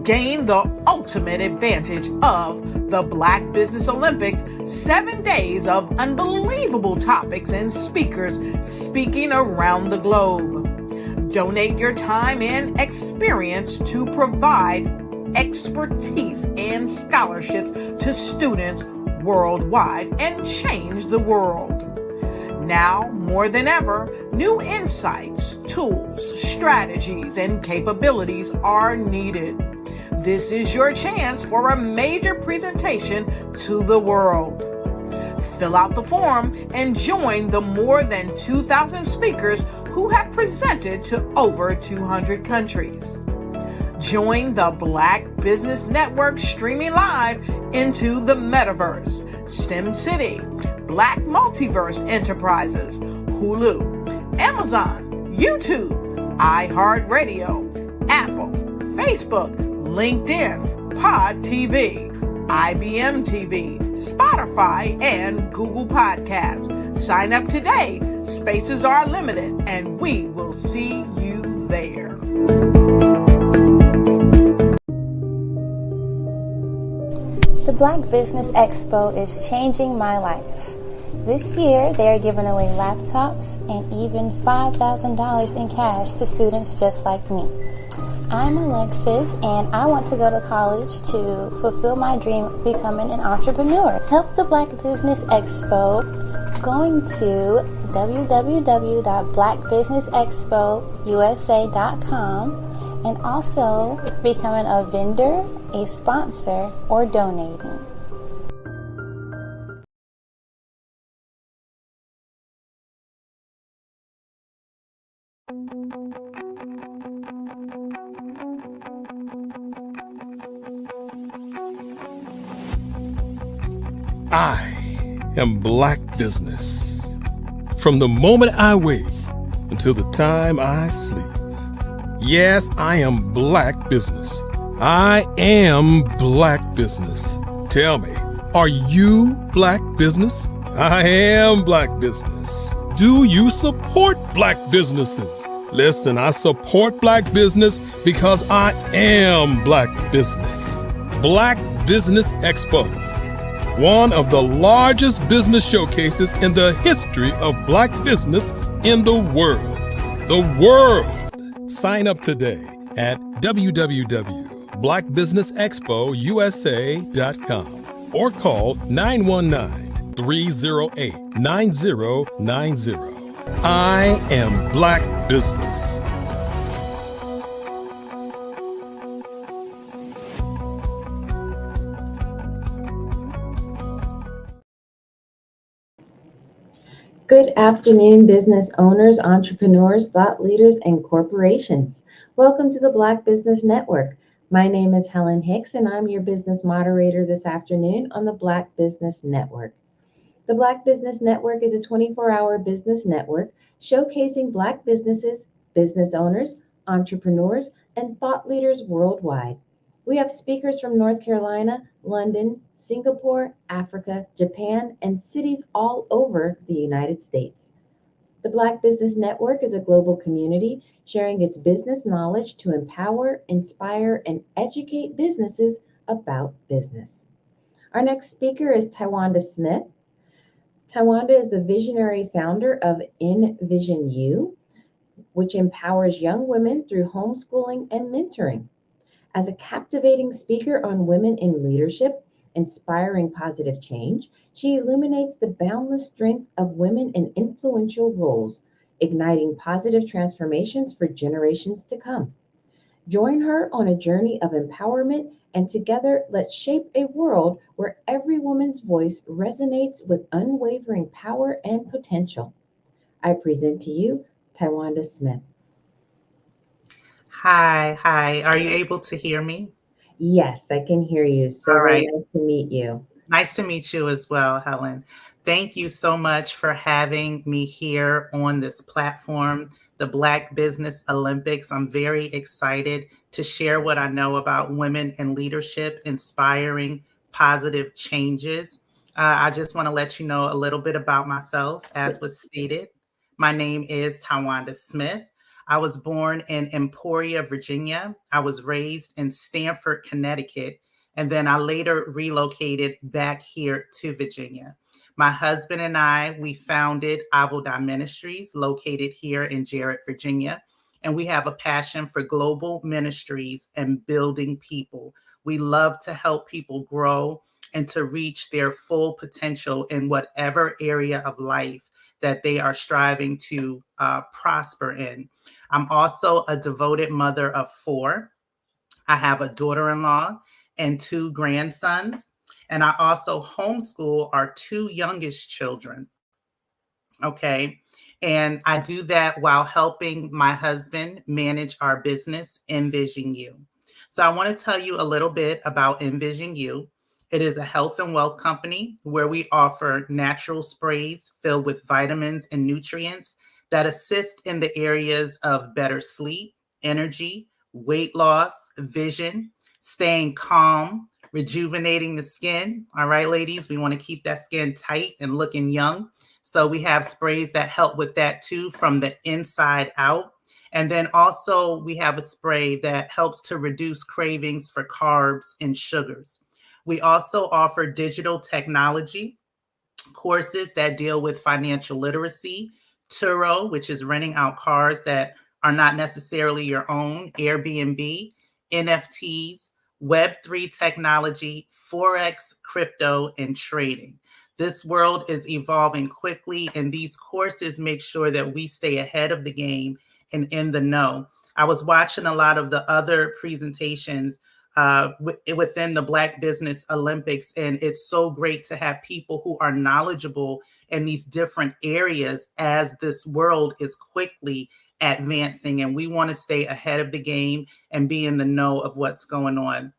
Gain the ultimate advantage of the Black Business Olympics, 7 days of unbelievable topics and speakers speaking around the globe. Donate your time and experience to provide expertise and scholarships to students worldwide and change the world. Now, more than ever, new insights, tools, strategies, and capabilities are needed. This is your chance for a major presentation to the world. Fill out the form and join the more than 2,000 speakers who have presented to over 200 countries. Join the Black Business Network streaming live into the Metaverse, STEM City, Black Multiverse Enterprises, Hulu, Amazon, YouTube, iHeartRadio, Apple, Facebook, LinkedIn, Pod TV, IBM TV, Spotify, and Google Podcasts. Sign up today. Spaces are limited, and we will see you there. The Black Business Expo is changing my life. This year, they are giving away laptops and even $5,000 in cash to students just like me. I'm Alexis, and I want to go to college to fulfill my dream of becoming an entrepreneur. Help the Black Business Expo going to www.blackbusinessexpousa.com and also becoming a vendor, a sponsor, or donating. I am Black business. From the moment I wake until the time I sleep. Yes, I am Black business. I am Black business. Tell me, are you Black business? I am Black business. Do you support Black businesses? Listen, I support Black business because I am Black business. Black Business Expo, one of the largest business showcases in the history of Black business in the world. The world! Sign up today at www.blackbusinessexpousa.com or call 919-308-9090. I am Black business. Good afternoon, business owners, entrepreneurs, thought leaders, and corporations. Welcome to the Black Business Network. My name is Helen Hicks, and I'm your business moderator this afternoon on the Black Business Network. The Black Business Network is a 24-hour business network showcasing Black businesses, business owners, entrepreneurs, and thought leaders worldwide. We have speakers from North Carolina, London, Singapore, Africa, Japan, and cities all over the United States. The Black Business Network is a global community sharing its business knowledge to empower, inspire, and educate businesses about business. Our next speaker is Tywanda Smith. Tywanda is the visionary founder of Envision You, which empowers young women through homeschooling and mentoring. As a captivating speaker on women in leadership, inspiring positive change, she illuminates the boundless strength of women in influential roles, igniting positive transformations for generations to come. Join her on a journey of empowerment, and together let's shape a world where every woman's voice resonates with unwavering power and potential. I present to you Tywanda Smith. Hi. Are you able to hear me? Yes, I can hear you. So All right. nice to meet you. Nice to meet you as well, Helen. Thank you so much for having me here on this platform, the Black Business Olympics. I'm very excited to share what I know about women in leadership, inspiring positive changes. I just want to let you know a little bit about myself. As was stated, my name is Tawanda Smith. I was born in Emporia, Virginia. I was raised in Stamford, Connecticut, and then I later relocated back here to Virginia. My husband and I, we founded Avodah Ministries, located here in Jarrett, Virginia, and we have a passion for global ministries and building people. We love to help people grow and to reach their full potential in whatever area of life that they are striving to prosper in. I'm also a devoted mother of 4. I have a daughter-in-law and 2 grandsons, and I also homeschool our 2 youngest children. Okay. And I do that while helping my husband manage our business, Envision You. So I want to tell you a little bit about Envision You. It is a health and wealth company where we offer natural sprays filled with vitamins and nutrients that assist in the areas of better sleep, energy, weight loss, vision, staying calm, rejuvenating the skin. All right, ladies, we want to keep that skin tight and looking young. So we have sprays that help with that too, from the inside out. And then also we have a spray that helps to reduce cravings for carbs and sugars. We also offer digital technology courses that deal with financial literacy, Turo, which is renting out cars that are not necessarily your own, Airbnb, NFTs, Web3 technology, Forex, crypto, and trading. This world is evolving quickly, and these courses make sure that we stay ahead of the game and in the know. I was watching a lot of the other presentations within the Black Business Olympics, and it's so great to have people who are knowledgeable in these different areas as this world is quickly advancing, and we want to stay ahead of the game and be in the know of what's going on.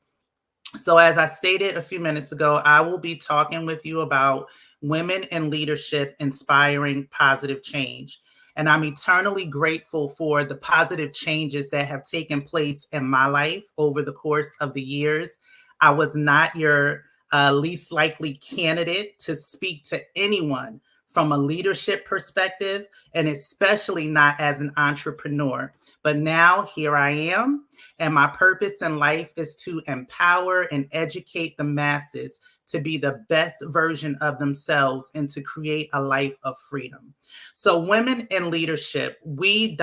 So as I stated a few minutes ago, I will be talking with you about women in leadership inspiring positive change. And I'm eternally grateful for the positive changes that have taken place in my life over the course of the years. I was not your least likely candidate to speak to anyone from a leadership perspective, and especially not as an entrepreneur. But now here I am, and my purpose in life is to empower and educate the masses to be the best version of themselves and to create a life of freedom. So women in leadership, we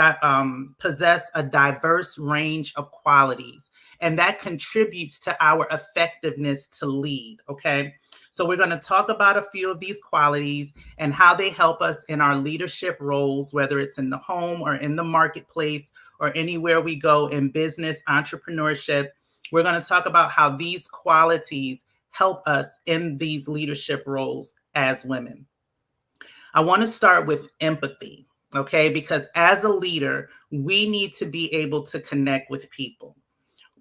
possess a diverse range of qualities, and that contributes to our effectiveness to lead, okay? So we're going to talk about a few of these qualities and how they help us in our leadership roles, whether it's in the home or in the marketplace or anywhere we go in business, entrepreneurship. We're going to talk about how these qualities help us in these leadership roles as women. I want to start with empathy, okay? Because as a leader, we need to be able to connect with people.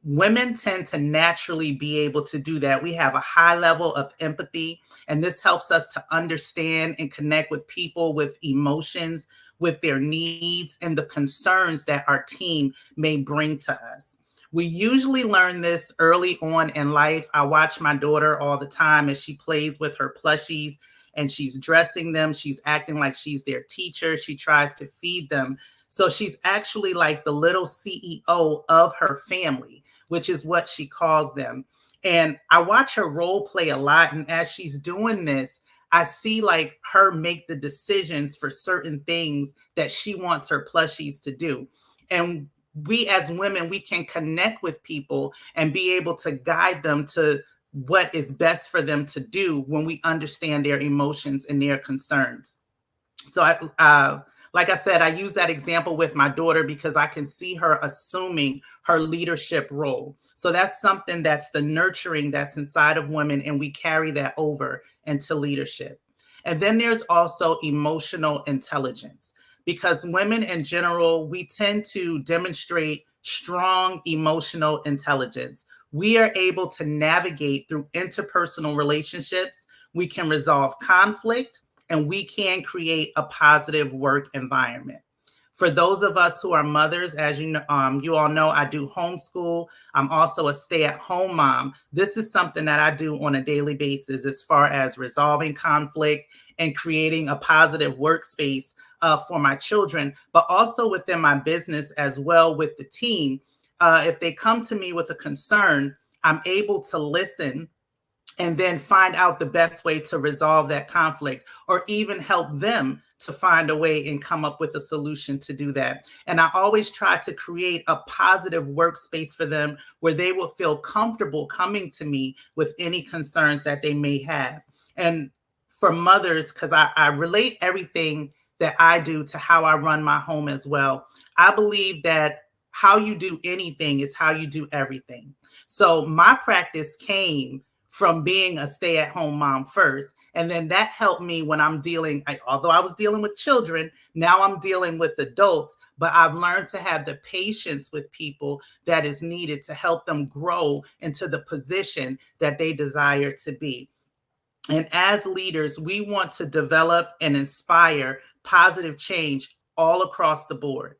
Women tend to naturally be able to do that. We have a high level of empathy, and this helps us to understand and connect with people with emotions, with their needs, and the concerns that our team may bring to us. We usually learn this early on in life. I watch my daughter all the time as she plays with her plushies and she's dressing them. She's acting like she's their teacher. She tries to feed them. So she's actually like the little CEO of her family, which is what she calls them. And I watch her role play a lot. And as she's doing this, I see like her make the decisions for certain things that she wants her plushies to do. And we as women, we can connect with people and be able to guide them to what is best for them to do when we understand their emotions and their concerns. So like I said, I use that example with my daughter because I can see her assuming her leadership role. So that's something that's the nurturing that's inside of women, and we carry that over into leadership. And then there's also emotional intelligence, because women in general, we tend to demonstrate strong emotional intelligence. We are able to navigate through interpersonal relationships. We can resolve conflict, and we can create a positive work environment. For those of us who are mothers, as you know, you all know, I do homeschool. I'm also a stay-at-home mom. This is something that I do on a daily basis as far as resolving conflict and creating a positive workspace for my children, but also within my business as well with the team. If they come to me with a concern, I'm able to listen and then find out the best way to resolve that conflict, or even help them to find a way and come up with a solution to do that. And I always try to create a positive workspace for them where they will feel comfortable coming to me with any concerns that they may have. And for mothers, because I relate everything that I do to how I run my home as well. I believe that how you do anything is how you do everything. So my practice came from being a stay-at-home mom first. And then that helped me when I'm dealing, although I was dealing with children, now I'm dealing with adults, but I've learned to have the patience with people that is needed to help them grow into the position that they desire to be. And as leaders, we want to develop and inspire positive change all across the board.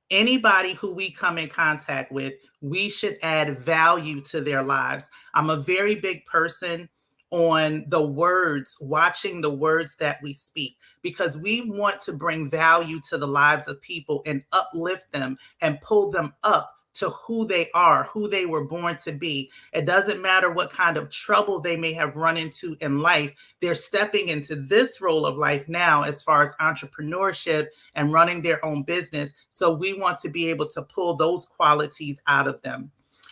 Anybody who we come in contact with, we should add value to their lives. I'm a very big person on the words, watching the words that we speak, because we want to bring value to the lives of people and uplift them and pull them up to who they are, who they were born to be. It doesn't matter what kind of trouble they may have run into in life. They're stepping into this role of life now as far as entrepreneurship and running their own business. So we want to be able to pull those qualities out of them.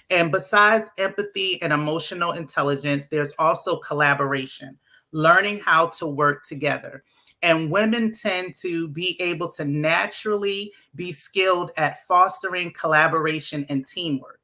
And besides empathy and emotional intelligence, there's also collaboration, learning how to work together. And women tend to be able to naturally be skilled at fostering collaboration and teamwork.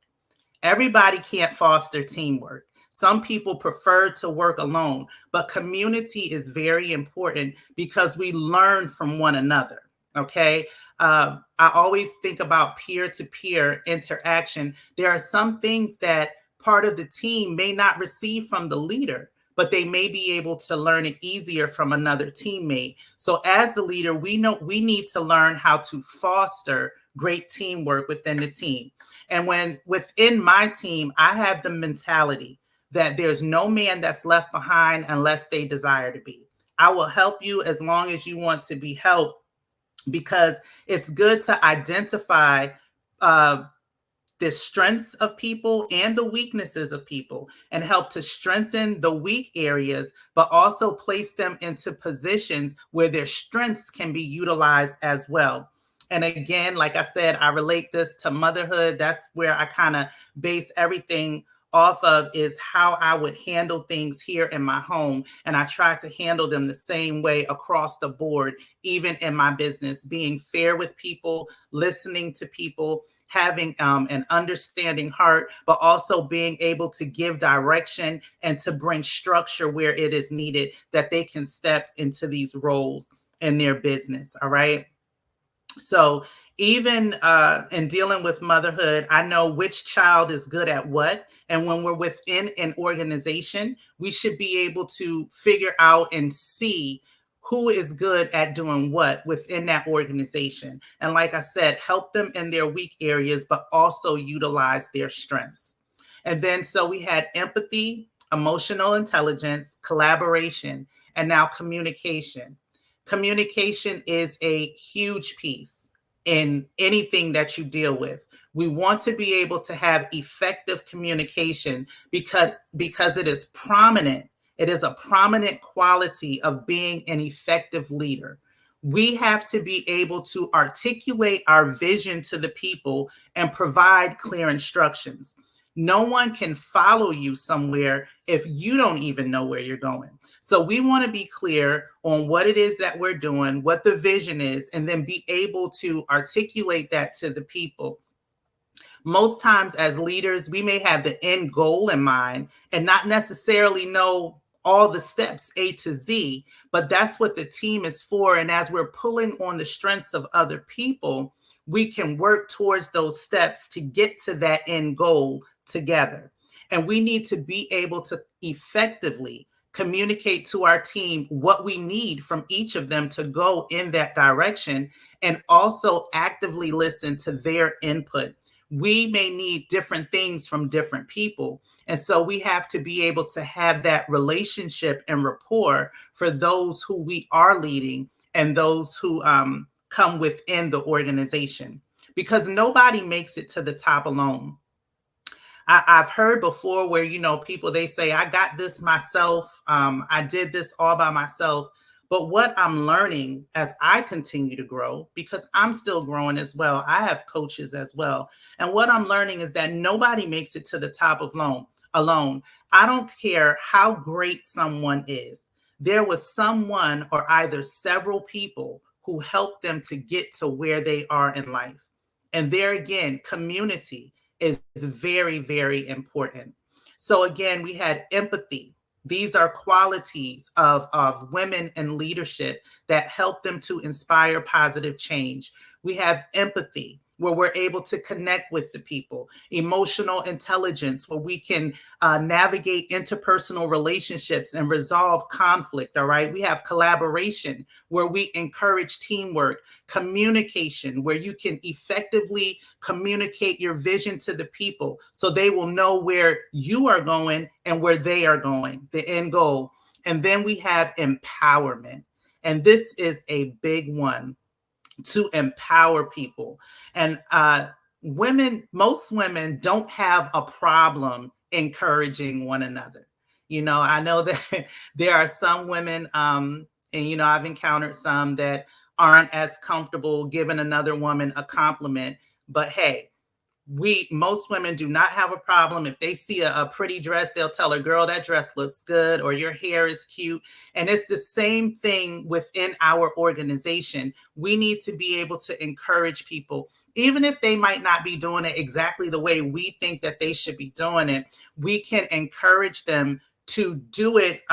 Everybody can't foster teamwork. Some people prefer to work alone, but community is very important because we learn from one another. Okay. I always think about peer-to-peer interaction. There are some things that part of the team may not receive from the leader, but they may be able to learn it easier from another teammate. So as the leader, we know we need to learn how to foster great teamwork within the team. And when within my team, I have the mentality that there's no man that's left behind unless they desire to be. I will help you as long as you want to be helped, because it's good to identify the strengths of people and the weaknesses of people and help to strengthen the weak areas, but also place them into positions where their strengths can be utilized as well. And again, like I said, I relate this to motherhood. That's where I kind of base everything off of, is how I would handle things here in my home. And I try to handle them the same way across the board, even in my business, being fair with people, listening to people, having an understanding heart, but also being able to give direction and to bring structure where it is needed, that they can step into these roles in their business. All right. So even in dealing with motherhood, I know which child is good at what. And when we're within an organization, we should be able to figure out and see who is good at doing what within that organization. And like I said, help them in their weak areas, but also utilize their strengths. And then so we had empathy, emotional intelligence, collaboration, and now communication. Communication is a huge piece in anything that you deal with. We want to be able to have effective communication because it is prominent. It is a prominent quality of being an effective leader. We have to be able to articulate our vision to the people and provide clear instructions. No one can follow you somewhere if you don't even know where you're going. So we want to be clear on what it is that we're doing, what the vision is, and then be able to articulate that to the people. Most times as leaders, we may have the end goal in mind and not necessarily know all the steps A to Z, but that's what the team is for. And as we're pulling on the strengths of other people, we can work towards those steps to get to that end goal together. And we need to be able to effectively communicate to our team what we need from each of them to go in that direction, and also actively listen to their input. We may need different things from different people. And so we have to be able to have that relationship and rapport for those who we are leading and those who come within the organization, because nobody makes it to the top alone. I've heard before where, people, they say, I got this myself. I did this all by myself. But what I'm learning as I continue to grow, because I'm still growing as well, I have coaches as well. And what I'm learning is that nobody makes it to the top alone. I don't care how great someone is. There was someone or either several people who helped them to get to where they are in life. And there again, community is very, very important. So again, we had empathy. These are qualities of women in leadership that help them to inspire positive change. We have empathy, where we're able to connect with the people. Emotional intelligence, where we can navigate interpersonal relationships and resolve conflict, all right? We have collaboration, where we encourage teamwork. Communication, where you can effectively communicate your vision to the people so they will know where you are going and where they are going, the end goal. And then we have empowerment. And this is a big one, to empower people. And most women don't have a problem encouraging one another. I know that there are some women, and I've encountered some that aren't as comfortable giving another woman a compliment. But hey, most women do not have a problem. If they see a pretty dress, they'll tell her, girl, that dress looks good, or your hair is cute. And it's the same thing within our organization. We need to be able to encourage people, even if they might not be doing it exactly the way we think that they should be doing it. We can encourage them to do it,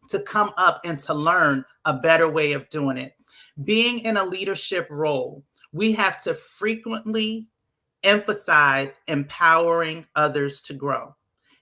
to come up and to learn a better way of doing it. Being in a leadership role, we have to frequently emphasize empowering others to grow.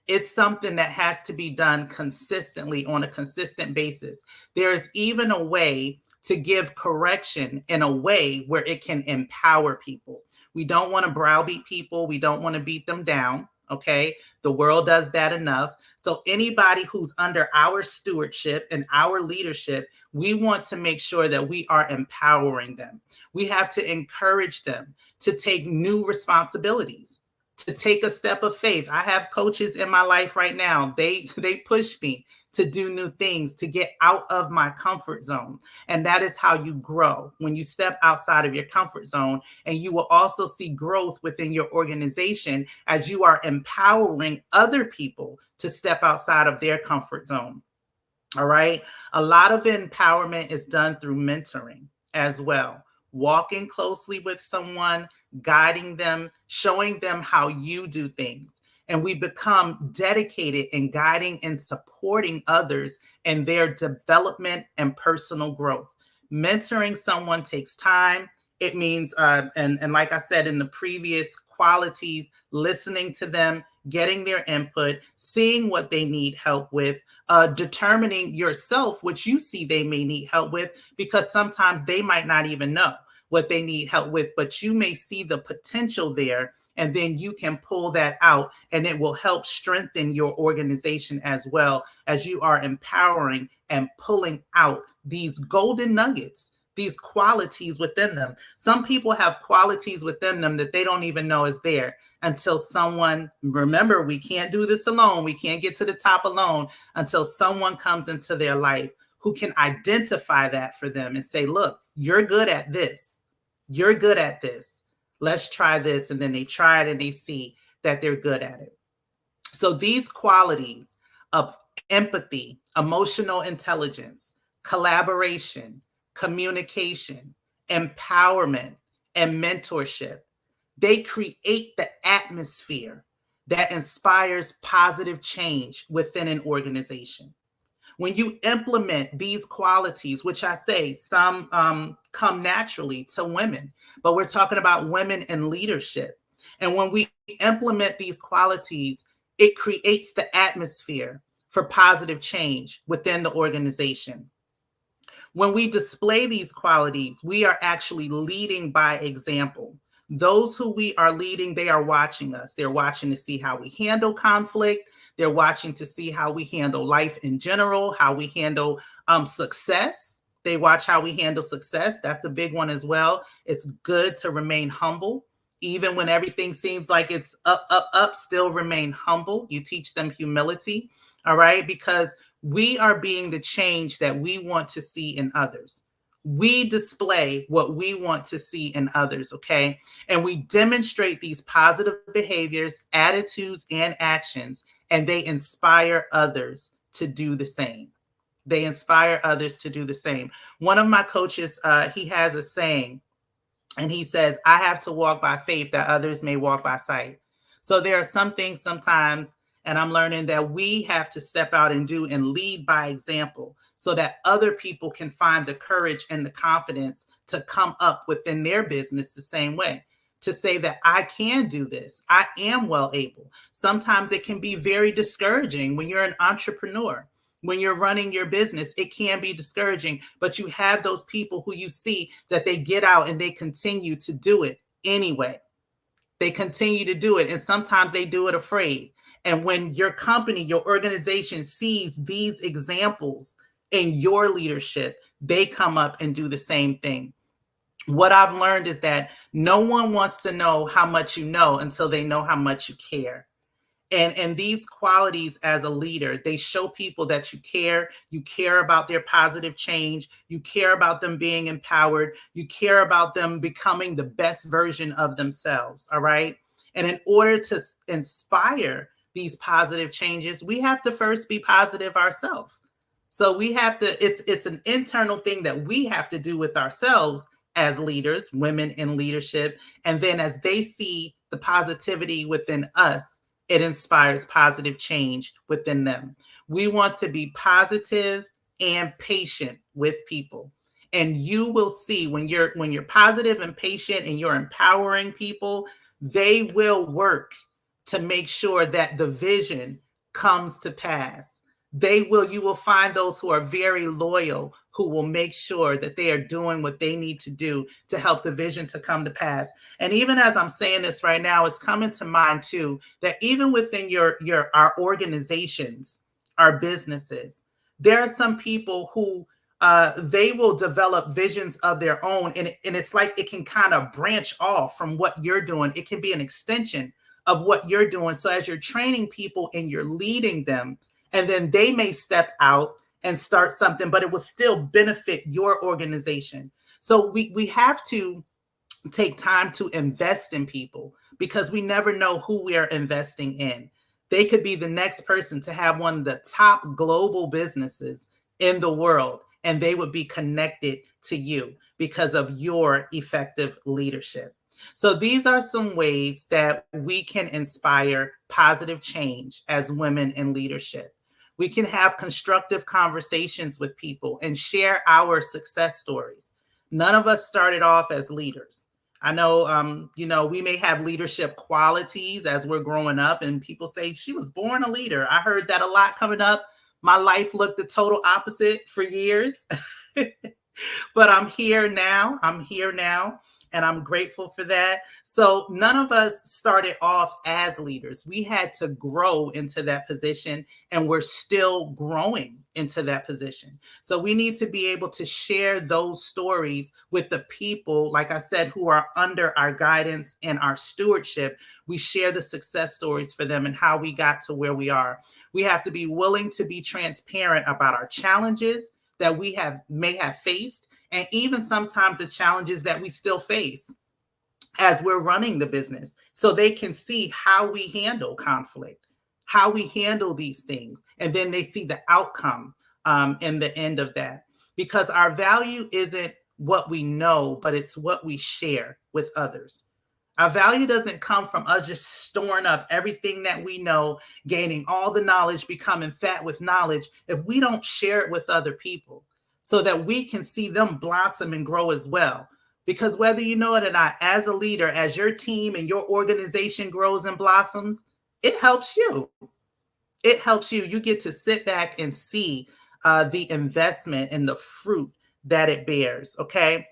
It's something that has to be done consistently on a consistent basis. There is even a way to give correction in a way where it can empower people. We don't want to browbeat people. We don't want to beat them down. Okay. The world does that enough. So anybody who's under our stewardship and our leadership, we want to make sure that we are empowering them. We have to encourage them to take new responsibilities, to take a step of faith. I have coaches in my life right now. They push me to do new things, to get out of my comfort zone. And that is how you grow, when you step outside of your comfort zone. And you will also see growth within your organization as you are empowering other people to step outside of their comfort zone. All right. A lot of empowerment is done through mentoring as well. Walking closely with someone, guiding them, showing them how you do things. And we become dedicated in guiding and supporting others in their development and personal growth. Mentoring someone takes time. It means, and like I said in the previous qualities, listening to them, getting their input, seeing what they need help with, determining yourself what you see they may need help with, because sometimes they might not even know what they need help with, but you may see the potential there, and then you can pull that out, and it will help strengthen your organization as well, as you are empowering and pulling out these golden nuggets, these qualities within them. Some people have qualities within them that they don't even know is there until someone, remember, we can't do this alone. We can't get to the top alone until someone comes into their life who can identify that for them and say, look, you're good at this. You're good at this. Let's try this. And then they try it and they see that they're good at it. So these qualities of empathy, emotional intelligence, collaboration, communication, empowerment, and mentorship, they create the atmosphere that inspires positive change within an organization. When you implement these qualities, which I say some come naturally to women, but we're talking about women in leadership. And when we implement these qualities, it creates the atmosphere for positive change within the organization. When we display these qualities, we are actually leading by example. Those who we are leading, they are watching us. They're watching to see how we handle conflict. They're watching to see how we handle life in general, how we handle success. They watch how we handle success. That's a big one as well. It's good to remain humble. Even when everything seems like it's up, up, up, still remain humble. You teach them humility, all right? Because we are being the change that we want to see in others. We display what we want to see in others, okay? And we demonstrate these positive behaviors, attitudes, and actions, and they inspire others to do the same. They inspire others to do the same. One of my coaches, he has a saying, and he says, I have to walk by faith that others may walk by sight. So there are some things sometimes, and I'm learning that we have to step out and do and lead by example so that other people can find the courage and the confidence to come up within their business the same way, to say that I can do this. I am well able. Sometimes it can be very discouraging when you're an entrepreneur. When you're running your business, it can be discouraging, but you have those people who you see that they get out and they continue to do it anyway. They continue to do it. And sometimes they do it afraid. And when your company, your organization sees these examples in your leadership, they come up and do the same thing. What I've learned is that no one wants to know how much you know until they know how much you care. And these qualities as a leader, they show people that you care about their positive change, you care about them being empowered, you care about them becoming the best version of themselves, all right? And in order to inspire these positive changes, we have to first be positive ourselves. So we have to, it's an internal thing that we have to do with ourselves as leaders, women in leadership. And then as they see the positivity within us, it inspires positive change within them. We want to be positive and patient with people. And you will see when you're positive and patient and you're empowering people, they will work to make sure that the vision comes to pass. You will find those who are very loyal, who will make sure that they are doing what they need to do to help the vision to come to pass. And even as I'm saying this right now, it's coming to mind too, that even within our organizations, our businesses, there are some people who they will develop visions of their own. And it's like it can kind of branch off from what you're doing. It can be an extension of what you're doing. So as you're training people and you're leading them, and then they may step out and start something, but it will still benefit your organization. So we have to take time to invest in people because we never know who we are investing in. They could be the next person to have one of the top global businesses in the world, and they would be connected to you because of your effective leadership. So these are some ways that we can inspire positive change as women in leadership. We can have constructive conversations with people and share our success stories. None of us started off as leaders. I know, we may have leadership qualities as we're growing up, and people say she was born a leader. I heard that a lot coming up. My life looked the total opposite for years, but I'm here now. And I'm grateful for that. So none of us started off as leaders. We had to grow into that position, and we're still growing into that position. So we need to be able to share those stories with the people, like I said, who are under our guidance and our stewardship. We share the success stories for them and how we got to where we are. We have to be willing to be transparent about our challenges that we may have faced, and even sometimes the challenges that we still face as we're running the business, so they can see how we handle conflict, how we handle these things, and then they see the outcome in the end of that. Because our value isn't what we know, but it's what we share with others. Our value doesn't come from us just storing up everything that we know, gaining all the knowledge, becoming fat with knowledge, if we don't share it with other people, so that we can see them blossom and grow as well. Because whether you know it or not, as a leader, as your team and your organization grows and blossoms, it helps you. It helps you. You get to sit back and see the investment and the fruit that it bears. Okay.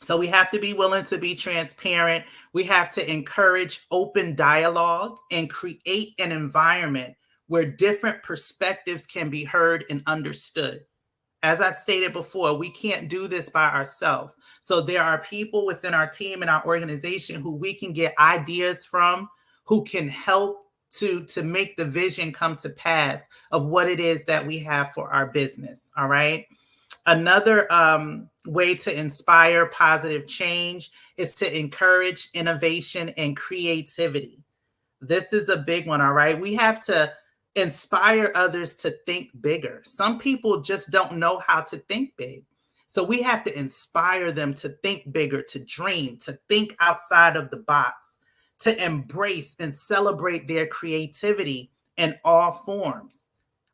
So we have to be willing to be transparent. We have to encourage open dialogue and create an environment where different perspectives can be heard and understood. As I stated before, we can't do this by ourselves. So there are people within our team and our organization who we can get ideas from, who can help to make the vision come to pass of what it is that we have for our business. All right. Another way to inspire positive change is to encourage innovation and creativity. This is a big one, all right? We have to inspire others to think bigger. Some people just don't know how to think big. So we have to inspire them to think bigger, to dream, to think outside of the box, to embrace and celebrate their creativity in all forms.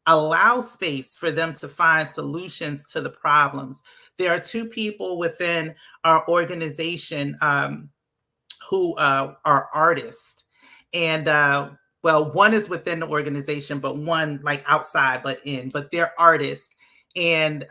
Allow space for them to find solutions to the problems. There are two people within our organization who are artists. And well, one is within the organization, but one like outside, but they're artists. And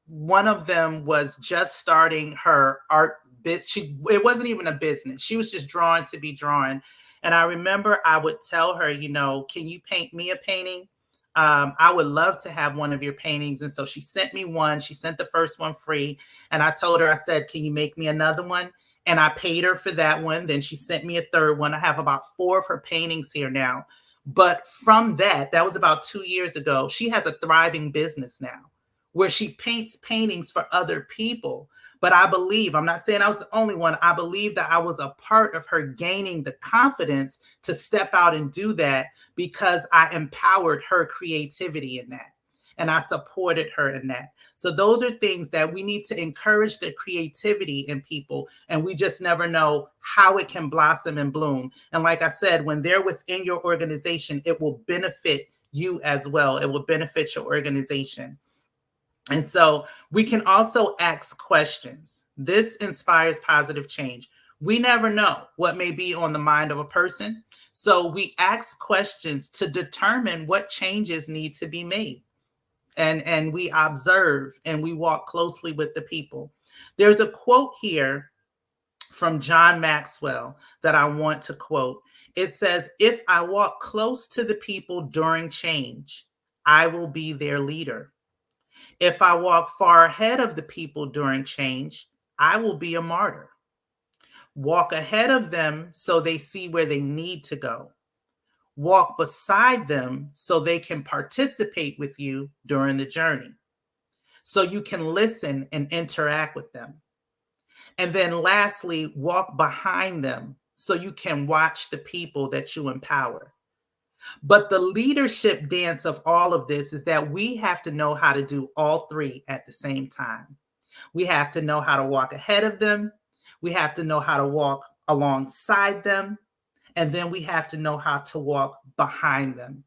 one of them was just starting her art bit. It wasn't even a business. She was just drawing to be drawing. And I remember I would tell her, you know, can you paint me a painting? I would love to have one of your paintings. And so she sent me one. She sent the first one free. And I told her, I said, can you make me another one? And I paid her for that one. Then she sent me a third one. I have about 4 of her paintings here now. But from that was about 2 years ago. She has a thriving business now where she paints paintings for other people. But I believe, I'm not saying I was the only one. I believe that I was a part of her gaining the confidence to step out and do that because I empowered her creativity in that. And I supported her in that. So those are things that we need to encourage the creativity in people. And we just never know how it can blossom and bloom. And like I said, when they're within your organization, it will benefit you as well. It will benefit your organization. And so we can also ask questions. This inspires positive change. We never know what may be on the mind of a person. So we ask questions to determine what changes need to be made. And we observe and we walk closely with the people. There's a quote here from John Maxwell that I want to quote. It says, if I walk close to the people during change, I will be their leader. If I walk far ahead of the people during change, I will be a martyr. Walk ahead of them so they see where they need to go. Walk beside them so they can participate with you during the journey. So you can listen and interact with them. And then lastly, walk behind them so you can watch the people that you empower. But the leadership dance of all of this is that we have to know how to do all three at the same time. We have to know how to walk ahead of them. We have to know how to walk alongside them. And then we have to know how to walk behind them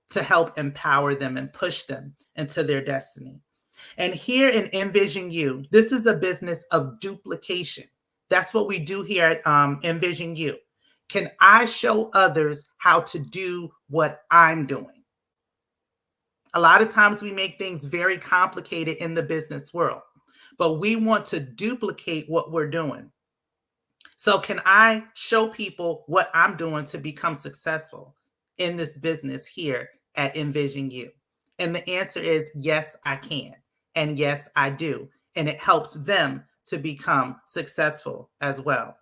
to help empower them and push them into their destiny. And here in Envision You, this is a business of duplication. That's what we do here at Envision You. Can I show others how to do what I'm doing? A lot of times we make things very complicated in the business world, but we want to duplicate what we're doing. So can I show people what I'm doing to become successful in this business here at Envision You? And the answer is yes, I can. And yes, I do. And it helps them to become successful as well.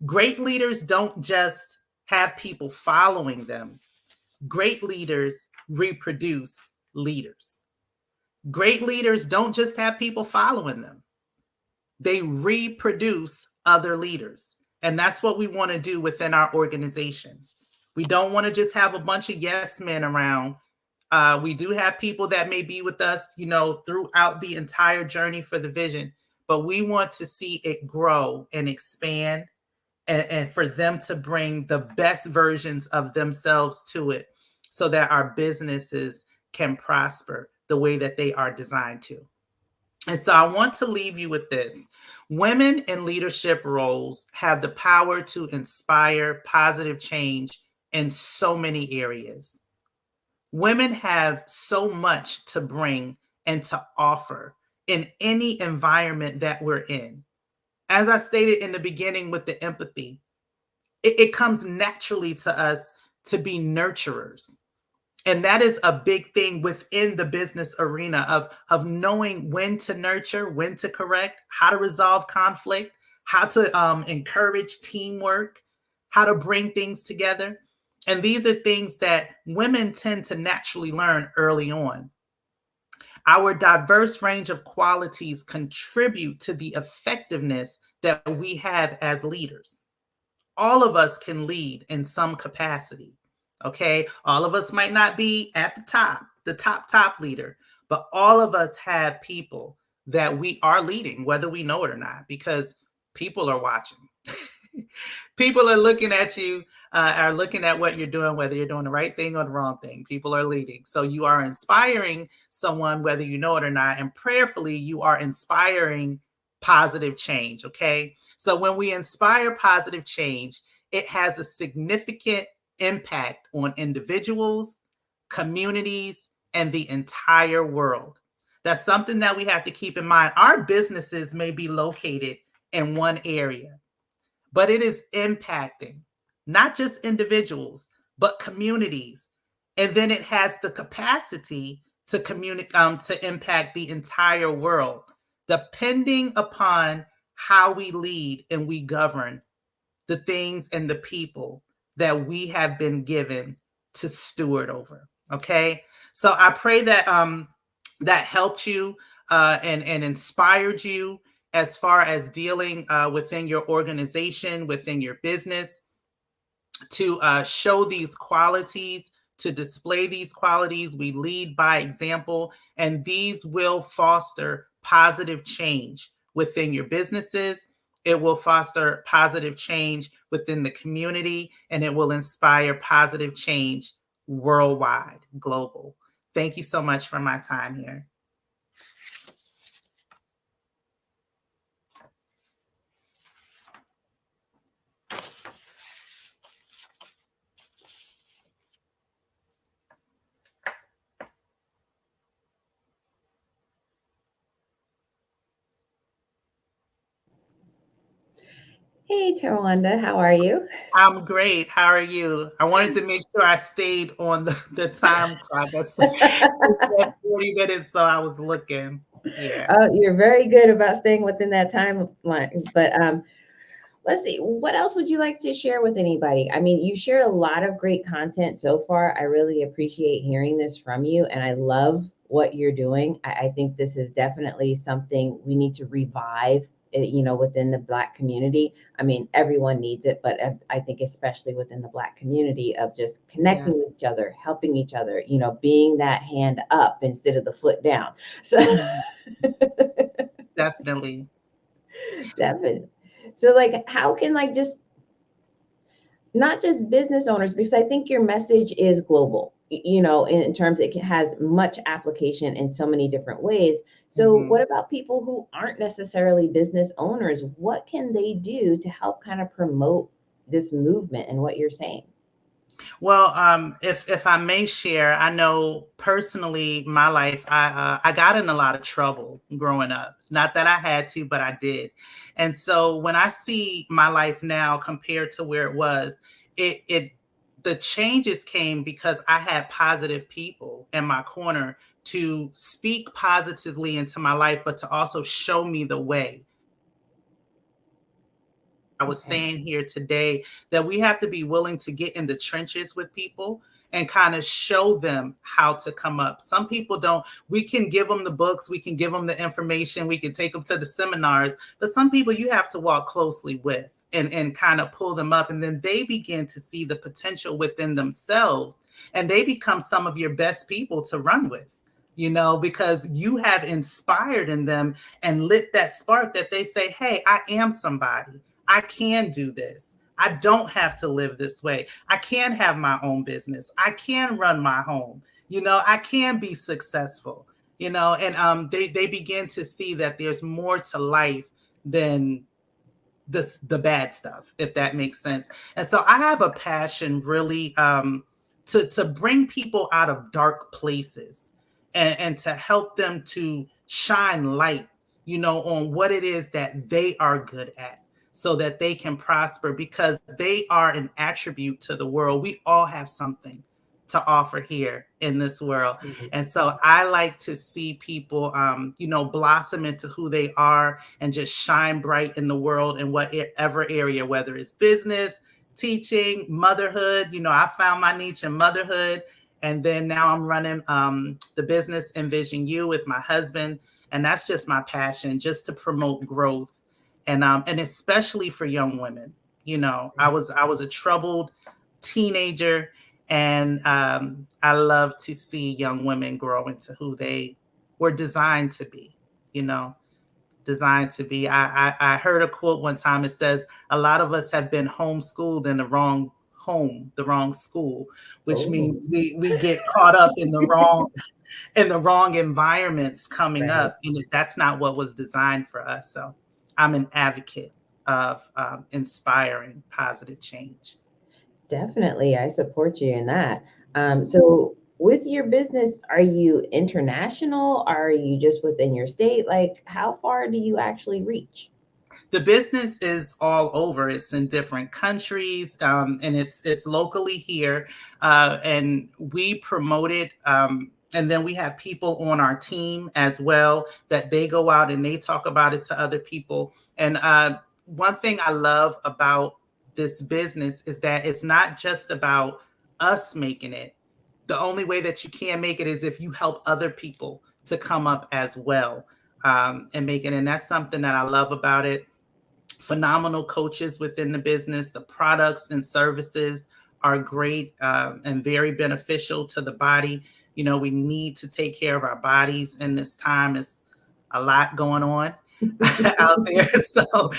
Great leaders don't just have people following them. Great leaders reproduce leaders. Great leaders don't just have people following them. They reproduce other leaders. And that's what we want to do within our organizations. We don't want to just have a bunch of yes men around. We do have people that may be with us, you know, throughout the entire journey for the vision, but we want to see it grow and expand and for them to bring the best versions of themselves to it so that our businesses can prosper the way that they are designed to. And so I want to leave you with this. Women in leadership roles have the power to inspire positive change in so many areas. Women have so much to bring and to offer in any environment that we're in. As I stated in the beginning with the empathy, it comes naturally to us to be nurturers. And that is a big thing within the business arena of knowing when to nurture, when to correct, how to resolve conflict, how to encourage teamwork, how to bring things together. And these are things that women tend to naturally learn early on. Our diverse range of qualities contribute to the effectiveness that we have as leaders. All of us can lead in some capacity. Okay. All of us might not be at the top leader, but all of us have people that we are leading, whether we know it or not, because people are watching. People are looking at you, are looking at what you're doing, whether you're doing the right thing or the wrong thing. People are leading. So you are inspiring someone, whether you know it or not. And prayerfully, you are inspiring positive change. Okay. So when we inspire positive change, it has a significant impact on individuals, communities, and the entire world. That's something that we have to keep in mind. Our businesses may be located in one area, but it is impacting not just individuals, but communities. And then it has the capacity to to impact the entire world, depending upon how we lead and we govern the things and the people that we have been given to steward over. Okay. So I pray that that helped you and inspired you as far as dealing within your organization, within your business, to show these qualities, to display these qualities. We lead by example, and these will foster positive change within your businesses. It will foster positive change within the community, and it will inspire positive change worldwide, global. Thank you so much for my time here. Hey, Tawanda, how are you? I'm great. How are you? I wanted to make sure I stayed on the time clock. That's 40 minutes, so I was looking. Yeah. You're very good about staying within that timeline. But let's see, what else would you like to share with anybody? I mean, you shared a lot of great content so far. I really appreciate hearing this from you, and I love what you're doing. I think this is definitely something we need to revive, within the Black community. I mean, everyone needs it, but I think especially within the Black community of just connecting with each other, helping each other, being that hand up instead of the foot down. So Definitely. Definitely. So like, how can just not just business owners, because I think your message is global, in terms it has much application in so many different ways. So what about people who aren't necessarily business owners? What can they do to help kind of promote this movement and what you're saying? Well, if I may share, I know personally, my life, I got in a lot of trouble growing up. Not that I had to, but I did. And so when I see my life now compared to where it was, the changes came because I had positive people in my corner to speak positively into my life, but to also show me the way. I was saying here today that we have to be willing to get in the trenches with people and kind of show them how to come up. Some people don't. We can give them the books, we can give them the information, we can take them to the seminars, but some people you have to walk closely with and kind of pull them up, and then they begin to see the potential within themselves, and they become some of your best people to run with, because you have inspired in them and lit that spark that they say, hey, I am somebody. I can do this. I don't have to live this way. I can have my own business. I can run my home. I can be successful, and they begin to see that there's more to life than the bad stuff, if that makes sense. And so I have a passion really to bring people out of dark places and to help them to shine light, on what it is that they are good at so that they can prosper, because they are an attribute to the world. We all have something to offer here in this world. And so I like to see people, blossom into who they are and just shine bright in the world in whatever area, whether it's business, teaching, motherhood. I found my niche in motherhood. And then now I'm running the business Envision You with my husband. And that's just my passion, just to promote growth. And especially for young women. I was a troubled teenager, and I love to see young women grow into who they were designed to be, designed to be. I heard a quote one time. It says, a lot of us have been homeschooled in the wrong home, the wrong school, which means we get caught up in the wrong environments coming up. And that's not what was designed for us. So I'm an advocate of inspiring positive change. Definitely. I support you in that. So with your business, are you international? Are you just within your state? Like, how far do you actually reach? The business is all over. It's in different countries, and it's locally here, and we promote it. And then we have people on our team as well that they go out and they talk about it to other people. And one thing I love about this business is that it's not just about us making it. The only way that you can make it is if you help other people to come up as well, and make it. And that's something that I love about it. Phenomenal coaches within the business. The products and services are great, and very beneficial to the body. We need to take care of our bodies in this time. It's a lot going on out there. So,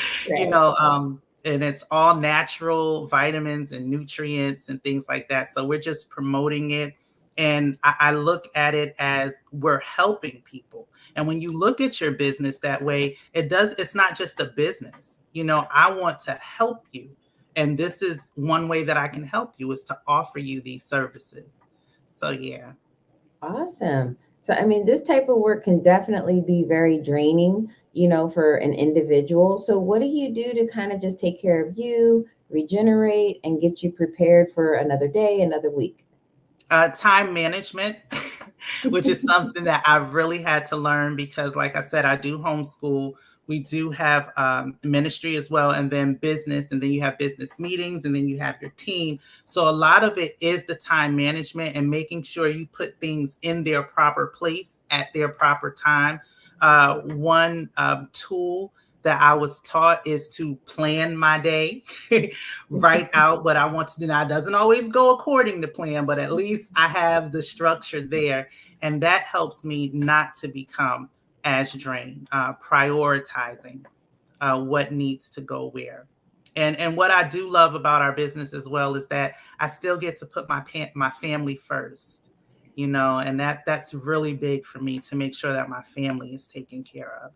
and it's all natural vitamins and nutrients and things like that. So we're just promoting it. And I look at it as we're helping people. And when you look at your business that way, it's not just a business. I want to help you. And this is one way that I can help you, is to offer you these services. So, yeah. Awesome. So, I mean, this type of work can definitely be very draining, for an individual. So what do you do to kind of just take care of you, regenerate, and get you prepared for another day, another week? Time management, which is something that I've really had to learn, because like I said, I do homeschool. We do have ministry as well, and then business, and then you have business meetings, and then you have your team. So a lot of it is the time management and making sure you put things in their proper place at their proper time. One tool that I was taught is to plan my day, write out what I want to do. Now, it doesn't always go according to plan, but at least I have the structure there. And that helps me not to become as drained, prioritizing what needs to go where. And what I do love about our business as well is that I still get to put my family first, and that's really big for me, to make sure that my family is taken care of.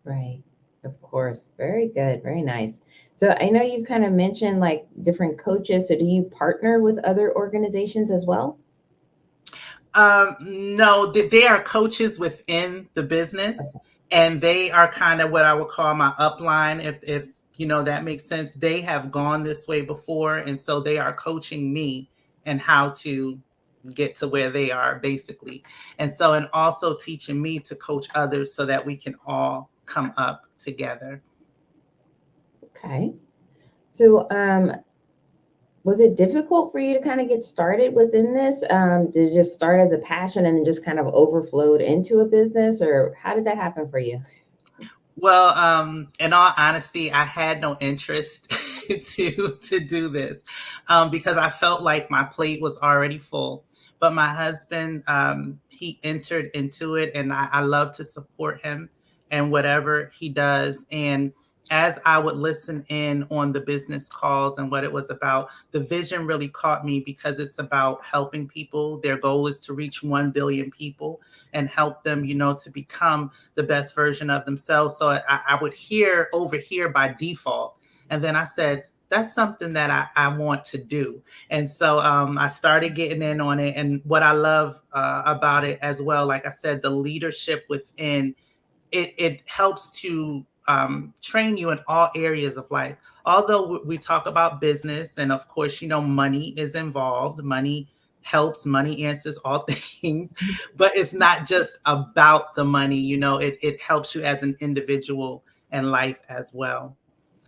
Right. Of course. Very good. Very nice. So I know you kind of mentioned like different coaches. So do you partner with other organizations as well? No, they are coaches within the business, and they are kind of what I would call my upline. If that makes sense. They have gone this way before, and so they are coaching me and how to get to where they are, basically. And also teaching me to coach others so that we can all come up together. Okay. So, was it difficult for you to kind of get started within this? Did it just start as a passion and then just kind of overflowed into a business, or how did that happen for you? Well, in all honesty, I had no interest to do this, because I felt like my plate was already full. But my husband, he entered into it, and I love to support him and whatever he does. And as I would listen in on the business calls and what it was about, the vision really caught me, because it's about helping people. Their goal is to reach 1 billion people and help them, to become the best version of themselves. So I would overhear by default. And then I said, that's something that I want to do. And so I started getting in on it. And what I love about it as well, like I said, the leadership within it helps to train you in all areas of life. Although we talk about business, and of course, money is involved. Money helps, money answers all things, but it's not just about the money. It helps you as an individual and life as well.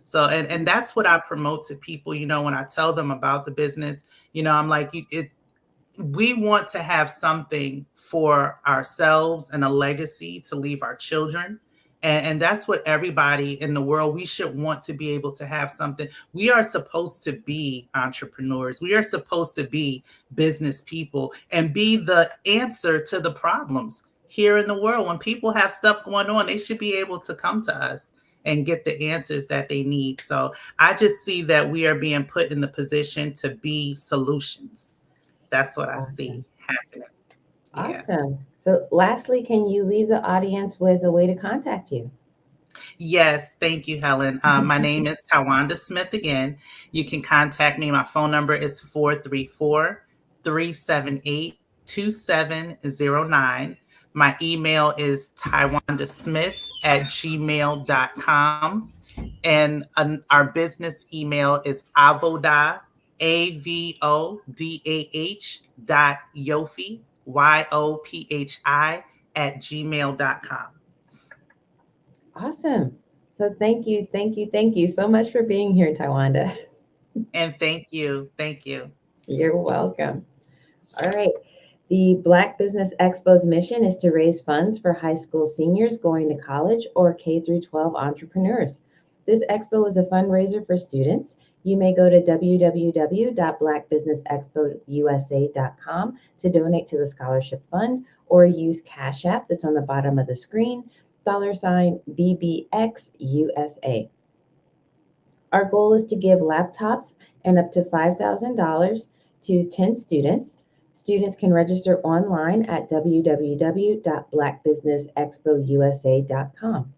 So, and that's what I promote to people, when I tell them about the business, I'm like, we want to have something for ourselves and a legacy to leave our children. And that's what everybody in the world, we should want to be able to have something. We are supposed to be entrepreneurs. We are supposed to be business people and be the answer to the problems here in the world. When people have stuff going on, they should be able to come to us and get the answers that they need. So I just see that we are being put in the position to be solutions. That's what I see happening. Awesome. So lastly, can you leave the audience with a way to contact you? Yes, thank you, Helen. My name is Tawanda Smith again. You can contact me. My phone number is 434-378-2709. My email is tawandasmith@gmail.com. And our business email is avodah, avodah.yofi, YOPHI @gmail.com. Awesome. So thank you so much for being here, Tawanda. And thank you. You're welcome. All right. The Black Business Expo's mission is to raise funds for high school seniors going to college or K-12 entrepreneurs. This expo is a fundraiser for students. You may go to www.blackbusinessexpousa.com to donate to the scholarship fund, or use Cash App that's on the bottom of the screen, $BBXUSA. Our goal is to give laptops and up to $5,000 to 10 students. Students can register online at www.blackbusinessexpousa.com.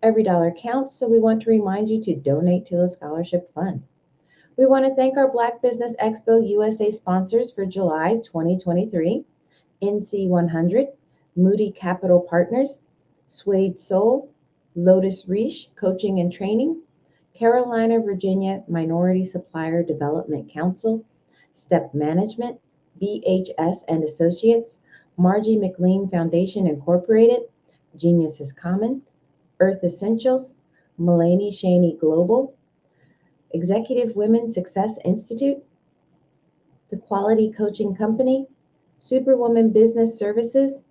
Every dollar counts, so we want to remind you to donate to the scholarship fund. We want to thank our Black Business Expo USA sponsors for July 2023, NC100, Moody Capital Partners, Suede Soul, Lotus Reach Coaching and Training, Carolina, Virginia Minority Supplier Development Council, Step Management, BHS and Associates, Margie McLean Foundation Incorporated, Genius is Common, Earth Essentials, Mulaney Shaney Global, Executive Women Success Institute, The Quality Coaching Company, Superwoman Business Services,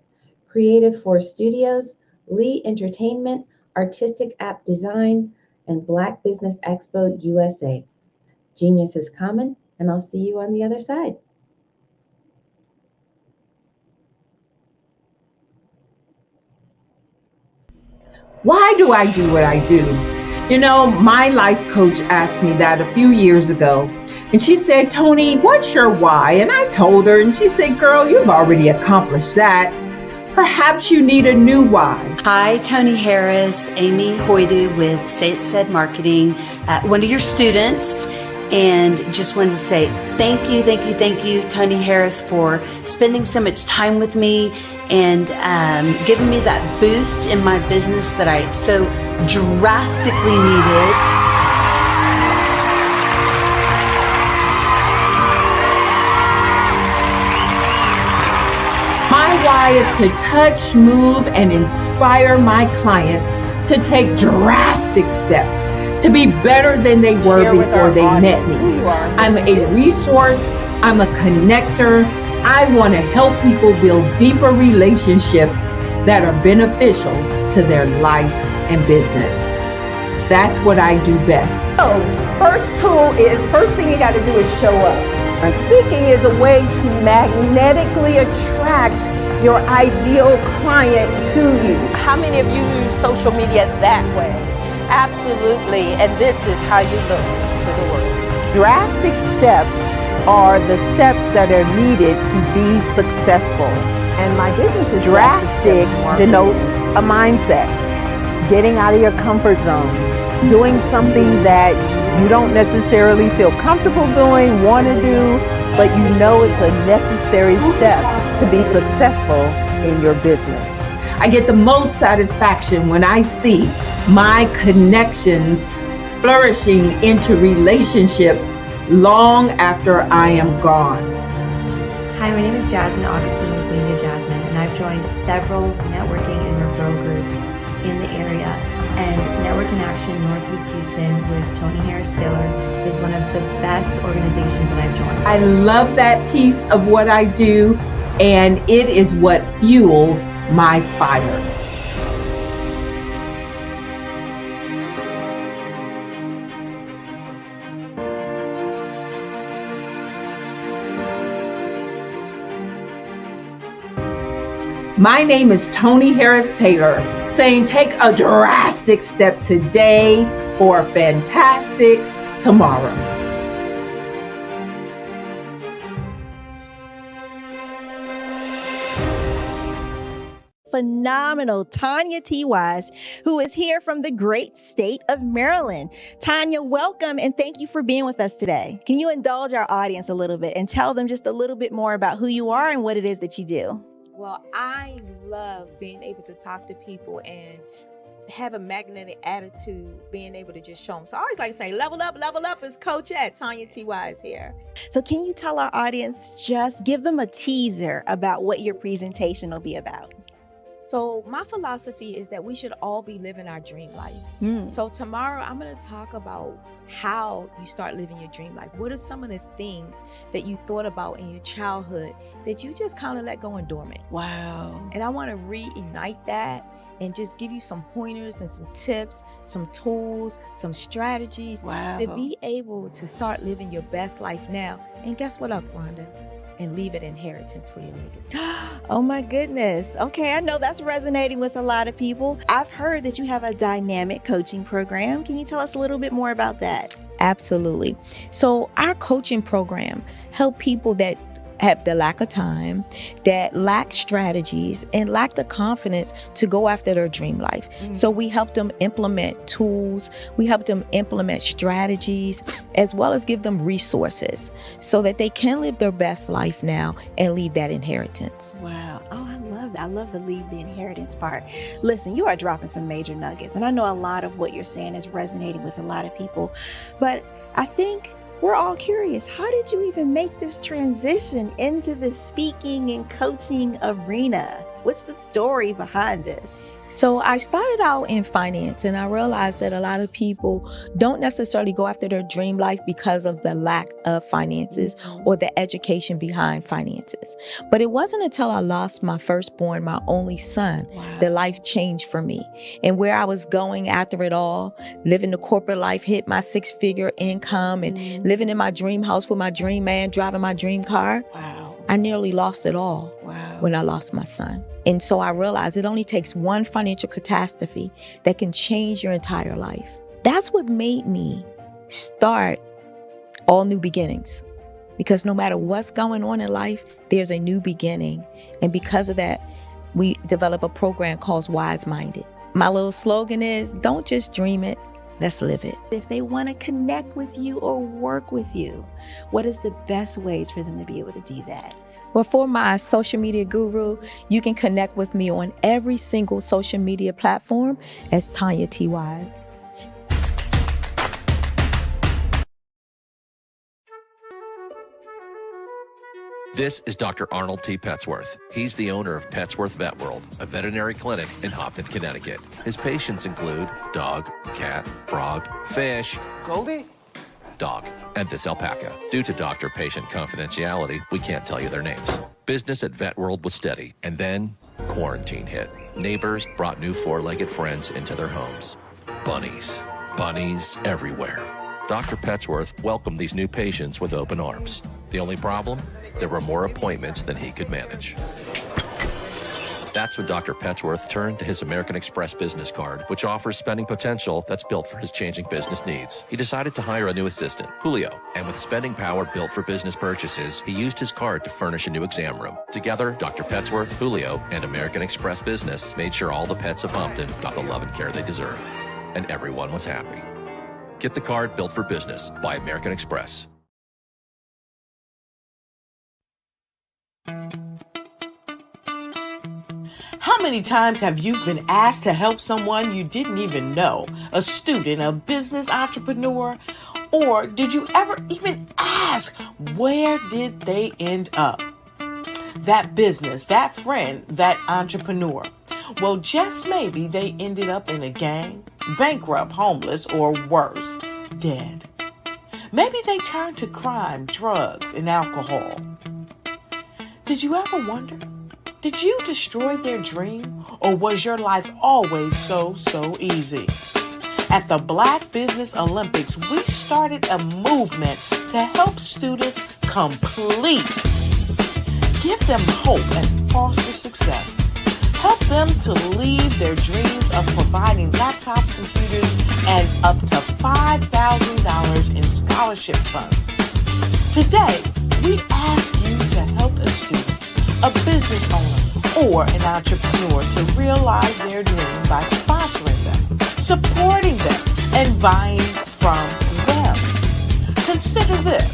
Creative Force Studios, Lee Entertainment, Artistic App Design, and Black Business Expo USA. Genius is Common, and I'll see you on the other side. Why do I do what I do? My life coach asked me that a few years ago, and she said, Tony, what's your why? And I told her, and she said, girl, you've already accomplished that. Perhaps you need a new why. Hi, Tony Harris, Amy Hoydu with Say It Said Marketing, one of your students. And just wanted to say thank you, Tony Harris, for spending so much time with me and giving me that boost in my business that I so drastically needed. My why is to touch, move, and inspire my clients to take drastic steps to be better than they were before they met me. I'm a resource. I'm a connector. I want to help people build deeper relationships that are beneficial to their life and business. That's what I do best. So, first thing you got to do is show up. And speaking is a way to magnetically attract your ideal client to you. How many of you use social media that way? Absolutely, and this is how you look to the world. Drastic steps are the steps that are needed to be successful. And my business is drastic denotes a mindset. Getting out of your comfort zone. Doing something that you don't necessarily feel comfortable doing, want to do, but you know it's a necessary step to be successful in your business. I get the most satisfaction when I see my connections flourishing into relationships long after I am gone. Hi, my name is Jasmine Augustine with Media Jasmine, and I've joined several networking and referral groups in the area. And Network in Action Northeast Houston with Tony Harris Taylor is one of the best organizations that I've joined. I love that piece of what I do, and it is what fuels my fire. My name is Tony Harris Taylor, saying take a drastic step today for a fantastic tomorrow. Phenomenal Tanya T. Wise, who is here from the great state of Maryland. Tanya, welcome and thank you for being with us today. Can you indulge our audience a little bit and tell them just a little bit more about who you are and what it is that you do? Well, I love being able to talk to people and have a magnetic attitude, being able to just show them. So I always like to say, level up is Coach at Tanya T. Wise here. So can you tell our audience, just give them a teaser about what your presentation will be about? So my philosophy is that we should all be living our dream life. So tomorrow I'm going to talk about how you start living your dream life. What are some of the things that you thought about in your childhood that you just kind of let go and dormant? Wow. And I want to reignite that and just give you some pointers and some tips, some tools, some strategies to be able to start living your best life now. And guess what, Wanda? And leave an inheritance for your legacy. Oh my goodness. Okay, I know that's resonating with a lot of people. I've heard that you have a dynamic coaching program. Can you tell us a little bit more about that? Absolutely. So our coaching program help people that have the lack of time, that lack strategies, and lack the confidence to go after their dream life. So we help them implement tools, we help them implement strategies, as well as give them resources so that they can live their best life now and leave that inheritance. Wow. Oh, I love that. I love the leave the inheritance part. Listen, you are dropping some major nuggets, and I know a lot of what you're saying is resonating with a lot of people, but I think we're all curious. How did you even make this transition into the speaking and coaching arena? What's the story behind this? So I started out in finance, and I realized that a lot of people don't necessarily go after their dream life because of the lack of finances or the education behind finances. But it wasn't until I lost my firstborn, my only son, that life changed for me. And where I was going after it all, living the corporate life, hit my 6-figure income and living in my dream house with my dream man, driving my dream car. I nearly lost it all when I lost my son. And so I realized it only takes one financial catastrophe that can change your entire life. That's what made me start All New Beginnings. Because no matter what's going on in life, there's a new beginning. And because of that, we develop a program called Wise Minded. My little slogan is, don't just dream it, let's live it. If they want to connect with you or work with you, what is the best ways for them to be able to do that? Well, for my social media guru, you can connect with me on every single social media platform as Tanya T. Wise. This is Dr. Arnold T. Petsworth. He's the owner of Petsworth Vet World, a veterinary clinic in Hopton, Connecticut. His patients include dog, cat, frog, fish, Goldie? dog, and this alpaca. Due to doctor-patient confidentiality, we can't tell you their names. Business at Vet World was steady, and then quarantine hit. Neighbors brought new four-legged friends into their homes. Bunnies. Bunnies everywhere. Dr. Petsworth welcomed these new patients with open arms. The only problem? There were more appointments than he could manage. That's when Dr. Petsworth turned to his American Express business card, which offers spending potential that's built for his changing business needs. He decided to hire a new assistant, Julio, and with spending power built for business purchases, he used his card to furnish a new exam room. Together, Dr. Petsworth, Julio, and American Express Business made sure all the pets of Hopton got the love and care they deserve. And everyone was happy. Get the card built for business by American Express. How many times have you been asked to help someone you didn't even know, a student, a business entrepreneur? Or did you ever even ask, where did they end up? That business, that friend, that entrepreneur. Well, just maybe they ended up in a gang, bankrupt, homeless, or worse, dead. Maybe they turned to crime, drugs, and alcohol. Did you ever wonder? Did you destroy their dream, or was your life always so easy? At the Black Business Olympics, we started a movement to help students complete. Give them hope and foster success. Help them to leave their dreams of providing laptops, computers, and up to $5,000 in scholarship funds. Today, we ask you to help a student, a business owner, or an entrepreneur to realize their dream by sponsoring them, supporting them, and buying from them. Consider this.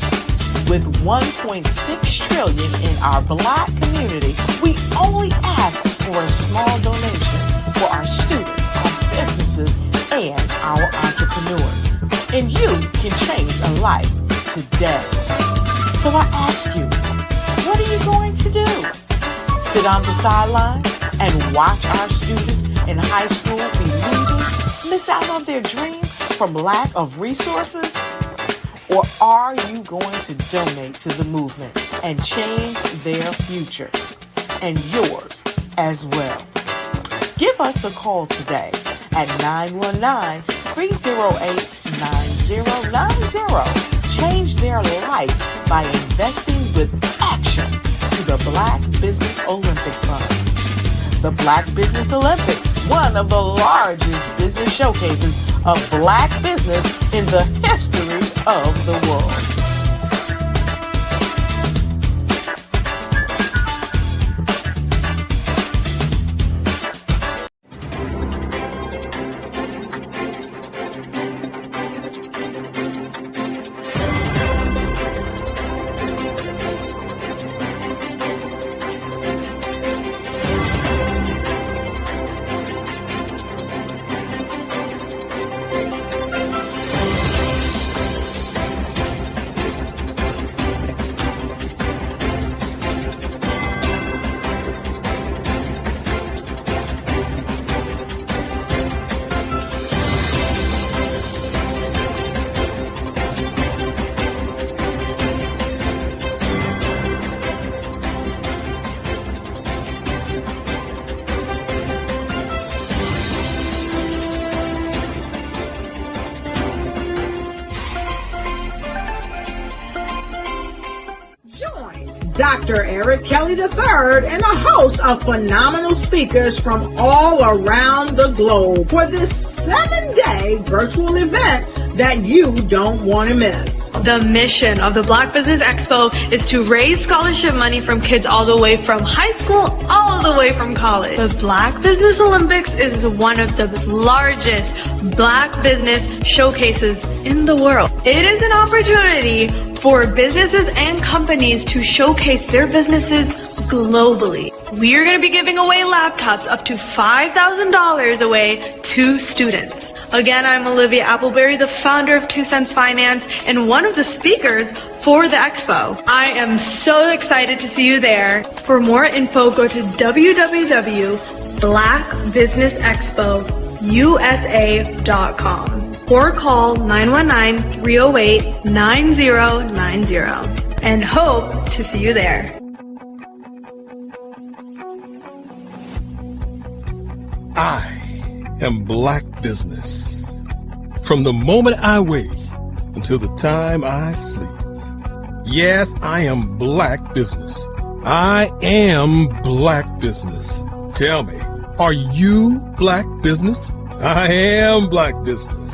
With $1.6 trillion in our Black community, we only ask for a small donation for our students, our businesses, and our entrepreneurs. And you can change a life today. So I ask you, what are you going to do? Sit on the sideline and watch our students in high school be losers, miss out on their dream from lack of resources? Or are you going to donate to the movement and change their future and yours as well? Give us a call today at 919-308-9090. Change their life by investing with action to the Black Business Olympic Fund. The Black Business Olympics, one of the largest business showcases of Black business in the history of the world. Dr. Eric Kelly III and a host of phenomenal speakers from all around the globe for this 7-day virtual event that you don't want to miss. The mission of the Black Business Expo is to raise scholarship money from kids all the way from high school all the way from college. The Black Business Olympics is one of the largest Black business showcases in the world. It is an opportunity for businesses and companies to showcase their businesses globally. We are going to be giving away laptops up to $5,000 away to students. Again, I'm Olivia Appleberry, the founder of 2 Cents Finance and one of the speakers for the expo. I am so excited to see you there. For more info, go to www.blackbusinessexpousa.com or call 919-308-9090 and hope to see you there. I am Black business. From the moment I wake until the time I sleep. Yes, I am Black business. I am Black business. Tell me, are you Black business? I am Black business.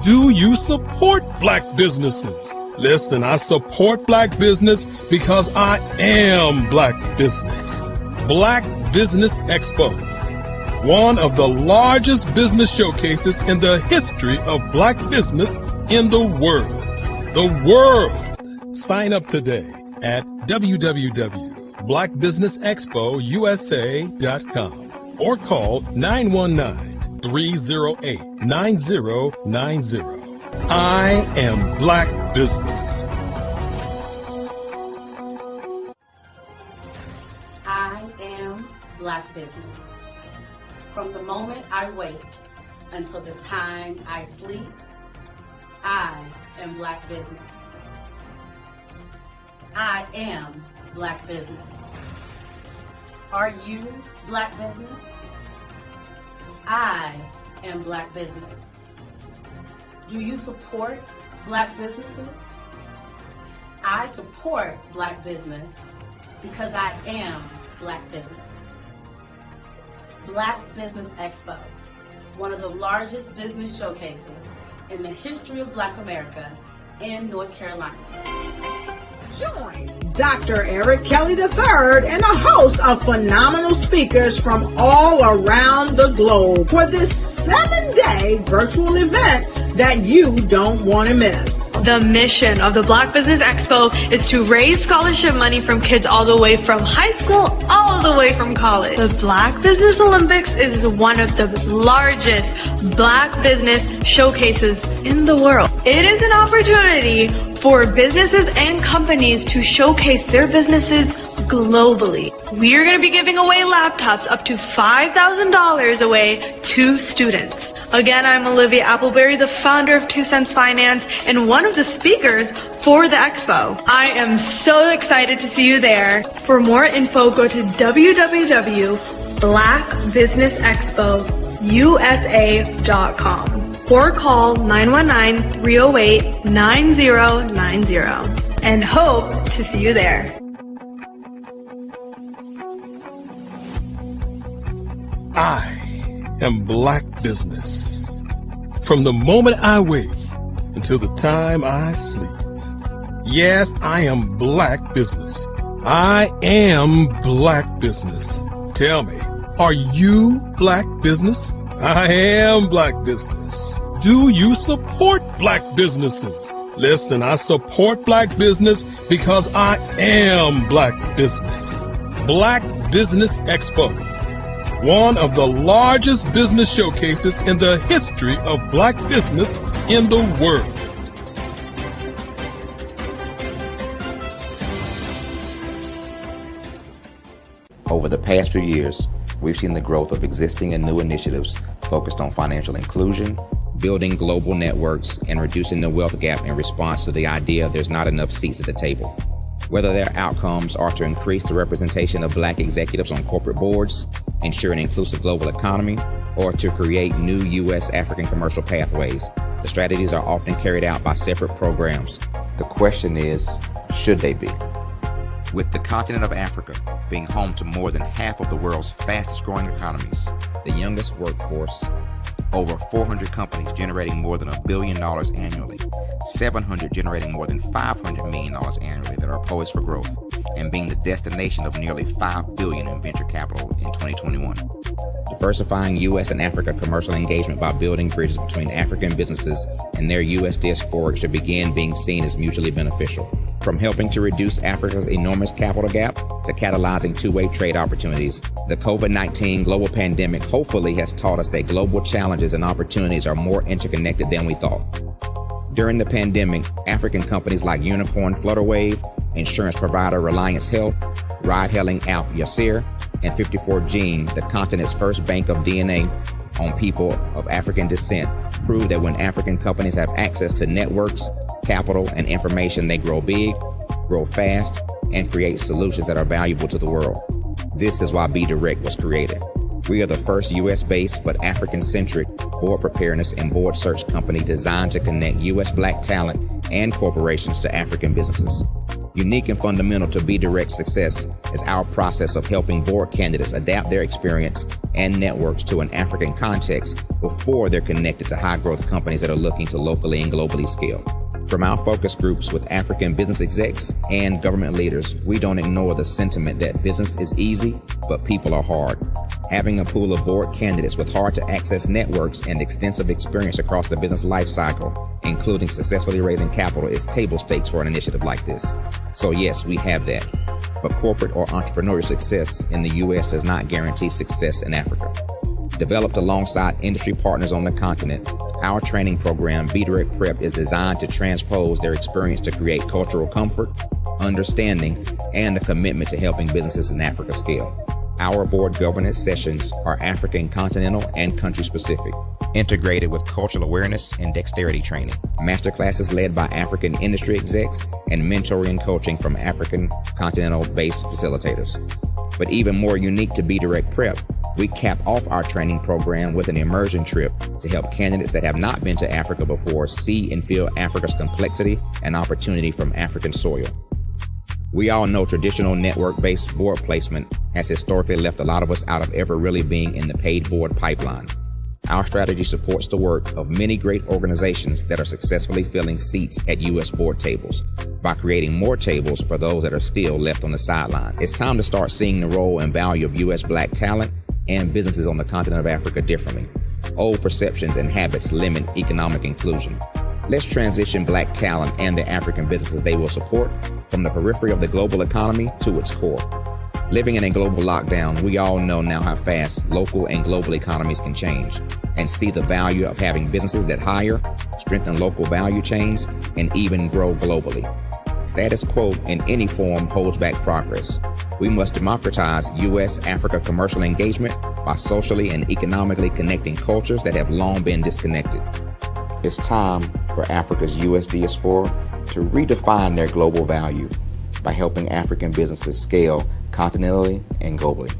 Do you support Black businesses? Listen, I support Black business because I am Black business. Black Business Expo, one of the largest business showcases in the history of Black business in the world. The world! Sign up today at www.blackbusinessexpousa.com. or call 919-308-9090. I am Black Business. I am Black Business. From the moment I wake until the time I sleep, I am Black Business. I am Black Business. Are you Black Business? I am Black Business. Do you support Black businesses? I support Black business because I am Black Business. Black Business Expo, one of the largest business showcases in the history of Black America in North Carolina. Join Dr. Eric Kelly III and a host of phenomenal speakers from all around the globe for this 7-day virtual event that you don't want to miss. The mission of the Black Business Expo is to raise scholarship money from kids all the way from high school all the way from college. The Black Business Olympics is one of the largest Black business showcases in the world. It is an opportunity for businesses and companies to showcase their businesses globally. We are going to be giving away laptops up to $5,000 away to students. Again, I'm Olivia Appleberry, the founder of 2 Cents Finance and one of the speakers for the expo. I am so excited to see you there. For more info, go to www.blackbusinessexpousa.com or call 919-308-9090 and hope to see you there. I am Black Business. From the moment I wake until the time I sleep. Yes, I am Black Business. I am Black Business. Tell me, are you Black Business? I am Black Business. Do you support Black businesses? Listen, I support Black business because I am Black Business. Black Business Expo, one of the largest business showcases in the history of Black business in the world. Over the past few years, we've seen the growth of existing and new initiatives focused on financial inclusion, building global networks, and reducing the wealth gap in response to the idea there's not enough seats at the table. Whether their outcomes are to increase the representation of Black executives on corporate boards, ensure an inclusive global economy, or to create new U.S.-African commercial pathways, the strategies are often carried out by separate programs. The question is, should they be? With the continent of Africa being home to more than half of the world's fastest growing economies, the youngest workforce, over 400 companies generating more than $1 billion annually, 700 generating more than $500 million annually that are poised for growth, and being the destination of nearly $5 billion in venture capital in 2021. Diversifying U.S. and Africa commercial engagement by building bridges between African businesses and their U.S. diaspora should begin being seen as mutually beneficial. From helping to reduce Africa's enormous capital gap to catalyzing two-way trade opportunities, the COVID-19 global pandemic hopefully has taught us that global challenges and opportunities are more interconnected than we thought. During the pandemic, African companies like Unicorn Flutterwave, insurance provider Reliance Health, ride-hailing app Yasir, and 54Gene, the continent's first bank of DNA on people of African descent, proved that when African companies have access to networks, capital, and information, they grow big, grow fast, and create solutions that are valuable to the world. This is why Be Direct was created. We are the first U.S.-based but African-centric board preparedness and board search company designed to connect U.S. Black talent and corporations to African businesses. Unique and fundamental to Be Direct's success is our process of helping board candidates adapt their experience and networks to an African context before they're connected to high-growth companies that are looking to locally and globally scale. From our focus groups with African business execs and government leaders, we don't ignore the sentiment that business is easy, but people are hard. Having a pool of board candidates with hard-to-access networks and extensive experience across the business life cycle, including successfully raising capital, is table stakes for an initiative like this. So yes, we have that. but corporate or entrepreneurial success in the U.S. does not guarantee success in Africa. Developed alongside industry partners on the continent, our training program, Be Direct Prep, is designed to transpose their experience to create cultural comfort, understanding, and a commitment to helping businesses in Africa scale. Our board governance sessions are African continental and country specific, integrated with cultural awareness and dexterity training, masterclasses led by African industry execs, and mentoring and coaching from African continental-based facilitators. But even more unique to Be Direct Prep, we cap off our training program with an immersion trip to help candidates that have not been to Africa before see and feel Africa's complexity and opportunity from African soil. We all know traditional network-based board placement has historically left a lot of us out of ever really being in the paid board pipeline. Our strategy supports the work of many great organizations that are successfully filling seats at U.S. board tables by creating more tables for those that are still left on the sideline. It's time to start seeing the role and value of U.S. Black talent and businesses on the continent of Africa differently. Old perceptions and habits limit economic inclusion. Let's transition Black talent and the African businesses they will support from the periphery of the global economy to its core. Living in a global lockdown, we all know now how fast local and global economies can change and see the value of having businesses that hire, strengthen local value chains, and even grow globally. Status quo in any form holds back progress. We must democratize U.S.-Africa commercial engagement by socially and economically connecting cultures that have long been disconnected. It's time for Africa's U.S. diaspora to redefine their global value by helping African businesses scale continentally and globally.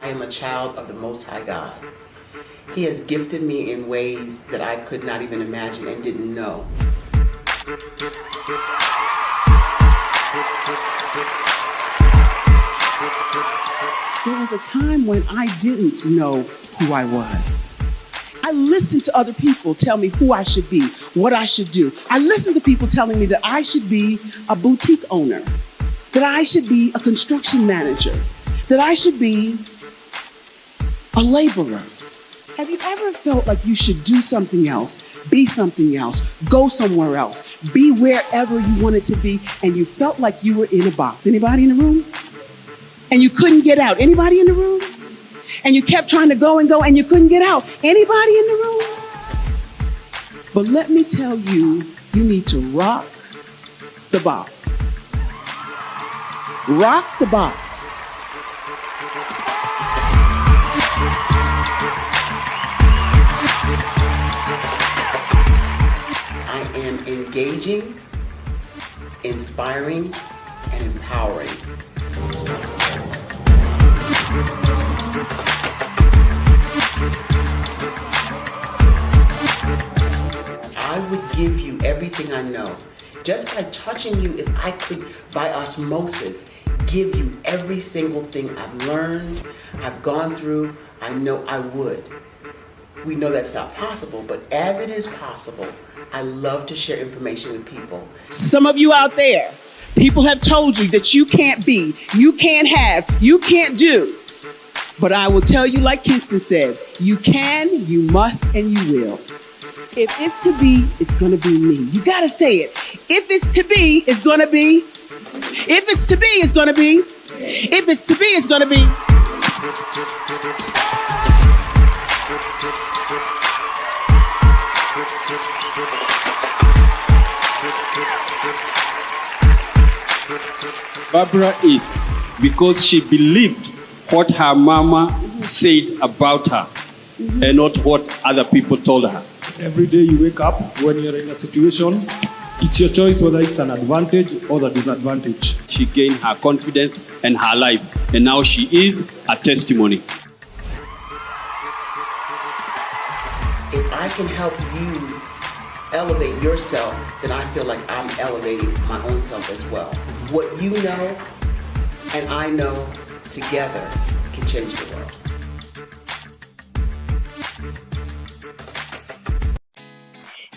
I am a child of the Most High God. He has gifted me in ways that I could not even imagine and didn't know. There was a time when I didn't know who I was. I listened to other people tell me who I should be, what I should do. I listened to people telling me that I should be a boutique owner, that I should be a construction manager, that I should be a laborer. Have you ever felt like you should do something else, be something else, go somewhere else, be wherever you wanted to be, and you felt like you were in a box? Anybody in the room? And you couldn't get out. Anybody in the room? And you kept trying to go and you couldn't get out. Anybody in the room? But let me tell you, you need to rock the box. Rock the box. I am engaging, inspiring, and empowering. I would give you everything I know. Just by touching you, if I could, by osmosis, give you every single thing I've learned, I've gone through, I know I would. We know that's not possible, but as it is possible, I love to share information with people. Some of you out there, people have told you that you can't be, you can't have, you can't do. But I will tell you, like Kingston said, you can, you must, and you will. If it's to be, it's going to be me. You got to say it. If it's to be, it's going to be. If it's to be, it's going to be. If it's to be, it's going to be. Barbara is because she believed what her mama said about her and not what other people told her. Every day you wake up, when you're in a situation, it's your choice whether it's an advantage or the disadvantage. She gained her confidence and her life, and now she is a testimony. If I can help you elevate yourself, then I feel like I'm elevating my own self as well. What you know and I know together can change the world.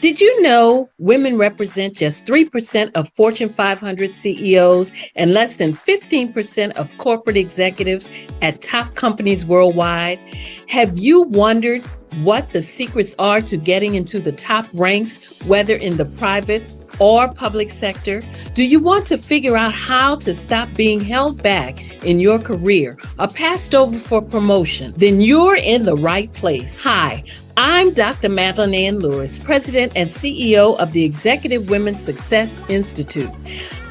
Did you know women represent just 3% of Fortune 500 CEOs and less than 15% of corporate executives at top companies worldwide? Have you wondered what the secrets are to getting into the top ranks, whether in the private or public sector? Do you want to figure out how to stop being held back in your career or passed over for promotion? Then you're in the right place. Hi, I'm Dr. Madeline Ann Lewis, President and CEO of the Executive Women's Success Institute.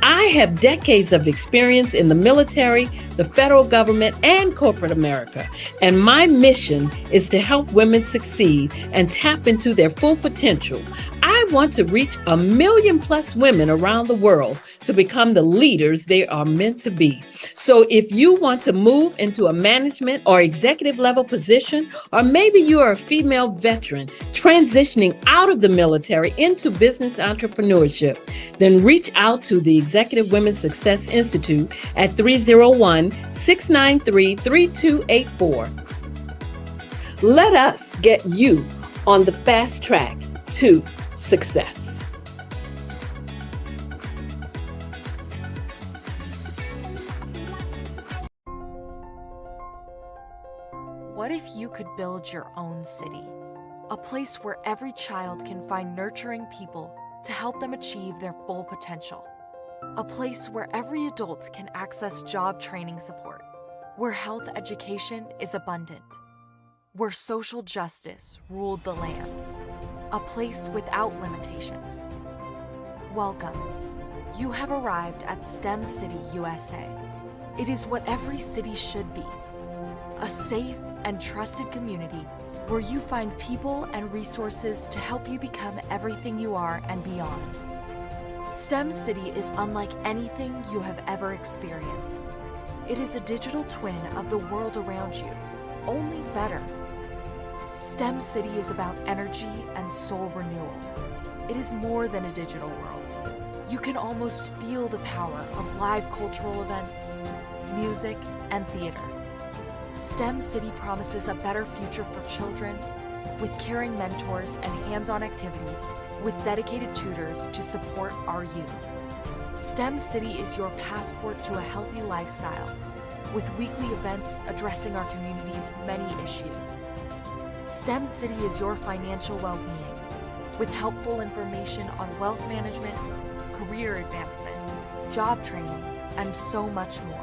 I have decades of experience in the military, the federal government, and corporate America, and my mission is to help women succeed and tap into their full potential. I want to reach 1 million plus women around the world to become the leaders they are meant to be. So if you want to move into a management or executive level position, or maybe you are a female veteran transitioning out of the military into business entrepreneurship, then reach out to the Executive Women's Success Institute at 301-693-3284. Let us get you on the fast track to success. What if you could build your own city? A place where every child can find nurturing people to help them achieve their full potential. A place where every adult can access job training support. Where health education is abundant. Where social justice ruled the land. A place without limitations. Welcome. You have arrived at STEM City, USA. It is what every city should be. A safe and trusted community where you find people and resources to help you become everything you are and beyond. STEM City is unlike anything you have ever experienced. It is a digital twin of the world around you, only better. STEM City is about energy and soul renewal. It is more than a digital world. You can almost feel the power of live cultural events, music, and theater. STEM City promises a better future for children with caring mentors and hands-on activities with dedicated tutors to support our youth. STEM City is your passport to a healthy lifestyle with weekly events addressing our community's many issues. STEM City is your financial well-being with helpful information on wealth management, career advancement, job training, and so much more.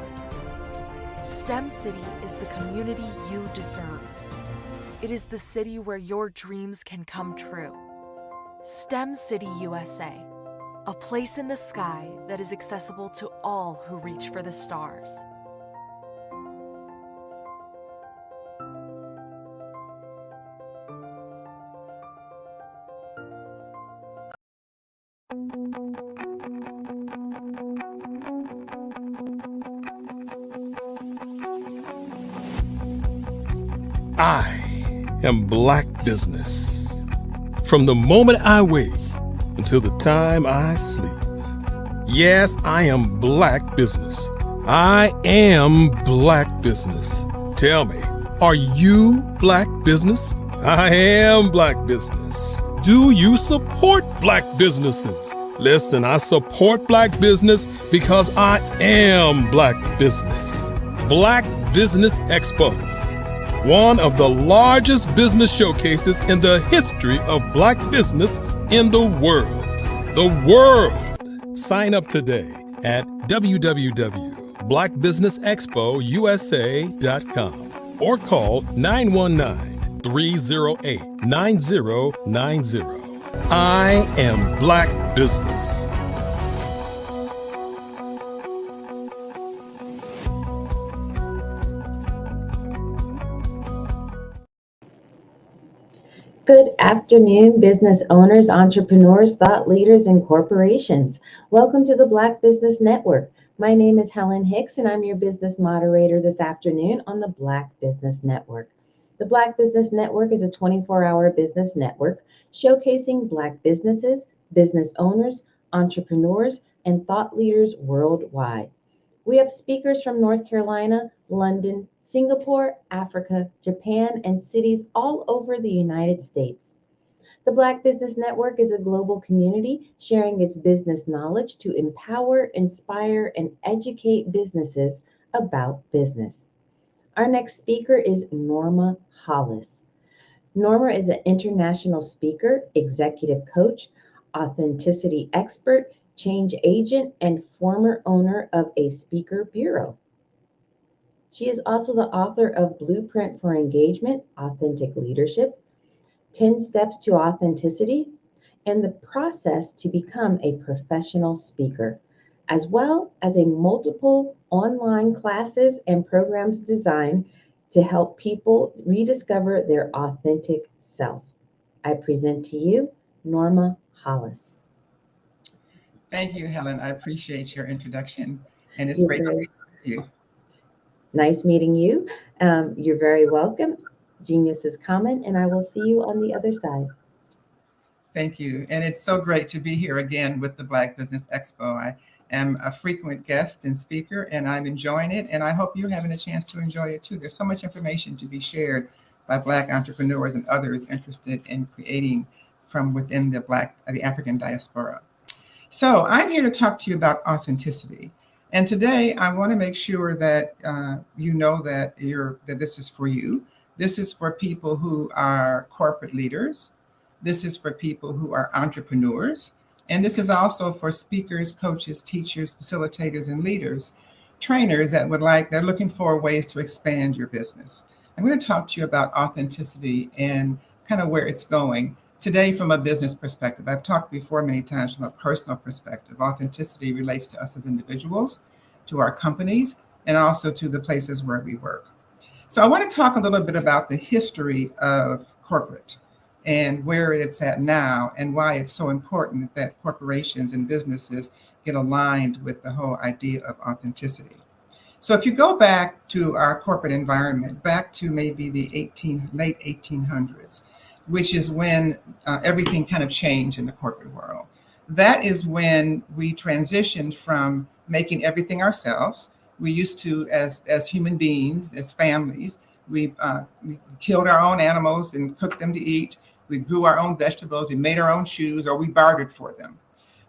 STEM City is the community you deserve. It is the city where your dreams can come true. STEM City USA, a place in the sky that is accessible to all who reach for the stars. I am Black business. From the moment I wake until the time I sleep. Yes, I am Black business. I am Black business. Tell me, are you Black business? I am Black business. Do you support Black businesses? Listen, I support Black business because I am Black business. Black Business Expo, one of the largest business showcases in the history of Black business in the world. The world! Sign up today at www.blackbusinessexpousa.com or call 919-308-9090. I am Black business. Good afternoon, business owners, entrepreneurs, thought leaders, and corporations. Welcome to the Black Business Network. My name is Helen Hicks, and I'm your business moderator this afternoon on the Black Business Network. The Black Business Network is a 24-hour business network showcasing Black businesses, business owners, entrepreneurs, and thought leaders worldwide. We have speakers from North Carolina, London, Singapore, Africa, Japan, and cities all over the United States. The Black Business Network is a global community sharing its business knowledge to empower, inspire, and educate businesses about business. Our next speaker is Norma Hollis. Norma is an international speaker, executive coach, authenticity expert, change agent, and former owner of a speaker bureau. She is also the author of Blueprint for Engagement, Authentic Leadership, 10 Steps to Authenticity, and the Process to Become a Professional Speaker, as well as a multiple online classes and programs designed to help people rediscover their authentic self. I present to you Norma Hollis. Thank you, Helen. I appreciate your introduction, and it's You're great to very be with you. nice meeting you. You're very welcome. Genius is common, and I will see you on the other side. Thank you. And it's so great to be here again with the Black Business Expo. I am a frequent guest and speaker, and I'm enjoying it. And I hope you're having a chance to enjoy it too. There's so much information to be shared by Black entrepreneurs and others interested in creating from within the African diaspora. So I'm here to talk to you about authenticity. And today I want to make sure that you know that this is for you. This is for people who are corporate leaders. This is for people who are entrepreneurs. And this is also for speakers, coaches, teachers, facilitators, and leaders, trainers they're looking for ways to expand your business. I'm going to talk to you about authenticity and kind of where it's going. Today, from a business perspective, I've talked before many times from a personal perspective. Authenticity relates to us as individuals, to our companies, and also to the places where we work. So I want to talk a little bit about the history of corporate and where it's at now and why it's so important that corporations and businesses get aligned with the whole idea of authenticity. So if you go back to our corporate environment, back to maybe the late 1800s, which is when everything kind of changed in the corporate world. That is when we transitioned from making everything ourselves. We used to, as human beings, as families, we killed our own animals and cooked them to eat. We grew our own vegetables, we made our own shoes, or we bartered for them.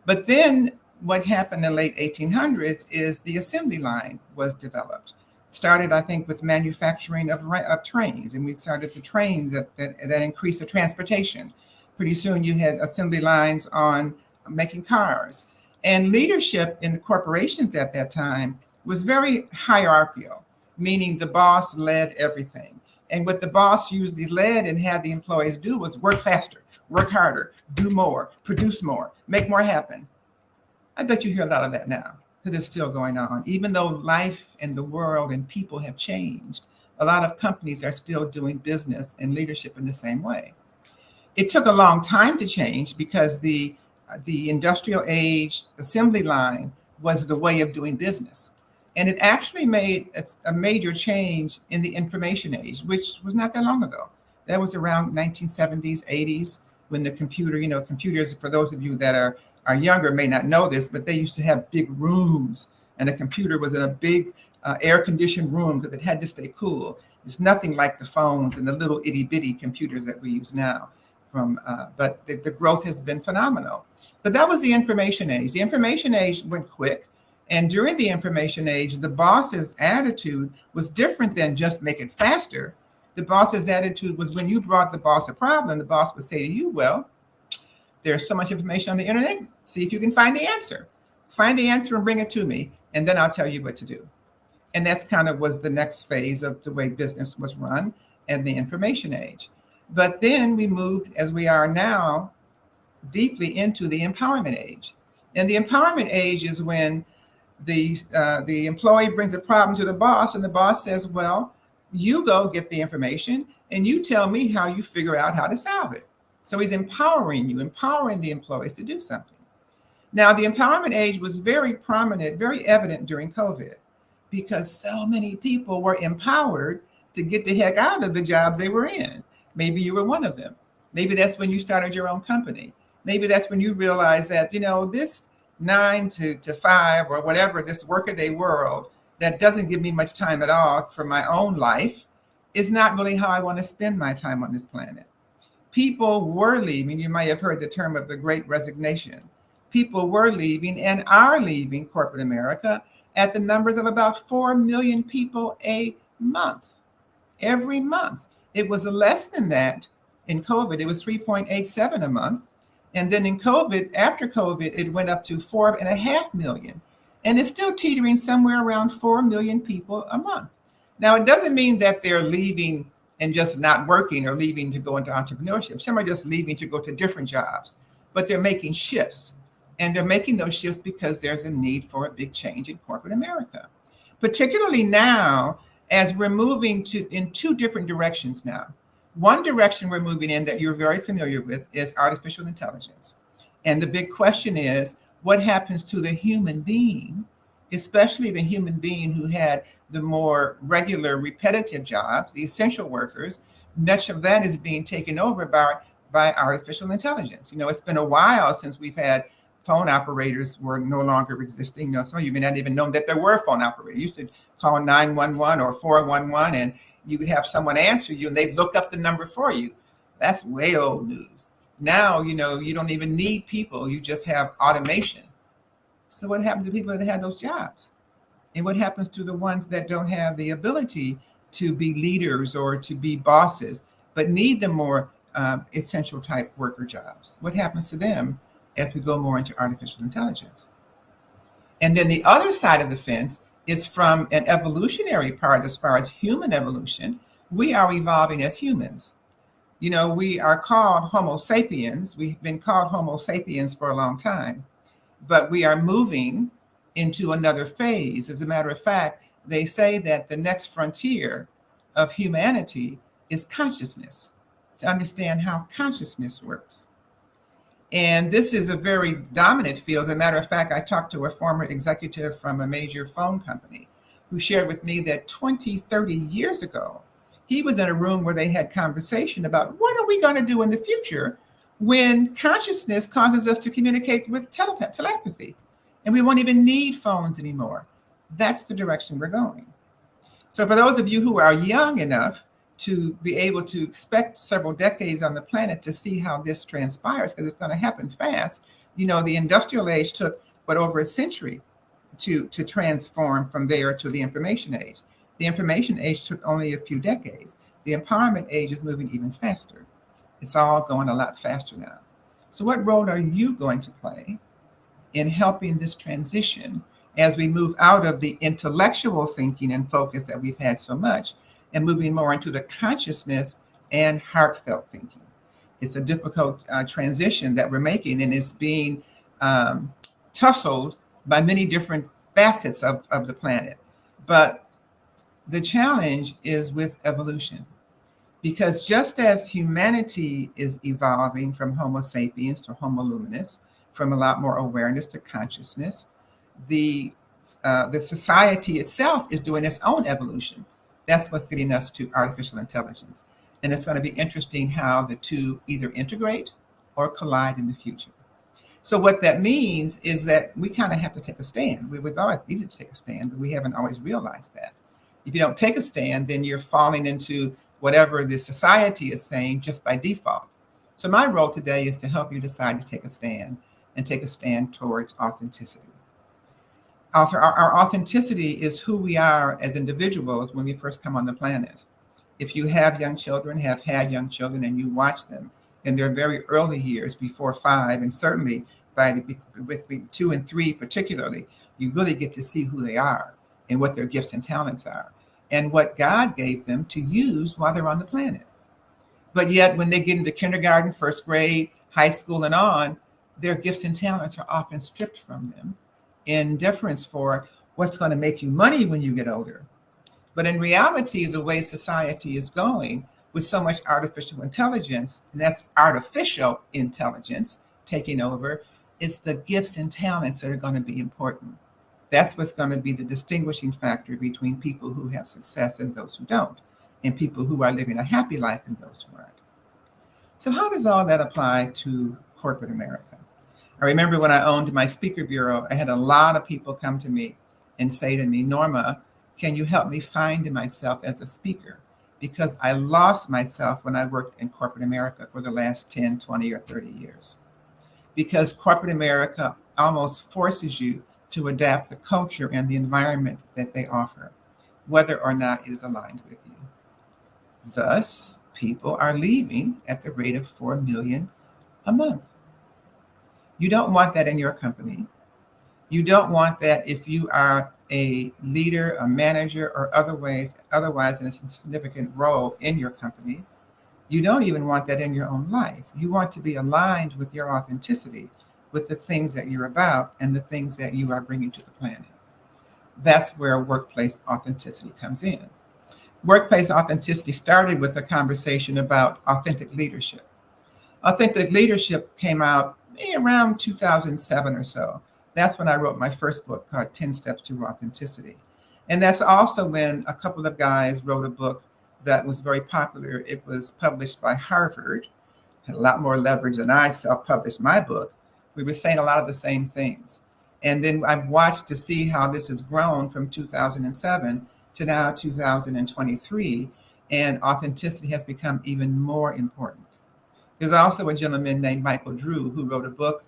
But then what happened in the late 1800s is the assembly line was developed. Started, I think, with manufacturing of trains, and we started the trains that increased the transportation. Pretty soon you had assembly lines on making cars. And leadership in the corporations at that time was very hierarchical, meaning the boss led everything. And what the boss usually led and had the employees do was work faster, work harder, do more, produce more, make more happen. I bet you hear a lot of that now, because it's still going on. Even though life and the world and people have changed, a lot of companies are still doing business and leadership in the same way. It took a long time to change because the industrial age assembly line was the way of doing business. And it actually made a major change in the information age, which was not that long ago. That was around 1970s, 80s, when the computer, computers, for those of you that are younger may not know this, but they used to have big rooms, and the computer was in a big air-conditioned room because it had to stay cool. It's nothing like the phones and the little itty-bitty computers that we use now. But the growth has been phenomenal. But that was the information age. The information age went quick. And during the information age, the boss's attitude was different than just make it faster. The boss's attitude was when you brought the boss a problem, the boss would say to you, well, there's so much information on the internet. See if you can find the answer. Find the answer and bring it to me, and then I'll tell you what to do. And that's kind of was the next phase of the way business was run in the information age. But then we moved, as we are now, deeply into the empowerment age. And the empowerment age is when the employee brings a problem to the boss, and the boss says, well, you go get the information, and you tell me how you figure out how to solve it. So he's empowering you, empowering the employees to do something. Now, the empowerment age was very prominent, very evident during COVID, because so many people were empowered to get the heck out of the jobs they were in. Maybe you were one of them. Maybe that's when you started your own company. Maybe that's when you realized that, this 9 to 5 or whatever, this workaday world that doesn't give me much time at all for my own life is not really how I want to spend my time on this planet. People were leaving. You might have heard the term of the Great Resignation. People were leaving and are leaving corporate America at the numbers of about 4 million people a month. Every month. It was less than that In COVID, it was 3.87 a month. And then in COVID, after COVID, it went up to 4.5 million. And it's still teetering somewhere around 4 million people a month. Now, it doesn't mean that they're leaving and just not working or leaving to go into entrepreneurship. Some are just leaving to go to different jobs, but they're making shifts. And they're making those shifts because there's a need for a big change in corporate America, particularly now as we're moving in two different directions now. One direction we're moving in that you're very familiar with is artificial intelligence. And the big question is, what happens to the human being, especially the human being who had the more regular, repetitive jobs, the essential workers? Much of that is being taken over by artificial intelligence. You know, it's been a while since we've had phone operators were no longer existing. You know, some of you may not even know that there were phone operators. You used to call 911 or 411 and you would have someone answer you and they'd look up the number for you. That's way old news. Now, you know, you don't even need people. You just have automation. So what happened to people that had those jobs? And what happens to the ones that don't have the ability to be leaders or to be bosses, but need the more essential type worker jobs? What happens to them as we go more into artificial intelligence? And then the other side of the fence is from an evolutionary part. As far as human evolution, we are evolving as humans. You know, we are called Homo sapiens. We've been called Homo sapiens for a long time, but we are moving into another phase. As a matter of fact, they say that the next frontier of humanity is consciousness, to understand how consciousness works. And this is a very dominant field. As a matter of fact, I talked to a former executive from a major phone company who shared with me that 20, 30 years ago, he was in a room where they had conversation about what are we going to do in the future when consciousness causes us to communicate with telepathy, and we won't even need phones anymore. That's the direction we're going. So for those of you who are young enough to be able to expect several decades on the planet to see how this transpires, because it's going to happen fast. You know, the industrial age took over a century to transform from there to the information age. The information age took only a few decades. The empowerment age is moving even faster. It's all going a lot faster now. So what role are you going to play in helping this transition as we move out of the intellectual thinking and focus that we've had so much and moving more into the consciousness and heartfelt thinking? It's a difficult transition that we're making, and it's being tussled by many different facets of the planet. But the challenge is with evolution, because just as humanity is evolving from Homo sapiens to Homo luminous, from a lot more awareness to consciousness, the society itself is doing its own evolution. That's what's getting us to artificial intelligence. And it's going to be interesting how the two either integrate or collide in the future. So what that means is that we kind of have to take a stand. We've always needed to take a stand, but we haven't always realized that. If you don't take a stand, then you're falling into whatever the society is saying just by default. So my role today is to help you decide to take a stand, and take a stand towards authenticity. Our authenticity is who we are as individuals when we first come on the planet. If you have young children, have had young children, and you watch them in their very early years, before 5, and certainly between 2 and 3 particularly, you really get to see who they are and what their gifts and talents are, and what God gave them to use while they're on the planet. But yet, when they get into kindergarten, first grade, high school, and on, their gifts and talents are often stripped from them in deference for what's going to make you money when you get older. But in reality, the way society is going with so much artificial intelligence, and that's artificial intelligence taking over, it's the gifts and talents that are going to be important. That's what's going to be the distinguishing factor between people who have success and those who don't, and people who are living a happy life and those who aren't. So how does all that apply to corporate America? I remember when I owned my speaker bureau, I had a lot of people come to me and say to me, Norma, can you help me find myself as a speaker? Because I lost myself when I worked in corporate America for the last 10, 20, or 30 years. Because corporate America almost forces you to adapt the culture and the environment that they offer, whether or not it is aligned with you. Thus, people are leaving at the rate of 4 million a month. You don't want that in your company. You don't want that if you are a leader, a manager, or otherwise in a significant role in your company. You don't even want that in your own life. You want to be aligned with your authenticity, with the things that you're about and the things that you are bringing to the planet. That's where workplace authenticity comes in. Workplace authenticity started with a conversation about authentic leadership. Authentic leadership came out around 2007 or so. That's when I wrote my first book called 10 Steps to Authenticity. And that's also when a couple of guys wrote a book that was very popular. It was published by Harvard, had a lot more leverage than I self-published my book. We were saying a lot of the same things. And then I've watched to see how this has grown from 2007 to now 2023, and authenticity has become even more important. There's also a gentleman named Michael Drew who wrote a book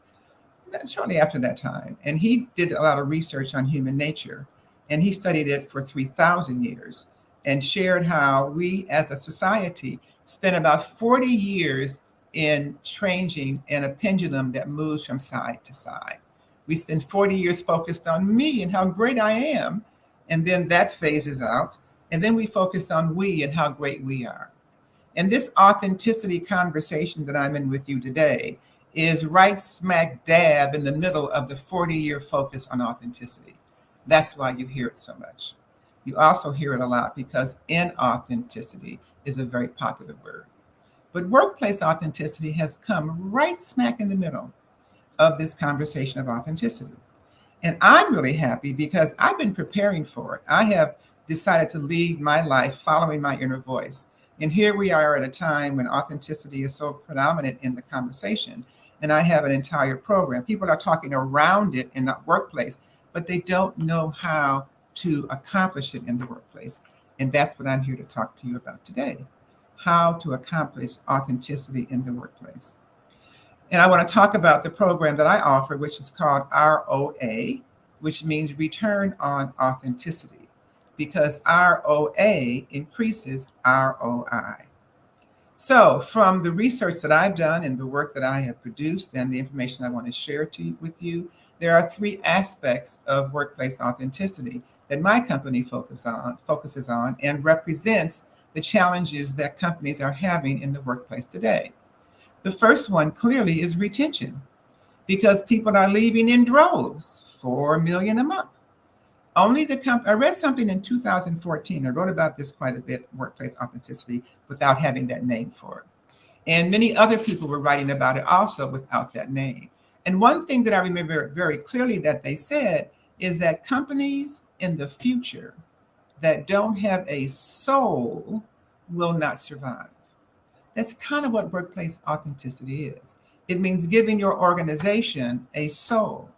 shortly after that time, and he did a lot of research on human nature, and he studied it for 3,000 years and shared how we as a society spent about 40 years in changing in a pendulum that moves from side to side. We spend 40 years focused on me and how great I am, and then that phases out, and then we focus on we and how great we are. And this authenticity conversation that I'm in with you today is right smack dab in the middle of the 40-year focus on authenticity. That's why you hear it so much. You also hear it a lot because inauthenticity is a very popular word. But workplace authenticity has come right smack in the middle of this conversation of authenticity. And I'm really happy because I've been preparing for it. I have decided to lead my life following my inner voice. And here we are at a time when authenticity is so predominant in the conversation. And I have an entire program. People are talking around it in the workplace, but they don't know how to accomplish it in the workplace. And that's what I'm here to talk to you about today, how to accomplish authenticity in the workplace. And I want to talk about the program that I offer, which is called ROA, which means Return on Authenticity, because ROA increases ROI. So from the research that I've done and the work that I have produced and the information I want to share with you, there are 3 aspects of workplace authenticity that my company focuses on and represents the challenges that companies are having in the workplace today. The first one clearly is retention, because people are leaving in droves, 4 million a month. I read something in 2014. I wrote about this quite a bit, workplace authenticity, without having that name for it. And many other people were writing about it also without that name. And one thing that I remember very clearly that they said is that companies in the future that don't have a soul will not survive. That's kind of what workplace authenticity is. It means giving your organization a soul.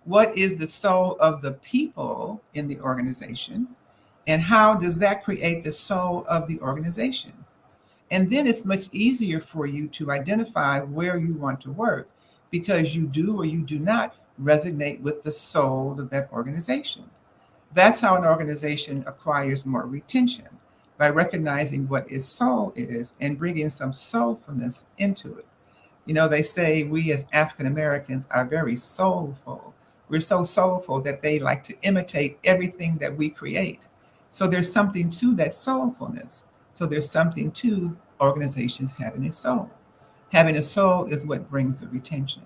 What is the soul of the people in the organization? And how does that create the soul of the organization? And then it's much easier for you to identify where you want to work because you do or you do not resonate with the soul of that organization. That's how an organization acquires more retention, by recognizing what its soul is and bringing some soulfulness into it. You know, they say we as African Americans are very soulful. We're so soulful that they like to imitate everything that we create. So there's something to that soulfulness. So there's something to organizations having a soul. Having a soul is what brings the retention.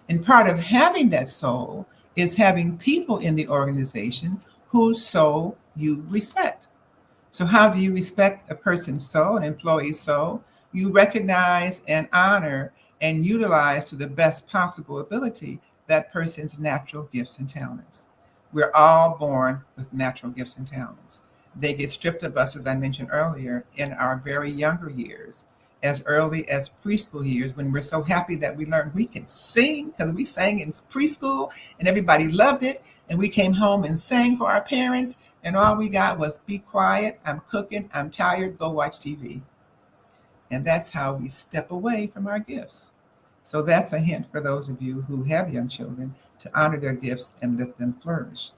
And part of having that soul is having people in the organization whose soul you respect. So how do you respect a person's soul, an employee's soul? You recognize and honor and utilize to the best possible ability that person's natural gifts and talents. We're all born with natural gifts and talents. They get stripped of us, as I mentioned earlier, in our very younger years, as early as preschool years, when we're so happy that we learned we can sing, because we sang in preschool and everybody loved it. And we came home and sang for our parents, and all we got was, be quiet, I'm cooking, I'm tired, go watch TV. And that's how we step away from our gifts. So that's a hint for those of you who have young children to honor their gifts and let them flourish.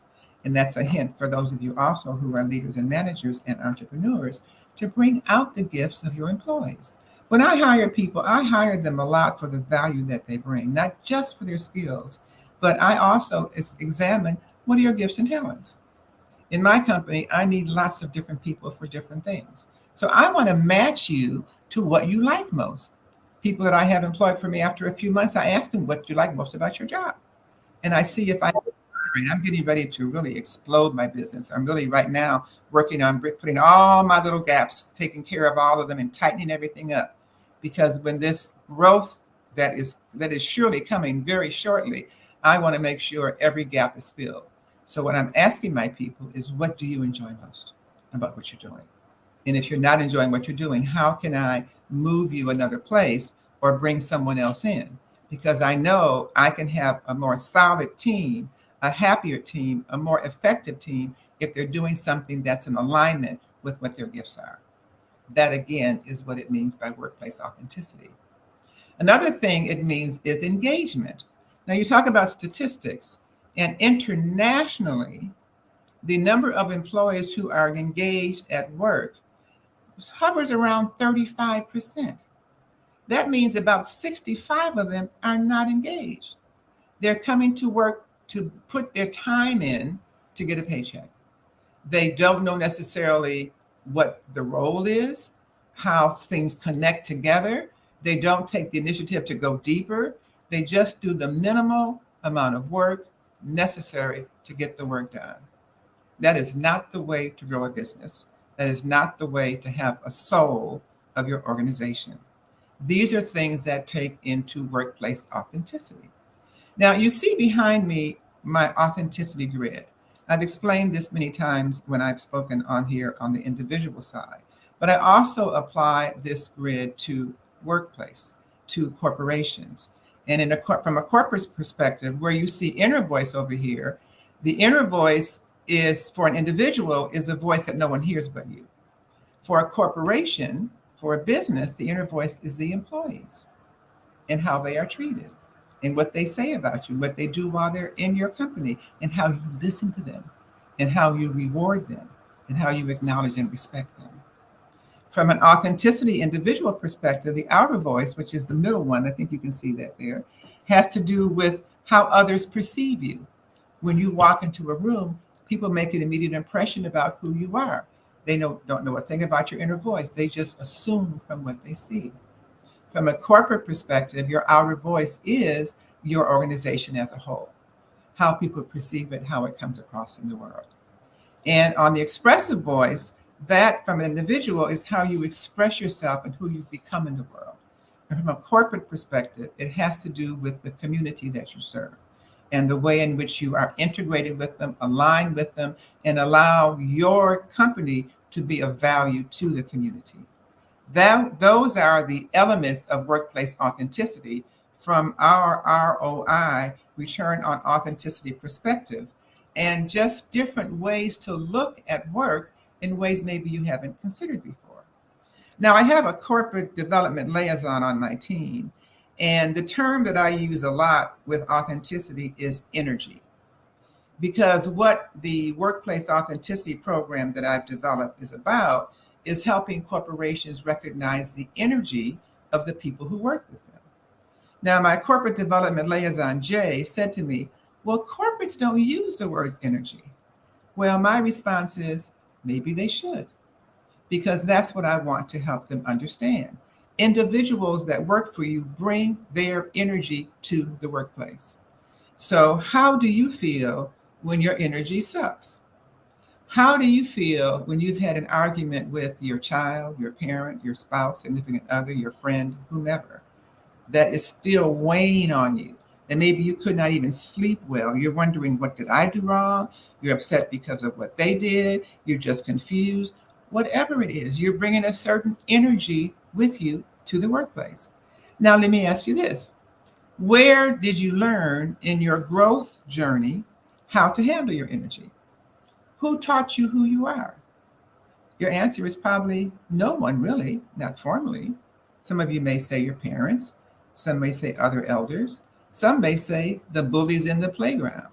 And that's a hint for those of you also who are leaders and managers and entrepreneurs to bring out the gifts of your employees. When I hire people, I hire them a lot for the value that they bring, not just for their skills, but I also examine what are your gifts and talents. In my company, I need lots of different people for different things. So I want to match you to what you like most. People that I have employed for me, after a few months, I ask them, what do you like most about your job? And I see if I'm getting ready to really explode my business. I'm really right now working on putting all my little gaps, taking care of all of them and tightening everything up. Because when this growth that is surely coming very shortly, I want to make sure every gap is filled. So what I'm asking my people is, what do you enjoy most about what you're doing? And if you're not enjoying what you're doing, how can I move you another place or bring someone else in? Because I know I can have a more solid team, a happier team, a more effective team if they're doing something that's in alignment with what their gifts are. That, again, is what it means by workplace authenticity. Another thing it means is engagement. Now, you talk about statistics, and internationally, the number of employees who are engaged at work hovers around 35%. That means about 65 of them are not engaged. They're coming to work to put their time in to get a paycheck. They don't know necessarily what the role is, how things connect together. They don't take the initiative to go deeper. They just do the minimal amount of work necessary to get the work done. That is not the way to grow a business. That is not the way to have a soul of your organization. These are things that take into workplace authenticity. Now, you see behind me my authenticity grid. I've explained this many times when I've spoken on here on the individual side, but I also apply this grid to workplace, to corporations. And from a corporate perspective, where you see inner voice over here, the inner voice is for an individual is a voice that no one hears but you. For a corporation, for a business, the inner voice is the employees and how they are treated and what they say about you, what they do while they're in your company, and how you listen to them and how you reward them and how you acknowledge and respect them. From an authenticity individual perspective, the outer voice, which is the middle one, I think you can see that there, has to do with how others perceive you. When you walk into a room, people make an immediate impression about who you are. They don't know a thing about your inner voice. They just assume from what they see. From a corporate perspective, your outer voice is your organization as a whole, how people perceive it, how it comes across in the world. And on the expressive voice, that from an individual is how you express yourself and who you've become in the world. And from a corporate perspective, it has to do with the community that you serve and the way in which you are integrated with them, aligned with them, and allow your company to be of value to the community. Those are the elements of workplace authenticity from our ROI, return on authenticity perspective, and just different ways to look at work in ways maybe you haven't considered before. Now, I have a corporate development liaison on my team, and the term that I use a lot with authenticity is energy. Because what the workplace authenticity program that I've developed is about is helping corporations recognize the energy of the people who work with them. Now, my corporate development liaison, Jay, said to me, well, corporates don't use the word energy. Well, my response is, maybe they should, because that's what I want to help them understand. Individuals that work for you bring their energy to the workplace. So how do you feel when your energy sucks? How do you feel when you've had an argument with your child, your parent, your spouse, significant other, your friend, whomever, that is still weighing on you? And maybe you could not even sleep well. You're wondering, what did I do wrong? You're upset because of what they did. You're just confused. Whatever it is, you're bringing a certain energy with you to the workplace. Now, let me ask you this. Where did you learn in your growth journey how to handle your energy? Who taught you who you are? Your answer is probably no one, really, not formally. Some of you may say your parents. Some may say other elders. Some may say the bullies in the playground.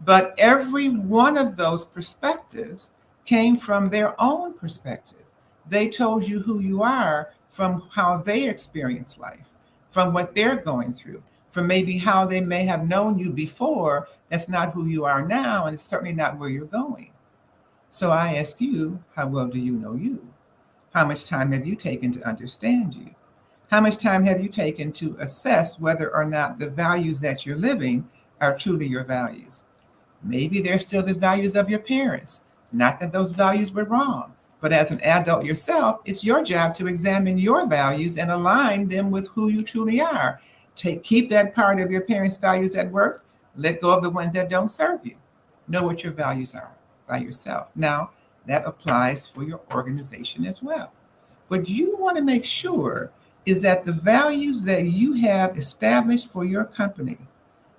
But every one of those perspectives came from their own perspective. They told you who you are from how they experience life, from what they're going through, from maybe how they may have known you before. That's not who you are now, and it's certainly not where you're going. So I ask you, how well do you know you? How much time have you taken to understand you? How much time have you taken to assess whether or not the values that you're living are truly your values? Maybe they're still the values of your parents. Not that those values were wrong, but as an adult yourself, it's your job to examine your values and align them with who you truly are. Keep that part of your parents' values at work. Let go of the ones that don't serve you. Know what your values are by yourself. Now, that applies for your organization as well. What you want to make sure is that the values that you have established for your company,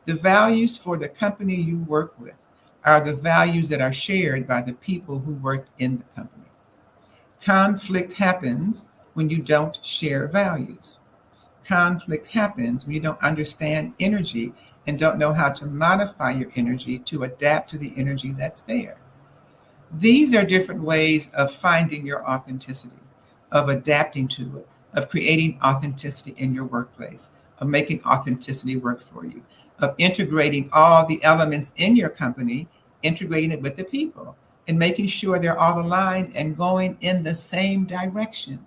the values for the company you work with, are the values that are shared by the people who work in the company. Conflict happens when you don't share values. Conflict happens when you don't understand energy and don't know how to modify your energy to adapt to the energy that's there. These are different ways of finding your authenticity, of adapting to it, of creating authenticity in your workplace, of making authenticity work for you, of integrating all the elements in your company, integrating it with the people, and making sure they're all aligned and going in the same direction.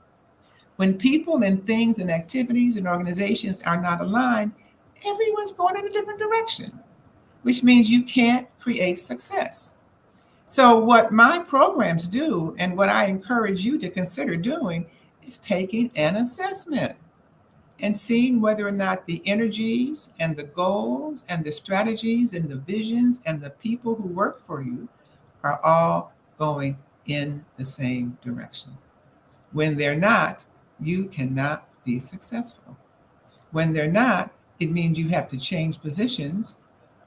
When people and things and activities and organizations are not aligned, everyone's going in a different direction, which means you can't create success. So what my programs do, and what I encourage you to consider doing, is taking an assessment and seeing whether or not the energies and the goals and the strategies and the visions and the people who work for you are all going in the same direction. When they're not, you cannot be successful. When they're not, it means you have to change positions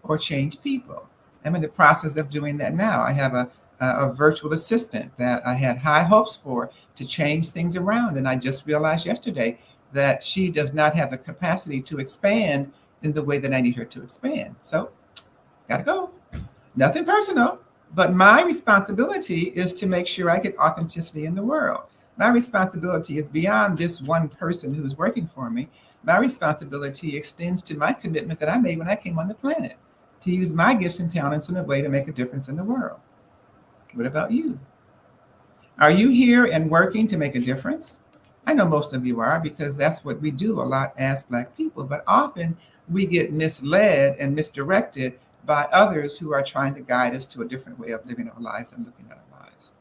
or change people. I'm in the process of doing that now. I have a virtual assistant that I had high hopes for to change things around. And I just realized yesterday that she does not have the capacity to expand in the way that I need her to expand. So, gotta go. Nothing personal, but my responsibility is to make sure I get authenticity in the world. My responsibility is beyond this one person who's working for me. My responsibility extends to my commitment that I made when I came on the planet, to use my gifts and talents in a way to make a difference in the world. What about you? Are you here and working to make a difference? I know most of you are, because that's what we do a lot as Black people, but often we get misled and misdirected by others who are trying to guide us to a different way of living our lives and looking at our lives.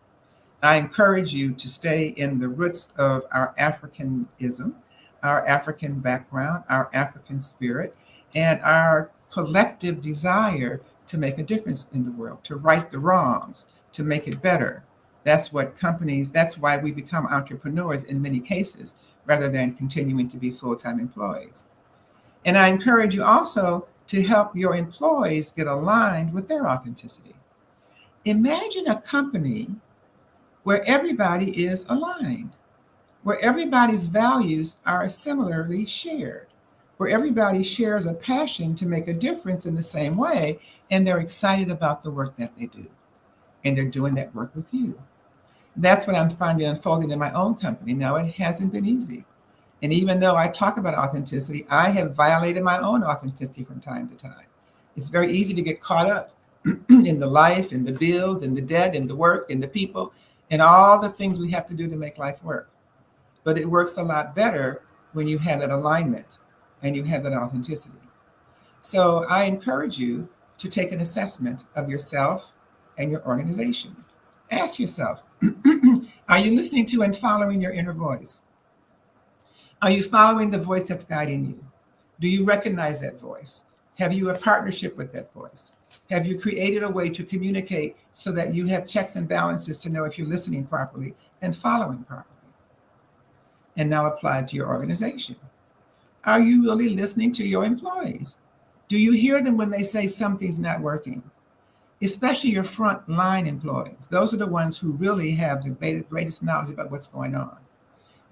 I encourage you to stay in the roots of our Africanism, our African background, our African spirit, and our collective desire to make a difference in the world, to right the wrongs, to make it better. That's why we become entrepreneurs in many cases, rather than continuing to be full-time employees. And I encourage you also to help your employees get aligned with their authenticity. Imagine a company where everybody is aligned, where everybody's values are similarly shared, where everybody shares a passion to make a difference in the same way, and they're excited about the work that they do, and they're doing that work with you. That's what I'm finding unfolding in my own company. Now, it hasn't been easy. And even though I talk about authenticity, I have violated my own authenticity from time to time. It's very easy to get caught up in the life, in the bills, in the debt, in the work, in the people, and all the things we have to do to make life work. But it works a lot better when you have that alignment and you have that authenticity. So I encourage you to take an assessment of yourself and your organization. Ask yourself, are you listening to and following your inner voice? Are you following the voice that's guiding you? Do you recognize that voice? Have you a partnership with that voice? Have you created a way to communicate so that you have checks and balances to know if you're listening properly and following properly? And now apply it to your organization. Are you really listening to your employees? Do you hear them when they say something's not working? Especially your frontline employees. Those are the ones who really have the greatest knowledge about what's going on.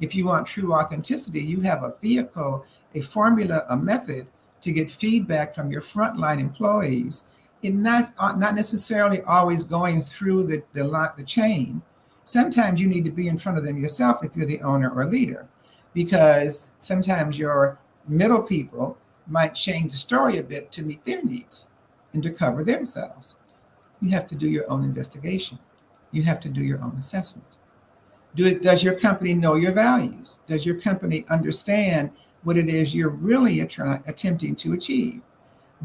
If you want true authenticity, you have a vehicle, a formula, a method to get feedback from your frontline employees It's not necessarily always going through the chain. Sometimes you need to be in front of them yourself if you're the owner or leader, because sometimes your middle people might change the story a bit to meet their needs and to cover themselves. You have to do your own investigation. You have to do your own assessment. Does your company know your values? Does your company understand what it is you're really attempting to achieve?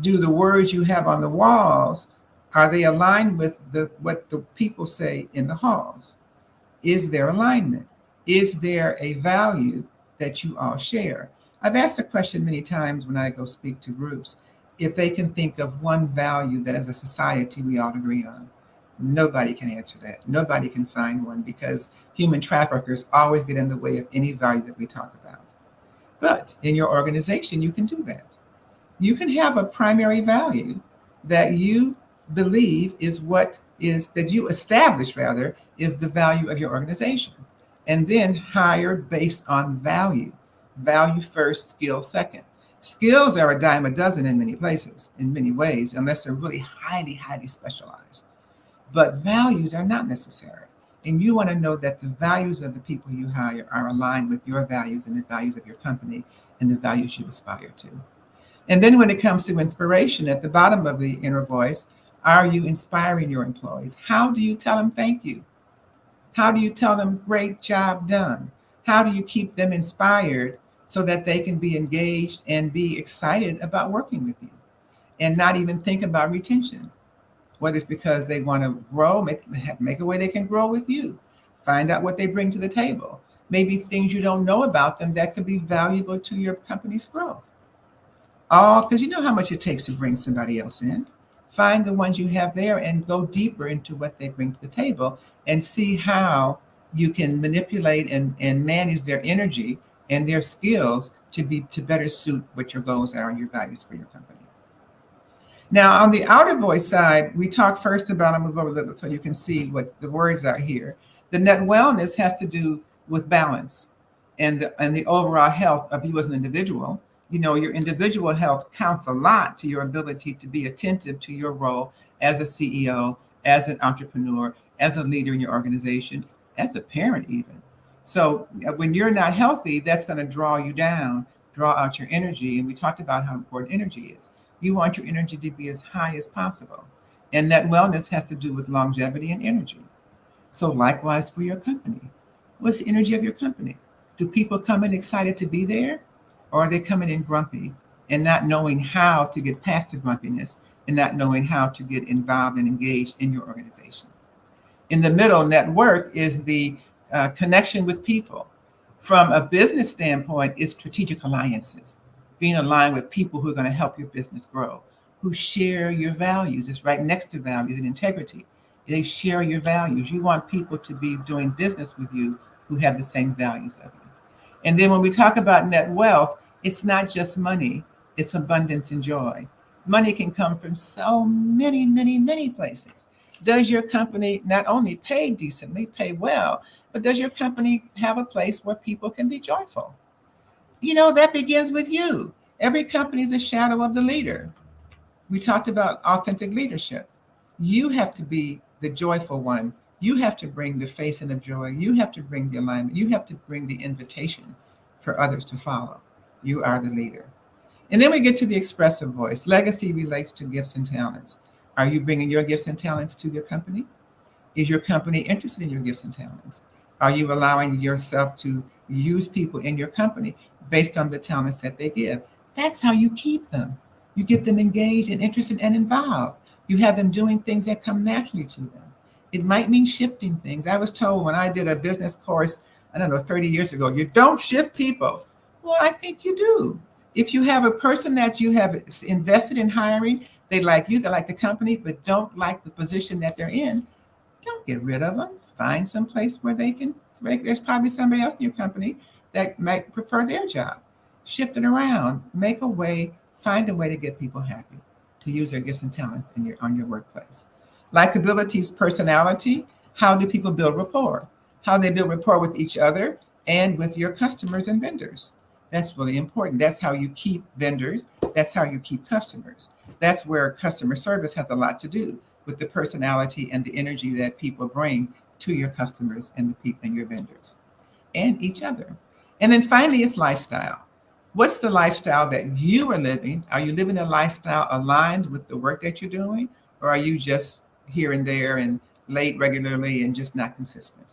Do the words you have on the walls, are they aligned with what the people say in the halls? Is there alignment? Is there a value that you all share? I've asked the question many times when I go speak to groups, if they can think of one value that as a society we all agree on. Nobody can answer that. Nobody can find one, because human traffickers always get in the way of any value that we talk about. But in your organization, you can do that. You can have a primary value that you believe that you establish rather, is the value of your organization. And then hire based on value. Value first, skill second. Skills are a dime a dozen in many places, in many ways, unless they're really highly, highly specialized. But values are not necessary. And you want to know that the values of the people you hire are aligned with your values and the values of your company and the values you aspire to. And then when it comes to inspiration, at the bottom of the inner voice, are you inspiring your employees? How do you tell them thank you? How do you tell them great job done? How do you keep them inspired so that they can be engaged and be excited about working with you and not even think about retention? Whether it's because they want to grow, make a way they can grow with you, find out what they bring to the table, maybe things you don't know about them that could be valuable to your company's growth. All because you know how much it takes to bring somebody else in. Find the ones you have there and go deeper into what they bring to the table and see how you can manipulate and manage their energy and their skills to better suit what your goals are and your values for your company. Now, on the outer voice side, we talk first about, I'll move over a little so you can see what the words are here. The net wellness has to do with balance and the overall health of you as an individual. You know, your individual health counts a lot to your ability to be attentive to your role as a CEO, as an entrepreneur, as a leader in your organization, as a parent even. So when you're not healthy, that's going to draw you down, draw out your energy. And we talked about how important energy is. You want your energy to be as high as possible. And that wellness has to do with longevity and energy. So likewise for your company. What's the energy of your company? Do people come in excited to be there? Or are they coming in grumpy and not knowing how to get past the grumpiness and not knowing how to get involved and engaged in your organization? In the middle, network is the connection with people. From a business standpoint, it's strategic alliances, being aligned with people who are going to help your business grow, who share your values. It's right next to values and integrity. They share your values. You want people to be doing business with you who have the same values of you. And then when we talk about net wealth, it's not just money, it's abundance and joy. Money can come from so many, many, many places. Does your company not only pay decently, pay well, but does your company have a place where people can be joyful? You know, that begins with you. Every company is a shadow of the leader. We talked about authentic leadership. You have to be the joyful one. You have to bring the facing of joy. You have to bring the alignment. You have to bring the invitation for others to follow. You are the leader. And then we get to the expressive voice. Legacy relates to gifts and talents. Are you bringing your gifts and talents to your company? Is your company interested in your gifts and talents? Are you allowing yourself to use people in your company based on the talents that they give? That's how you keep them. You get them engaged and interested and involved. You have them doing things that come naturally to them. It might mean shifting things. I was told when I did a business course, 30 years ago, you don't shift people. Well, I think you do. If you have a person that you have invested in hiring, they like you, they like the company, but don't like the position that they're in, don't get rid of them. Find some place where they can, there's probably somebody else in your company that might prefer their job. Shift it around, make a way, find a way to get people happy, to use their gifts and talents on your workplace. Likability is personality. How do people build rapport? How they build rapport with each other and with your customers and vendors. That's really important. That's how you keep vendors. That's how you keep customers. That's where customer service has a lot to do with the personality and the energy that people bring to your customers and the people and your vendors and each other. And then finally, it's lifestyle. What's the lifestyle that you are living? Are you living a lifestyle aligned with the work that you're doing? Or are you just here and there and late regularly and just not consistent?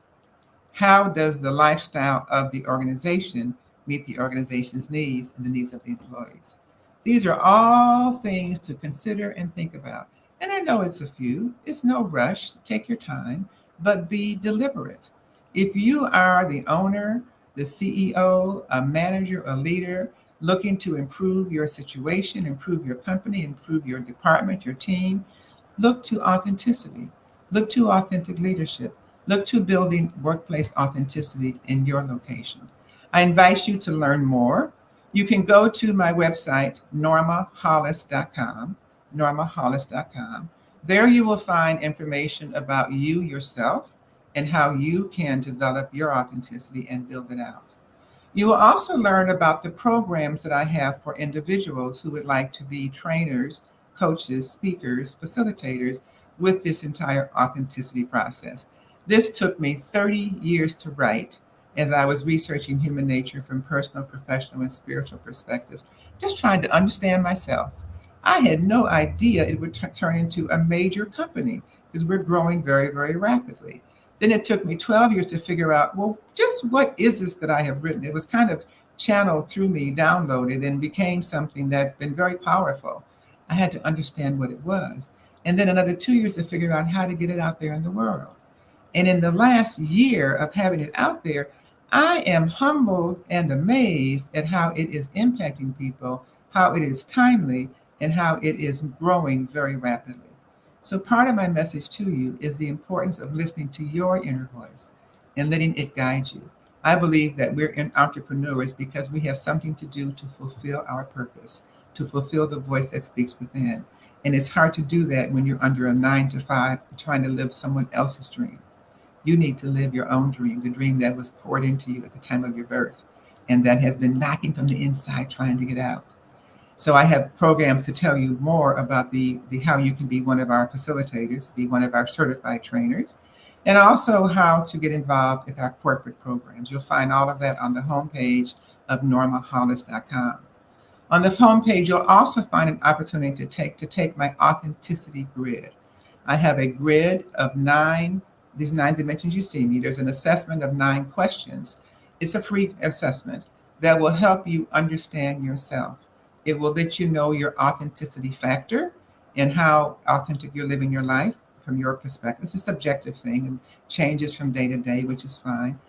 How does the lifestyle of the organization meet the organization's needs and the needs of the employees? These are all things to consider and think about. And I know it's a few, it's no rush, take your time, but be deliberate. If you are the owner, the CEO, a manager, a leader, looking to improve your situation, improve your company, improve your department, your team, look to authenticity, look to authentic leadership, look to building workplace authenticity in your location. I invite you to learn more. You can go to my website, normahollis.com, normahollis.com. There you will find information about you yourself and how you can develop your authenticity and build it out. You will also learn about the programs that I have for individuals who would like to be trainers, coaches, speakers, facilitators with this entire authenticity process. This took me 30 years to write as I was researching human nature from personal, professional, and spiritual perspectives, just trying to understand myself. I had no idea it would turn into a major company because we're growing very, very rapidly. Then it took me 12 years to figure out, well, just what is this that I have written? It was kind of channeled through me, downloaded, and became something that's been very powerful. I had to understand what it was. And then another 2 years to figure out how to get it out there in the world. And in the last year of having it out there, I am humbled and amazed at how it is impacting people, how it is timely, and how it is growing very rapidly. So part of my message to you is the importance of listening to your inner voice and letting it guide you. I believe that we're entrepreneurs because we have something to do to fulfill our purpose, to fulfill the voice that speaks within. And it's hard to do that when you're under a 9 to 5 trying to live someone else's dream. You need to live your own dream, the dream that was poured into you at the time of your birth and that has been knocking from the inside trying to get out. So I have programs to tell you more about the how you can be one of our facilitators, be one of our certified trainers, and also how to get involved with our corporate programs. You'll find all of that on the homepage of normahollis.com. On the homepage, you'll also find an opportunity to take my authenticity grid. I have a grid of these 9 dimensions you see me. There's an assessment of 9 questions. It's a free assessment that will help you understand yourself. It will let you know your authenticity factor and how authentic you're living your life from your perspective. It's a subjective thing and changes from day to day, which is fine.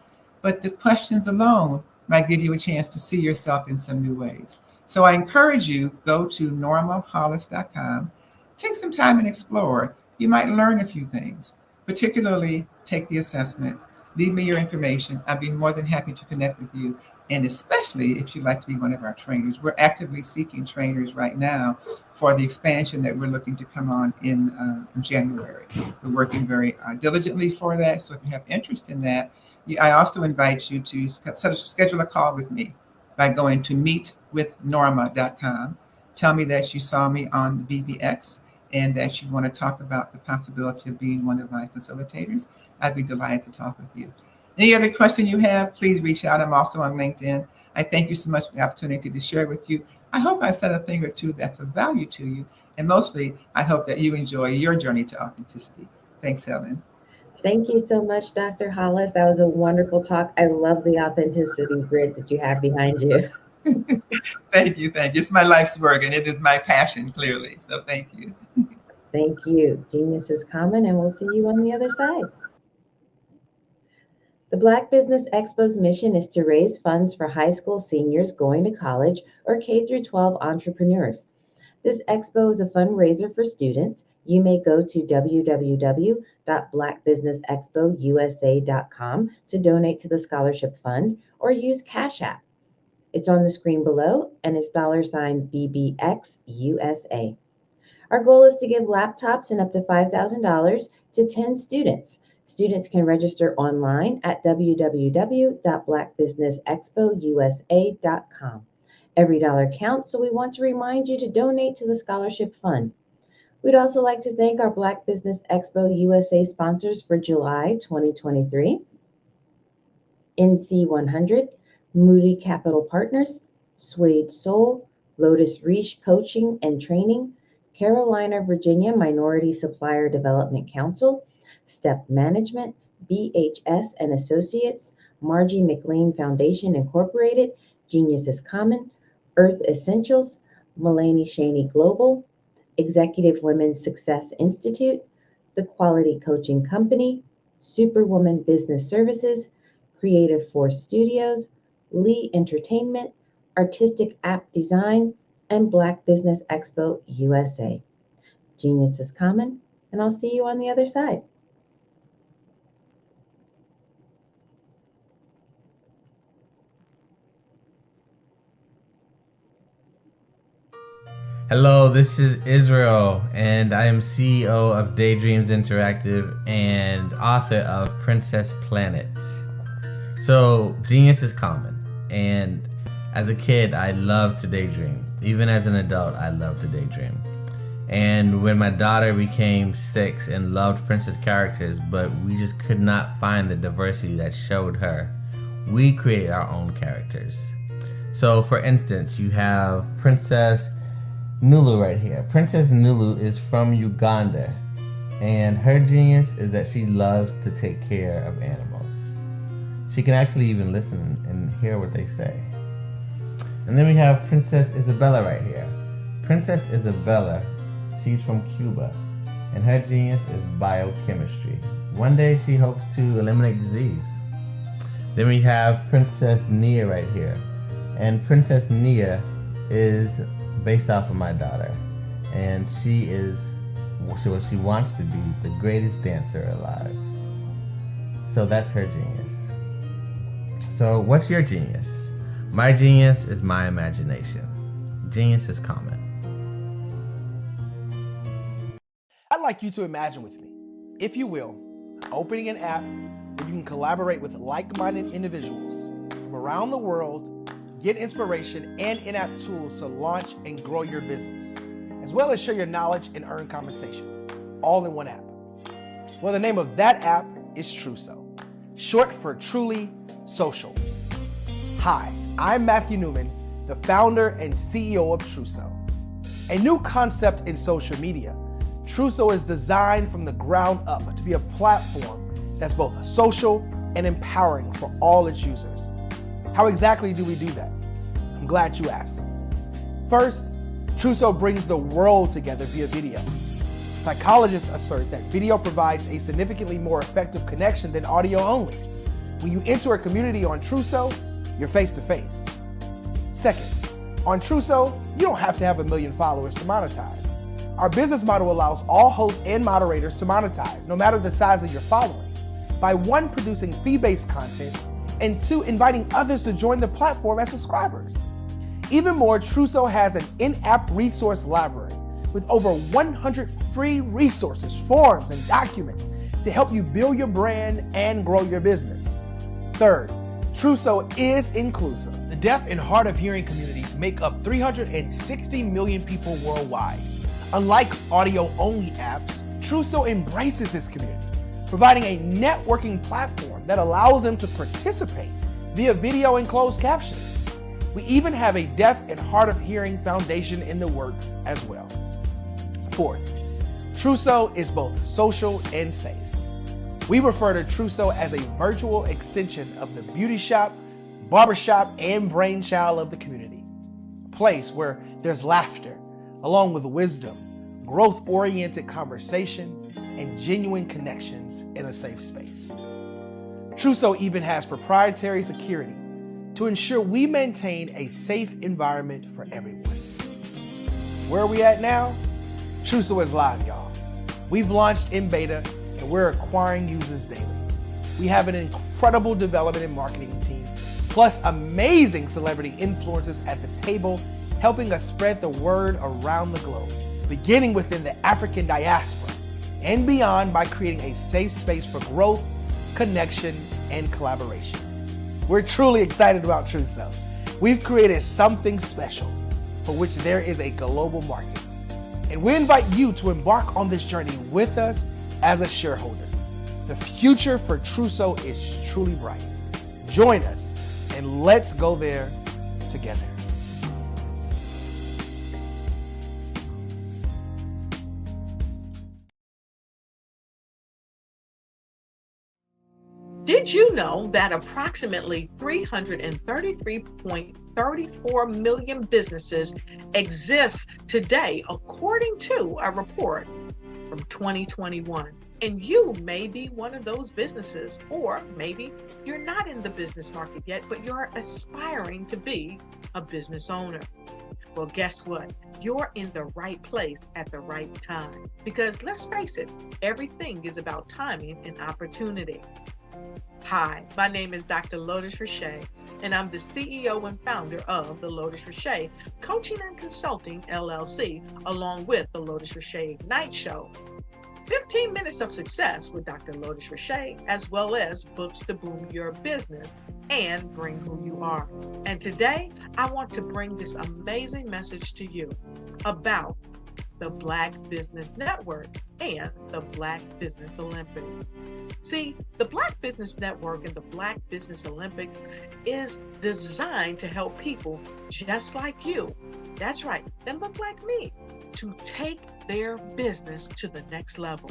But the questions alone might give you a chance to see yourself in some new ways. So I encourage you, go to normahollis.com, take some time and explore. You might learn a few things, particularly take the assessment, leave me your information. I'd be more than happy to connect with you. And especially if you'd like to be one of our trainers. We're actively seeking trainers right now for the expansion that we're looking to come on in January. We're working very diligently for that. So if you have interest in that, I also invite you to schedule a call with me by going to meetwithnorma.com. Tell me that you saw me on the BBX and that you want to talk about the possibility of being one of my facilitators. I'd be delighted to talk with you. Any other question you have, please reach out. I'm also on LinkedIn. I thank you so much for the opportunity to share with you. I hope I've said a thing or two that's of value to you. And mostly, I hope that you enjoy your journey to authenticity. Thanks, Helen. Thank you so much, Dr. Hollis. That was a wonderful talk. I love the authenticity grid that you have behind you. Thank you. It's my life's work, and it is my passion, clearly. So thank you. Thank you. Genius is common, and we'll see you on the other side. The Black Business Expo's mission is to raise funds for high school seniors going to college or K-12 entrepreneurs. This expo is a fundraiser for students. You may go to www.blackbusinessexpousa.com to donate to the scholarship fund or use Cash App. It's on the screen below and it's $BBXUSA. Our goal is to give laptops and up to $5,000 to 10 students. Students can register online at www.blackbusinessexpousa.com. Every dollar counts, so we want to remind you to donate to the Scholarship Fund. We'd also like to thank our Black Business Expo USA sponsors for July 2023. NC100, Moody Capital Partners, Suede Soul, Lotus Reach Coaching and Training, Carolina, Virginia Minority Supplier Development Council, Step Management, BHS and Associates, Margie McLean Foundation Incorporated, Genius is Common, Earth Essentials, Mulaney Shaney Global, Executive Women's Success Institute, The Quality Coaching Company, Superwoman Business Services, Creative Force Studios, Lee Entertainment, Artistic App Design, and Black Business Expo USA. Genius is Common, and I'll see you on the other side. Hello, this is Israel, and I am CEO of Daydreams Interactive and author of Princess Planet. So, genius is common, and as a kid, I loved to daydream. Even as an adult, I loved to daydream. And when my daughter became 6 and loved princess characters, but we just could not find the diversity that showed her, we created our own characters. So, for instance, you have Princess Nulu right here. Princess Nulu is from Uganda, and her genius is that she loves to take care of animals. She can actually even listen and hear what they say. And then we have Princess Isabella right here. Princess Isabella, she's from Cuba, and her genius is biochemistry. One day she hopes to eliminate disease. Then we have Princess Nia right here, and Princess Nia is based off of my daughter, and she wants to be the greatest dancer alive. So that's her genius. So what's your genius? My genius is my imagination. Genius is common. I'd like you to imagine with me, if you will, opening an app where you can collaborate with like-minded individuals from around the world, get inspiration and in-app tools to launch and grow your business, as well as share your knowledge and earn compensation, all in one app. Well, the name of that app is Truso, short for Truly Social. Hi, I'm Matthew Newman, the founder and CEO of Truso. A new concept in social media, Truso is designed from the ground up to be a platform that's both social and empowering for all its users. How exactly do we do that? I'm glad you asked. First, Truso brings the world together via video. Psychologists assert that video provides a significantly more effective connection than audio only. When you enter a community on Truso, you're face to face. Second, on Truso, you don't have to have 1 million followers to monetize. Our business model allows all hosts and moderators to monetize, no matter the size of your following, by 1, producing fee-based content, and 2, inviting others to join the platform as subscribers. Even more, Truso has an in-app resource library with over 100 free resources, forms, and documents to help you build your brand and grow your business. Third, Truso is inclusive. The deaf and hard of hearing communities make up 360 million people worldwide. Unlike audio-only apps, Truso embraces this community, providing a networking platform that allows them to participate via video and closed captioning. We even have a deaf and hard of hearing foundation in the works as well. Fourth, Truso is both social and safe. We refer to Truso as a virtual extension of the beauty shop, barbershop, and brainchild of the community. A place where there's laughter, along with wisdom, growth-oriented conversation, and genuine connections in a safe space. Truso even has proprietary security to ensure we maintain a safe environment for everyone. Where are we at now? Truso is live, y'all. We've launched in beta and we're acquiring users daily. We have an incredible development and marketing team, plus amazing celebrity influencers at the table, helping us spread the word around the globe, beginning within the African diaspora and beyond by creating a safe space for growth, connection, and collaboration. We're truly excited about Truso. we've created something special for which there is a global market. And we invite you to embark on this journey with us as a shareholder. The future for Trousseau is truly bright. Join us and let's go there together. Did you know that approximately 333.34 million businesses exist today, according to a report from 2021? And you may be one of those businesses, or maybe you're not in the business market yet, but you're aspiring to be a business owner. Well, guess what? You're in the right place at the right time. Because let's face it, everything is about timing and opportunity. Hi, my name is Dr. Lotus Richey, and I'm the CEO and founder of the Lotus Richey Coaching and Consulting LLC, along with the Lotus Richey Ignite Show. 15 minutes of success with Dr. Lotus Richey, as well as books to boom your business and bring who you are. And today, I want to bring this amazing message to you about the Black Business Network and the Black Business Olympics. See, the Black Business Network and the Black Business Olympics is designed to help people just like you, that's right, that look like me, to take their business to the next level.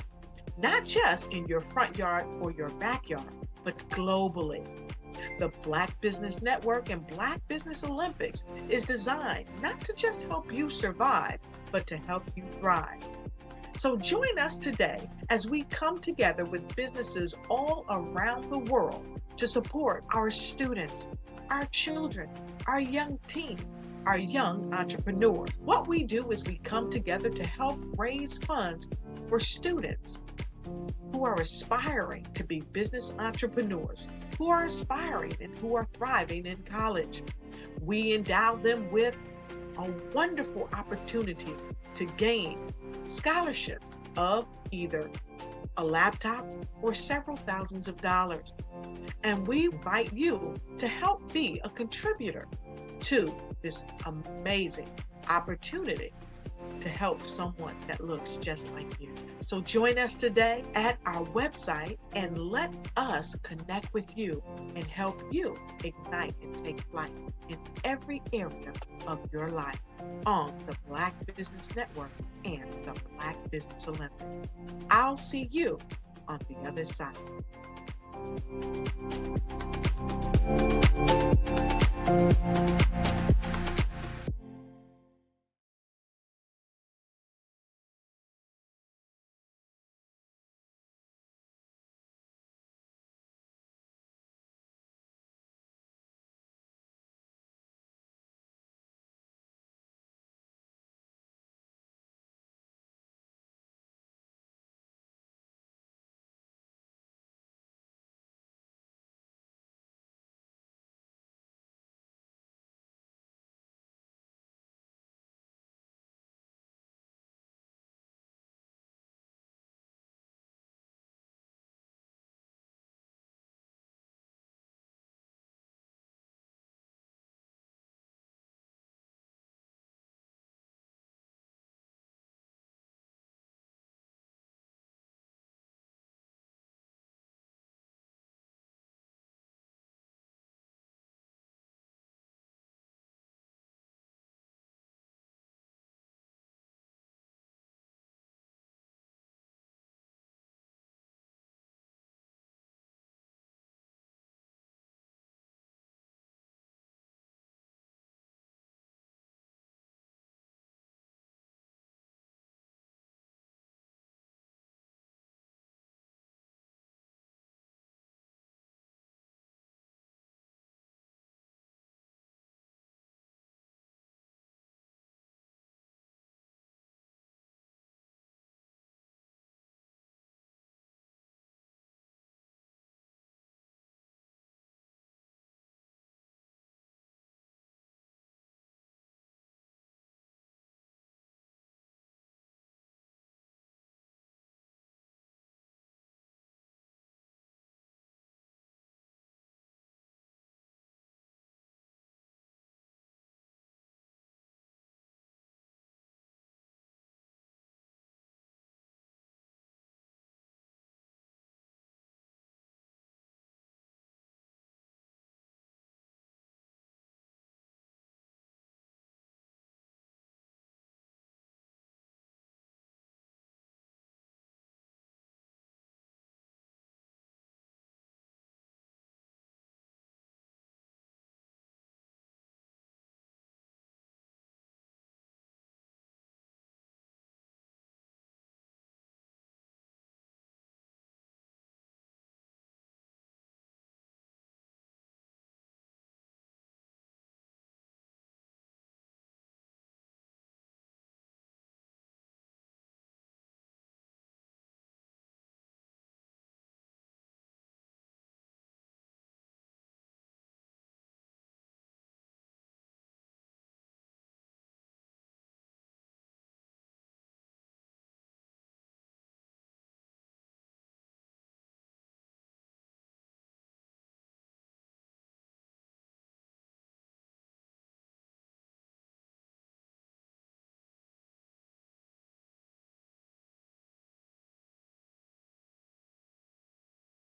Not just in your front yard or your backyard, but globally. The Black Business Network and Black Business Olympics is designed not to just help you survive, but to help you thrive. So join us today as we come together with businesses all around the world to support our students, our children, our young teens, our young entrepreneurs. What we do is we come together to help raise funds for students who are aspiring to be business entrepreneurs, who are aspiring and who are thriving in college. We endow them with a wonderful opportunity to gain scholarship of either a laptop or several thousands of dollars. And we invite you to help be a contributor to this amazing opportunity to help someone that looks just like you. So join us today at our website and let us connect with you and help you ignite and take flight in every area of your life on the Black Business Network and the Black Business Olympics. I'll see you on the other side.